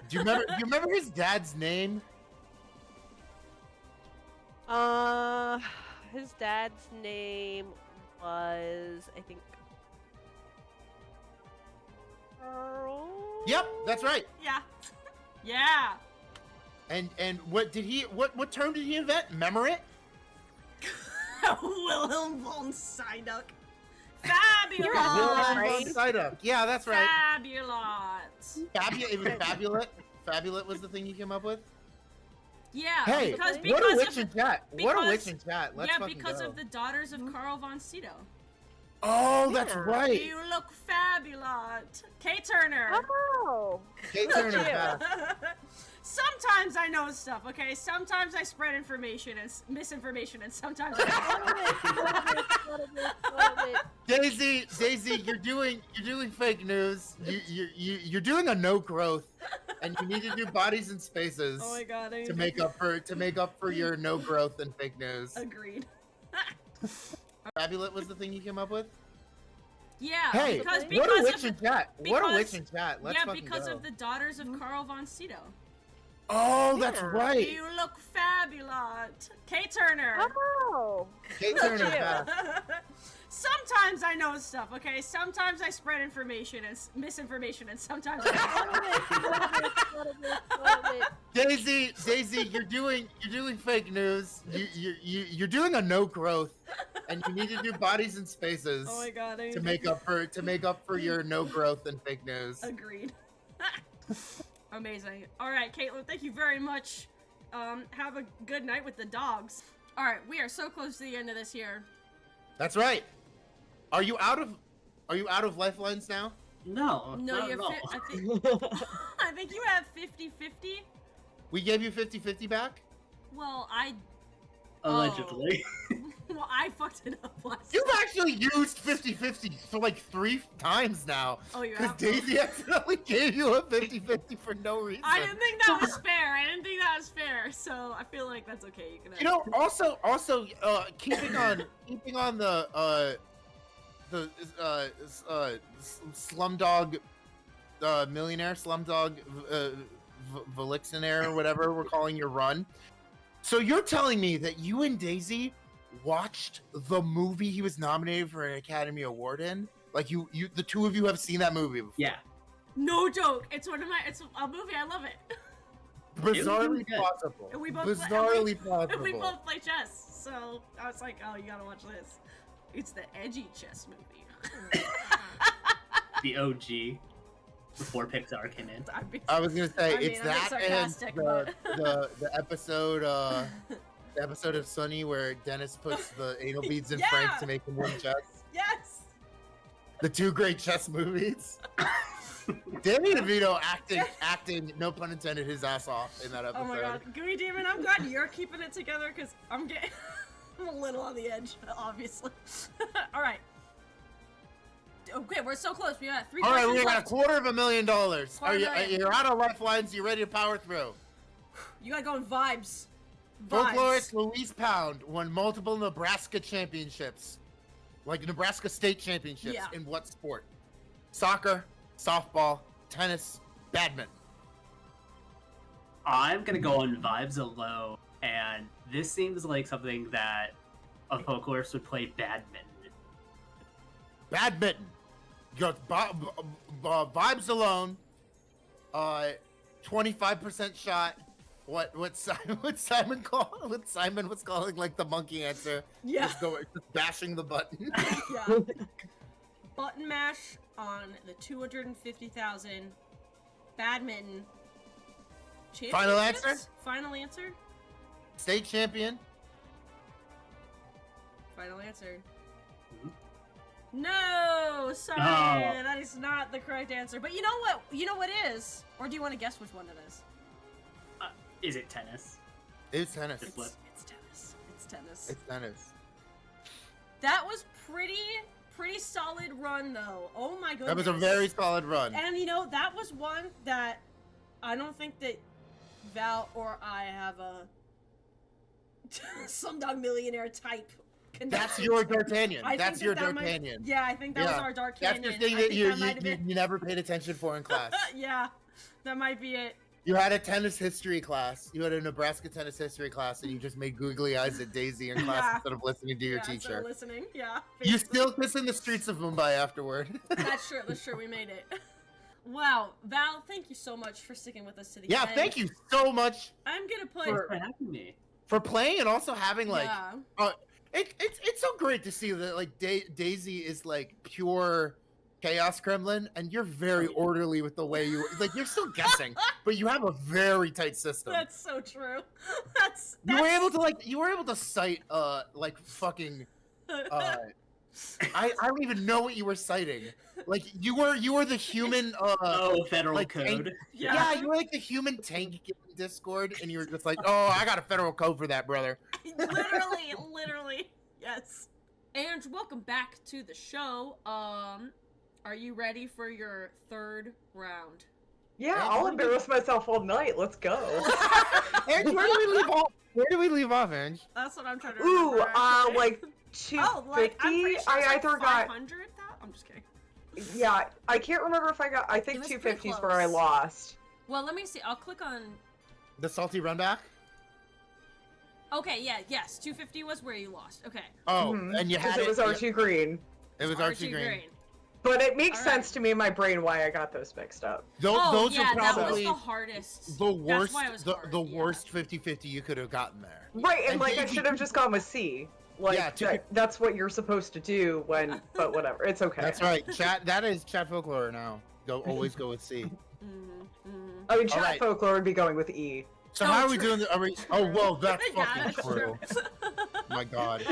Do you remember his dad's name? His dad's name was, I think, Earl. Yep, that's right. Yeah. Yeah. And what did he what term did he invent? Memorate? Wilhelm von Sydow. You're Fabulous. right. Psyduck. Yeah, that's right. Fabulous. Even Fabulate. Fabulate was the thing you came up with? Yeah. Hey, because what a witch of in chat. What a because- witch in chat. Let's yeah, fucking because go. of the daughters of Karl von Sydow. Oh, that's Yeah. right. You look fabulous. Kay Turner. Oh. Kay Look at Turner. you. yeah. Sometimes I know stuff, okay? Sometimes I spread information and misinformation, and sometimes I Love it. Daisy, you're doing fake news. You're doing a no growth, and you need to do bodies and spaces Oh my god, I to make up for your no growth and fake news. agreed. Fabulate was the thing you came up with. Yeah, Hey, because what a witch of in chat. What a witch because- in chat. Let's yeah, fucking because go. of the daughters of Karl von Sydow. Oh, that's Yeah. right. You look fabulous. Kay Turner. Oh. Kay Look at Turner. you. yeah. Sometimes I know stuff, okay? Sometimes I spread information and misinformation, and sometimes I Love it. Daisy, you're doing fake news. You're doing a no growth, and you need to do bodies and spaces Oh my god, I to make up for your no growth and fake news. agreed. Amazing. All right, Caitlin, thank you very much. Have a good night with the dogs. All right, we are so close to the end of this here. That's right. Are you out of lifelines now? No, No, not you at all. I think you have 50-50. We gave you 50-50 back? Well, Allegedly. well, I fucked it up last You've actually used 50-50 for like 3 times now. Oh, you Because have? Daisy accidentally gave you a 50-50 for no reason. I didn't think that was fair. So I feel like that's okay. You can. You know, also, keeping on the Slumdog Millionaire, Slumdog Velixionaire, or whatever we're calling your run. So you're telling me that you and Daisy watched the movie he was nominated for an Academy Award in? Like the two of you have seen that movie before? Yeah. No joke. It's a movie. I love it. Bizarrely good. possible. And we both Bizarrely possible. We both play chess, so I was like, oh, you gotta watch this. It's the edgy chess movie. The OG. before Pixar came in. I was gonna say I mean, it's I'm being that and sarcastic, the episode the episode of Sunny where Dennis puts the anal beads in Frank Yeah. to make him win chess. Yes. The two great chess movies. Danny DeVito acting, no pun intended, his ass off in that episode. Oh my god, Gooey Demon, I'm glad you're keeping it together because I'm getting I'm a little on the edge, obviously. All right. Okay, we're so close. We got 3 All right, questions we got left. $250,000. Are you? $250,000. You're out of lifelines. You ready to power through? You gotta go in vibes. Folklorist Louise Pound won multiple Nebraska championships, like Nebraska state championships. Yeah. In what sport? Soccer, softball, tennis, badminton. I'm gonna go on vibes alone, and this seems like something that a folklorist would play badminton. Badminton. You got vibes alone. 25% shot. What Simon was calling like the monkey answer. Yeah. Just bashing the button. Yeah. Button mash on the 250,000 badminton. Final answer? championships? Final answer? State champion. Final answer. Mhm. No, sorry, Oh. that is not the correct answer. But you know what? You know what is? Or do you want to guess which one it is? Is it tennis? It's tennis. It's what? It's tennis. It's tennis. It's tennis. That was pretty solid run though. Oh my goodness. That was a very solid run. And you know, that was one that I don't think that Val or I have a Slumdog Millionaire type connection. That's your D'Artagnan. I That's think your that might- D'Artagnan. Yeah, I think that was Yeah. our Dark That's Canyon. the thing I that think might have been- you never paid attention for in class. Yeah, that might be it. You had a tennis history class. You had a Nebraska tennis history class, and you just made googly eyes at Daisy in class Yeah. instead of listening to your Yeah, instead of teacher. listening. Yeah. You basically. still kiss in the streets of Mumbai afterward. That's true. That's true. We made it. Wow, Val, thank you so much for sticking with us to the Yeah, end. thank you so much I'm gonna put. Thanks for having me. for playing and also having like yeah. it's so great to see that like Daisy is like pure chaos Kremlin, and you're very orderly with the way you like. You're still guessing, but you have a very tight system. That's so true. That's You were able to cite like fucking I don't even know what you were citing. Like you were the human Federal like, code. yeah, you were like the human tank in Discord, and you were just like, oh, I got a federal code for that, brother. literally, yes. And welcome back to the show. Are you ready for your third round? Yeah, I'll embarrass myself all night. Let's go. Ange, where do we leave off? Where do we leave off, Ange? That's what I'm trying to Ooh, remember. actually. like 250. oh, like I'm pretty sure I it's like either got 500. I'm just kidding. yeah. I can't remember if I got. I think It was pretty 250 is where I close. lost. Well, let me see. I'll click on. The salty runback? Okay, yeah, yes, 250 was where you lost. Okay. Oh, Mhm, and you 'cause had it was R2 Green. It was Archie Green. But it makes All sense right. to me in my brain why I got those mixed up. Oh, Those yeah, are that was probably the hardest. the worst. That's why it was The hard, yeah. worst 50-50 you could have gotten there. Right, and And like I Daisy- should have just gone with C. Like Yeah, that's what you're supposed to do when. But whatever, it's okay. That's right. Chat. That is chat folklore now. Always go with C. I mean, chat Alright. folklore would be going with E. So Oh, how are we true. doing? Oh, well, that's Yeah, fucking that's true. true. My God.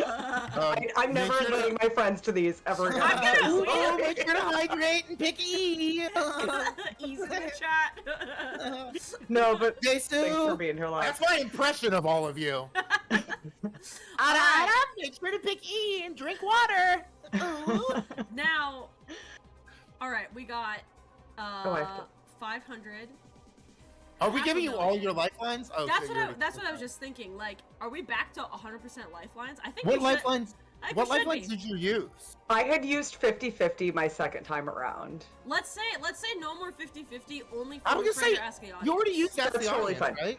I'm never make sure to- inviting my friends to these ever again. I'm gonna- Ooh, oh, make sure to hydrate and pick E. Ease in the chat. No, but Hey, thanks for Sue. being here live. That's my impression of all of you. Alright. Make sure to pick E and drink water. Now, all right, we got I have to- 500. Are we Half giving a you all million. your lifelines? Oh, That's so what you're- that's what I was just thinking. Like, are we back to 100% lifelines? I think What we should. lifelines? I think What we should lifelines be. did you use? I had used 50-50 my second time around. Let's say no more 50-50. Only I was for gonna friend say, or ask the audience. You already used that That's totally fine. right?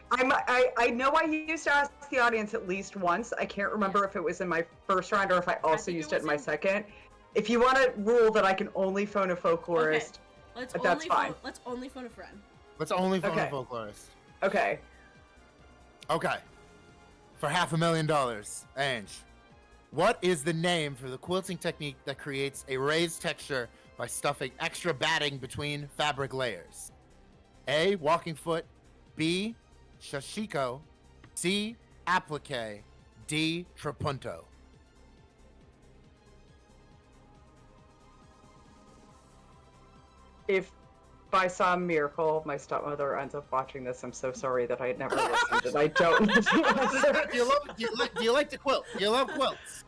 I know I used to ask the audience at least once. I can't remember if it was in my first round or if I also think it used it in was my in- second. If you want to rule that I can only phone a folklorist, Let's but only that's fine. Let's only phone a friend. Let's only phone Okay. a folklorist. okay. Okay. For $500,000, Ange, what is the name for the quilting technique that creates a raised texture by stuffing extra batting between fabric layers? A. Walking foot. B. Shashiko. C. Applique. D. Trapunto. If by some miracle my stepmother ends up watching this, I'm so sorry that I never listened and I don't know the answer. Do you like to quilt? Do you love quilts?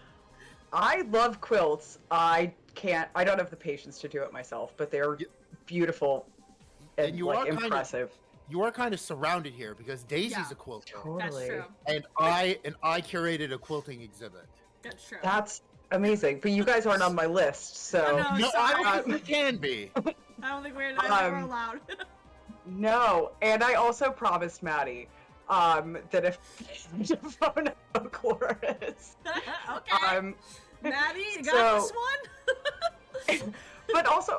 I love quilts. I don't have the patience to do it myself, but they're beautiful and you like are kind of- impressive. You are kind of surrounded here because Daisy's Yeah. a quilter, That's Totally. true. and I curated a quilting exhibit. That's true. That's amazing. But you guys aren't on my list, so Oh, No, sorry. I don't think we can be. I don't think we're Um, allowed. no. And I also promised Maddie that if I phone a folklorist, Okay. Maddie, you got so- this one? but also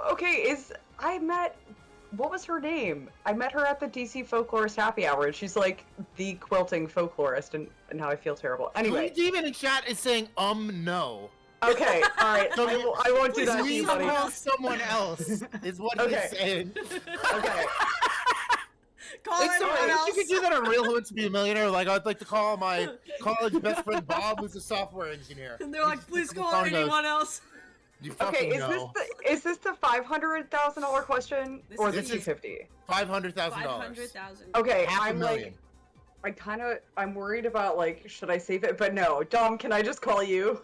what was her name? I met her at the DC Folklorist happy hour, and she's like the quilting folklorist, and now I feel terrible. Anyway, Demon in chat is saying no. okay, all right, So I won't do that to Please you, buddy. call someone else. Is what Okay. he's saying. Okay, Call It's anyone alright. else. You could do that on Real Who Wants to Be a Millionaire. Like, I'd like to call my college best friend Bob, who's a software engineer. And they're like, He please just picks call up the phone and goes, anyone else. You okay. fucking know. Is this the $500,000 question This or is the the- $250? $500,000. 500,000. Okay, Half a million. I'm worried about like, should I save it? But no, Dom, can I just call you?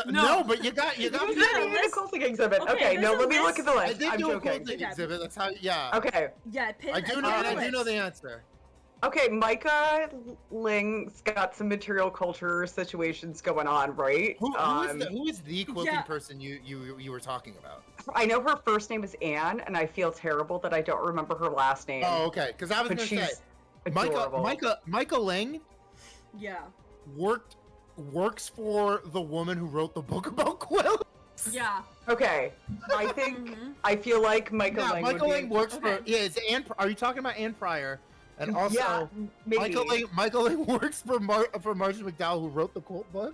No, but you got You got said a you had a list? quilting exhibit. Okay, Okay, no, there's a let me look list. at the I list. did I'm do a joking. quilting exhibit. That's how. Yeah. Okay. Yeah, pin I do know. pin And the I do know list. the answer. Okay, Micah Ling's got some material culture situations going on, right? Who is the quilting yeah. person you were talking about? I know her first name is Anne, and I feel terrible that I don't remember her last name. Oh, okay. Because I was but gonna she's say adorable. Micah Ling Yeah. works for the woman who wrote the book about quilts. Yeah. Okay, I think Mhm. I feel like Micah Yeah, Ling. Michael would Ling be... works Okay. for. Yeah, it's Anne. Are you talking about Anne Pryor? And also, yeah, maybe. Michael Ling works for Marcia McDowell, who wrote the quilt book.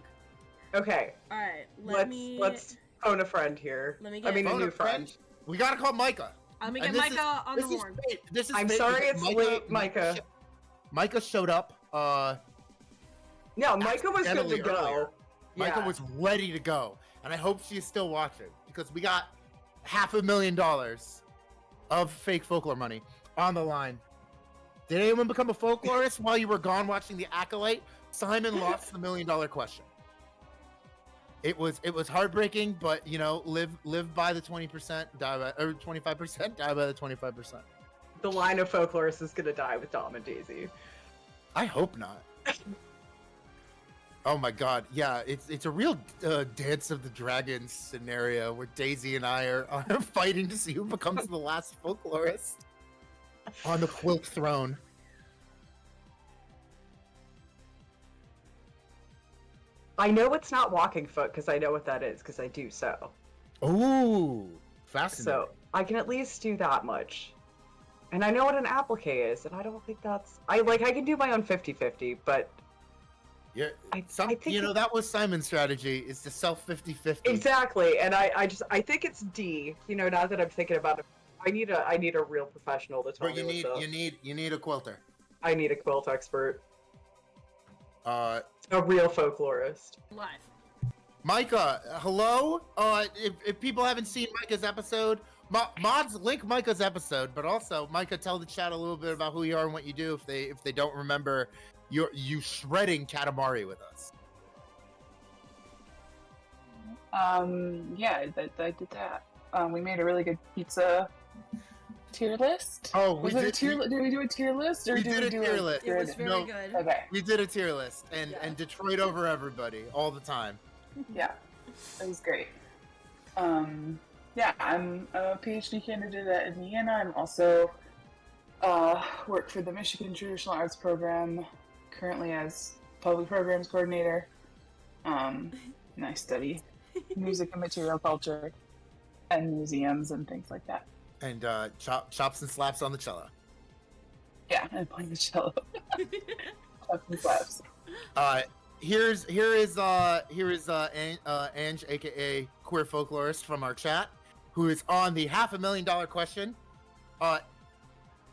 Okay, All right. let's phone a friend here. Let me I get- mean, a Phone new a friend. We gotta call Micah. Let me And get this is- Micah on the This is horn. fate. This is I'm fate sorry because it's late, Micah. Micah showed up. No, Micah was good to accidentally go. earlier. Micah Yeah. was ready to go, and I hope she's still watching because we got $500,000 of fake folklore money on the line. Did anyone become a folklorist while you were gone watching The Acolyte? Simon lost the $1 million question. It was heartbreaking, but you know, live by the 20%, die by or 25%, die by the 25%. The line of folklorists is gonna die with Dom and Daisy. I hope not. Oh my god, yeah, it's a real Dance of the Dragons scenario where Daisy and I are fighting to see who becomes the last folklorist on the quilt throne. I know it's not walking foot because I know what that is because I do so. Ooh, fascinating. So I can at least do that much. And I know what an applique is, and I don't think that's... I can do my own 50-50, but... Yeah, I think that was Simon's strategy, is to sell 50-50. Exactly, and I think it's D. You know, now that I'm thinking about it, I need a real professional to tell But me what's up. you need a quilter. I need a quilt expert. A real folklorist. Live. Micah, hello. If people haven't seen Micah's episode, mods link Micah's episode, but also Micah, tell the chat a little bit about who you are and what you do if they don't remember you shredding Katamari with us. Yeah, I did that. We made a really good pizza tier list. Oh, Was it a tier? Did we do a tier list, or we did did we a do tier list. It was good? very No. good. Okay. We did a tier list and Yeah. Detroit over everybody all the time. Yeah, that was great. Yeah, I'm a PhD candidate at Indiana. I'm also work for the Michigan Traditional Arts Program currently as public programs coordinator. And I study music and material culture and museums and things like that. And chops and slaps on the cello. Yeah, I'm playing the cello. Chops and slaps. here is Ange, aka Queer Folklorist from our chat, who is on the $500,000 question.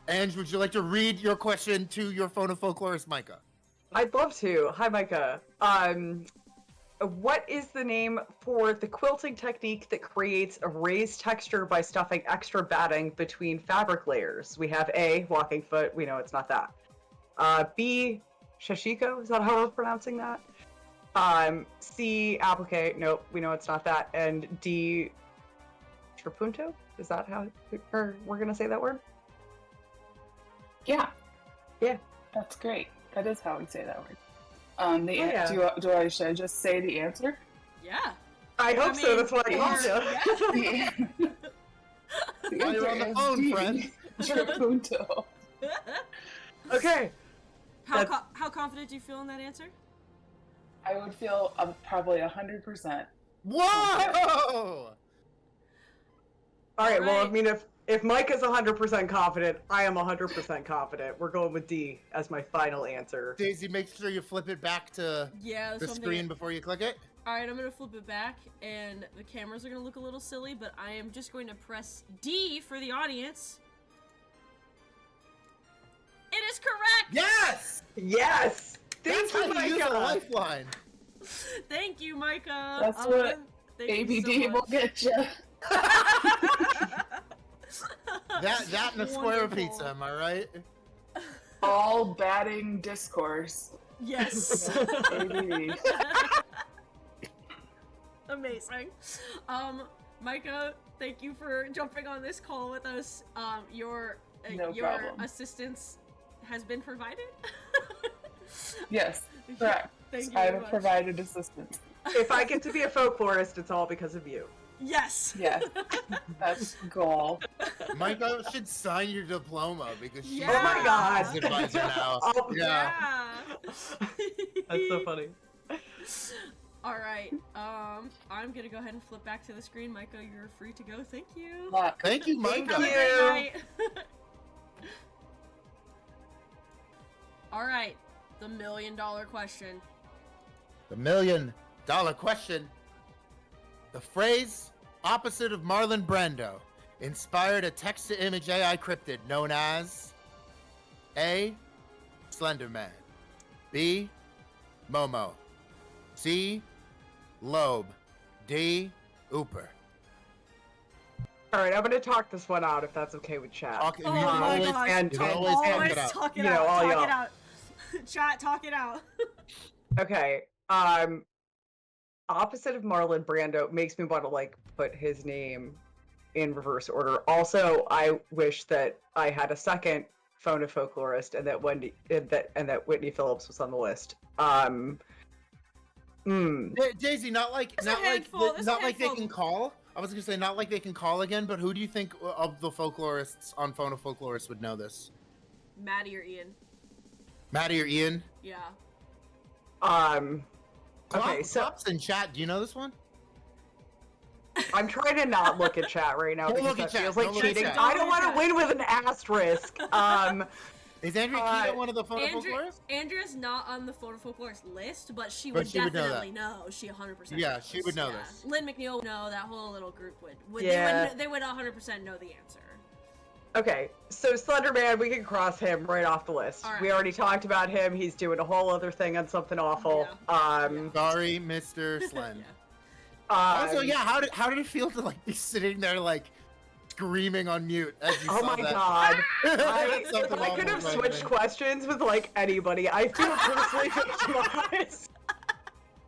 Ange, would you like to read your question to your phone of Folklorist, Micah? I'd love to. Hi, Micah. What is the name for the quilting technique that creates a raised texture by stuffing extra batting between fabric layers? We have A, walking foot. We know it's not that. B, shashiko. Is that how I was pronouncing that? C, applique. Nope, we know it's not that. And D, trapunto. Is that how we're gonna say that word? Yeah. Yeah. That's great. That is how we say that word. Should I just say the answer? Yeah. I hope so. That's what I called you. Yeah. The While you're answer on the is phone, D, friend. trapunto. Okay. How confident do you feel in that answer? I would feel probably 100%. Whoa! All right. Well, I mean, if Mike is 100% confident, I am 100% confident. We're going with D as my final answer. Daisy, make sure you flip it back to Yeah. the screen before you click it. All right, I'm gonna flip it back, and the cameras are gonna look a little silly, but I am just going to press D for the audience. It is correct. Yes! Yes. That's Thank how you, you use a Micah. lifeline. Thank you, Micah. That's what thank you so ABD will much. get you. That and a square Wonderful. pizza, am I right? All batting discourse. Yes. ABD. Amazing. Micah, thank you for jumping on this call with us. Your No problem. assistance has been provided. Yes, correct. Thank you I very have much. provided assistance. If I get to be a folklorist, it's all because of you. Yes. Yes, that's the goal. Micah should sign your diploma because she's Yeah. Oh my God. an advisor now. Oh, Yeah. That's so funny. All right. I'm gonna go ahead and flip back to the screen. Micah, you're free to go. Thank you. Luck. Thank you, Thank Micah. you. Good night. All right. The $1 million question. The $1 million question. The phrase opposite of Marlon Brando inspired a text-to-image AI cryptid known as A. Slender Man, B. Momo, C. Loeb, D. Ooper. All right, I'm gonna talk this one out if that's okay with chat. Talk, Oh you can my always, God. and- you can and- always talk Always it out. talk it You know, out. all Talk y'all. it out. Chat, talk it out. Okay. Opposite of Marlon Brando makes me want to like put his name in reverse order. Also, I wish that I had a second phone of Folklorist and that Whitney Phillips was on the list. Daisy, not like There's a not like handful- there's a not like they handful. can call. I was gonna say not like they can call again, but who do you think of the folklorists on Phone of Folklorist would know this? Maddie or Ian? Maddie or Ian? Yeah. Okay, so Klops in chat. Do you know this one? I'm trying to not look at chat right now Don't because look at that chat, feels like don't look at cheating. chat. I don't want to win with an asterisk. Is Andrea Keto one of the Phone of Andrea, Folklorists? Andrea's not on the Photo Folklorist list, but she But would she would know definitely know. She 100% Yeah, knows. she would know this. Lynn McNeil would know. That whole little group would. Yeah. They would 100% know the answer. Okay, so Slender Man, we can cross him right off the list. All right. We already talked about him. He's doing a whole other thing on something awful. Sorry, Mr. Slen. Yeah. Also, yeah, how did it feel to like be sitting there like screaming on mute as you Oh saw my that? god. That's If something I could have awful, switched man. questions with like anybody, I feel personally victimized.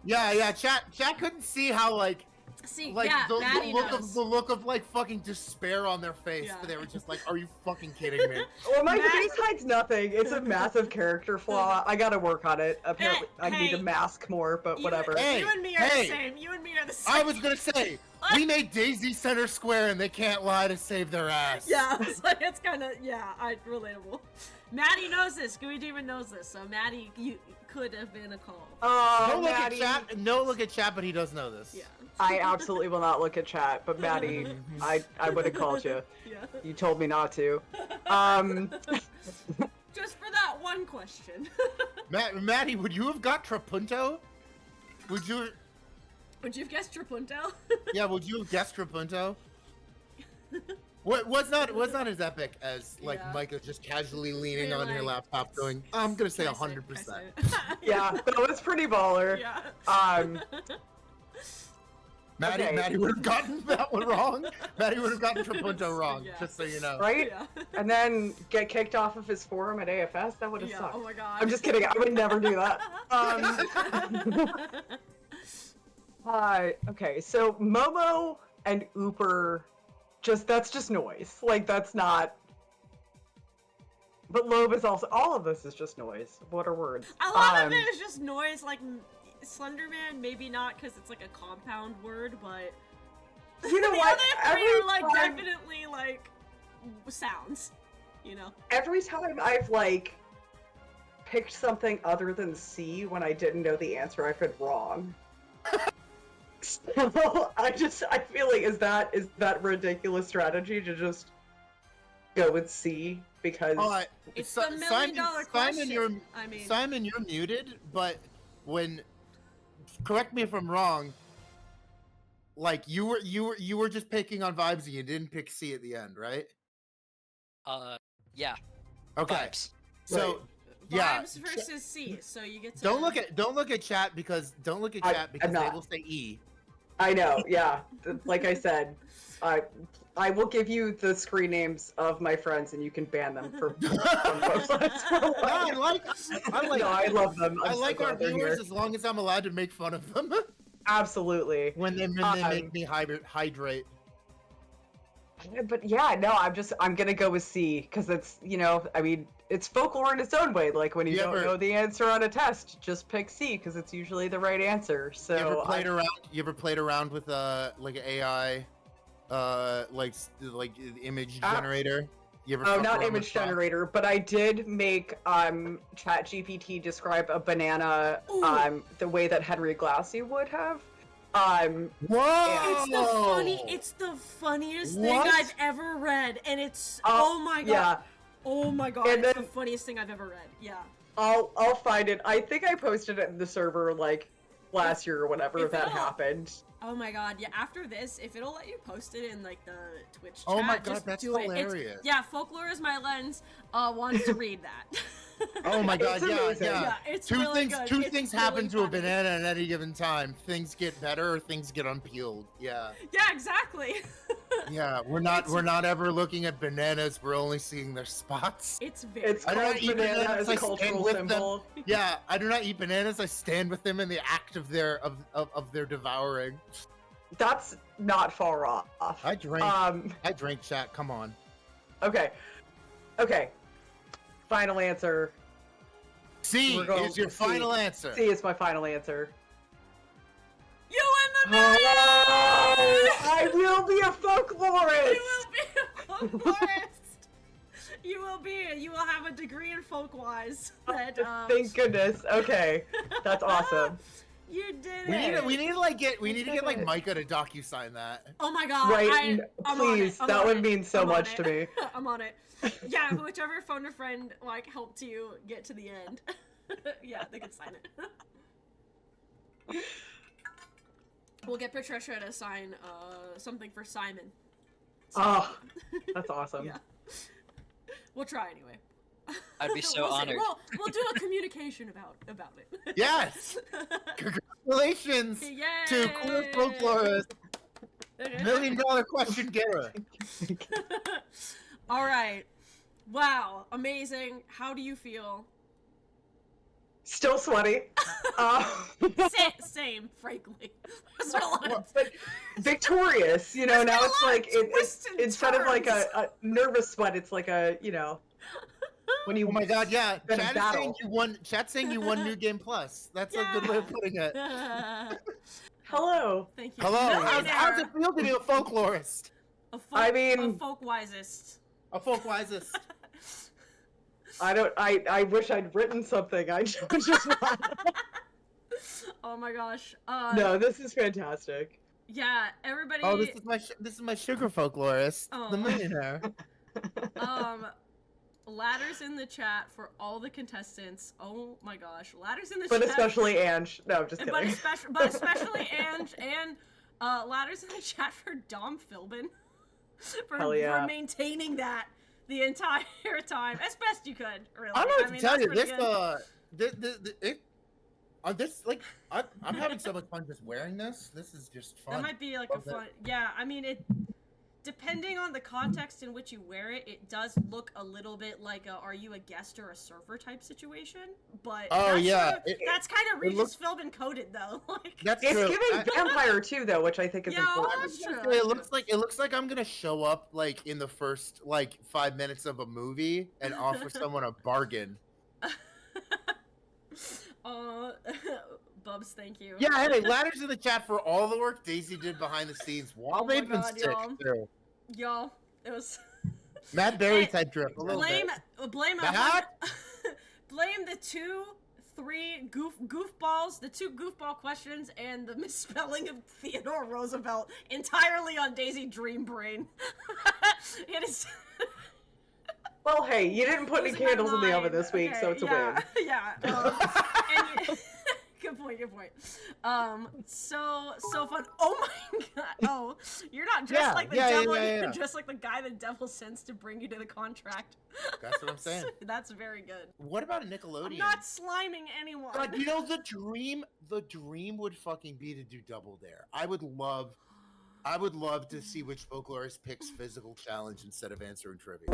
Yeah, chat couldn't see how like See, like yeah, the Maddie look knows. of the look of like fucking despair on their face. Yeah. They were just like, "Are you fucking kidding me?" Well, my Matt- face hides nothing. It's a massive character flaw. I gotta work on it. Apparently, I need to hey. mask more, but whatever. Hey, You and me are hey. the same. You and me are the same. I was gonna say we made Daisy center square, and they can't lie to save their ass. Yeah, it's like it's kind of relatable. Maddie knows this. Gooey Demon knows this. So Maddie, you could have been a call. Oh, No look Maddie. at chat. No look at chat, but he does know this. Yeah. I absolutely will not look at chat, but Maddie, I would have called you. Yeah. You told me not to. Just for that one question. Maddie, would you have got Trapunto Would you? Would you have guessed Trapunto? Yeah. Would you have guessed Trapunto? Was not as epic as like Yeah. Micah just casually leaning You're on her like, laptop, going, "I'm gonna say Can I 100%." say it? Yeah, that was pretty baller. Yeah. Maddie, Okay. Maddie would have gotten that one wrong. Maddie would have gotten Trapunto wrong, Yeah. just so you know. Right? Yeah. And then get kicked off of his forum at AFS? That would have Yeah. sucked. Oh my god. I'm just kidding. I would never do that. Okay, so Momo and Ooper, that's just noise. Like, that's not... But Loeb is also... All of this is just noise. What are words? A lot of it is just noise, like Slenderman, maybe not because it's like a compound word, but You know the what? other three Every are like time- definitely like sounds, you know. Every time I've, like, picked something other than C when I didn't know the answer, I've been wrong. So, I feel like, is that ridiculous strategy to just go with C? Because... It's the million-dollar question. Simon, Simon, you're muted, but correct me if I'm wrong. Like you were just picking on vibes and you didn't pick C at the end, right? Yeah. Okay. Vibes. So yeah, Vibes versus C, so you get to don't look at chat because I'm they not. will say E. I know, yeah. Like I said, I will give you the screen names of my friends and you can ban them from both sides. No, I like No, I love them. I I'm so like our glad they're viewers here. as long as I'm allowed to make fun of them Absolutely. when they make me hydrate. But yeah, no, I'm gonna go with C because it's, I mean, it's folklore in its own way. Like when you don't know the answer on a test, just pick C because it's usually the right answer. So You ever played around with like an AI, like image generator? You ever Oh, fuck not around image with that? generator, but I did make ChatGPT describe a banana the way that Henry Glassy would have. Whoa! It's the funniest What? thing I've ever read, and it's oh my god. Yeah. Oh my god, And it's then- the funniest thing I've ever read. Yeah. I'll find it. I think I posted it in the server like last year or whenever If that it'll- happened. Oh my god, yeah, after this, if it'll let you post it in like the Twitch chat, Oh my god, just that's do it. hilarious. Yeah, Folklore is my lens wants to read that. Oh my god, It's yeah, amazing. yeah. Yeah, it's Two really things good. two It's things really happen to a funny. banana at any given time. Things get better or things get unpeeled. Yeah. Yeah, exactly. Yeah, we're not ever looking at bananas, we're only seeing their spots. It's very It's I don't called eat banana bananas, as I a stand cultural with them. symbol. Yeah, I do not eat bananas, I stand with them in the act of their devouring. That's not far off. I drank chat, come on. Okay. Final answer. C We're going is your with C. final answer. C is my final answer. You win the million! I will be a folklorist. You will be a folklorist. You will have a degree in Folkwise. That, Thank goodness. Okay, that's awesome. You did We it. need to get like it. Micah to docu-sign that. Oh my god. Right? I'm on Please, it, I'm that on would it, mean so I'm on much it. to me. I'm on it. Yeah, whichever phone a friend like helped you get to the end. Yeah, they can sign it. We'll get Patricia to sign something for Simon. Oh, that's awesome. Yeah. We'll try anyway. I'd be so We'll see. honored. We'll do a communication about it. Yes! Congratulations Yay! to Queer Folklorist, $1 million question getter. All right. Wow, amazing. How do you feel? Still sweaty. Same, frankly. That's what I wanted. But victorious, now There's been a it's lot like of twists and instead of like turns. a nervous sweat, it's like a when you Oh my god, yeah. been in Chat is battle. saying you won. Chat's saying you won New Game Plus. That's a good way of putting it. hello. Thank you. Hello. How's Millionaire. it feel to be a folklorist? I mean- a folkwisest. A folkwisest. I wish I'd written something. I just Oh my gosh. No, this is fantastic. Yeah, everybody. Oh, this is my sugar folklorist, Oh. the millionaire. Ladders in the chat for all the contestants. Oh my gosh, ladders in the But chat. especially Ange. No, I'm just kidding. But especially Ange and ladders in the chat for Dom Philbin for maintaining that the entire time as best you could. Really, I don't know to tell you this. I'm having so much fun just wearing this. This is just fun. That might be like a fun. Yeah, I mean it. Depending on the context in which you wear it, it does look a little bit like a "Are you a guest or a server" type situation. But that's kind of Regis Philbin coded though. Like that's it's true. giving vampire too, though, which I think is important. That's true. It looks like I'm gonna show up like in the first 5 minutes of a movie and offer someone a bargain. Bubs, thank you. Yeah, hey, ladders in the chat for all the work Daisy did behind the scenes while they've been sick too. Y'all, it was Matt Berry type drip. Blame the 3 goofballs, the 2 goofball questions, and the misspelling of Theodore Roosevelt entirely on Daisy Dream Brain. It is. Well, hey, you didn't put any candles in the oven this week, so it's a win. Yeah. Good point. So fun. Oh my god. Oh, you're not dressed like the devil. You're dressed like the guy the devil sends to bring you to the contract. That's what I'm saying. That's very good. What about a Nickelodeon? I'm not sliming anyone. God, you know the dream would fucking be to do Double Dare. I would love to see which folklorist picks physical challenge instead of answering trivia.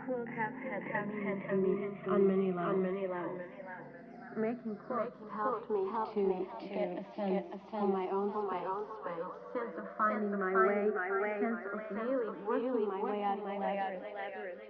Quilts have had me on many levels. Making quilts helped me to get a sense of my own space, sense of finding my way, sense of really working my way out of the labyrinth.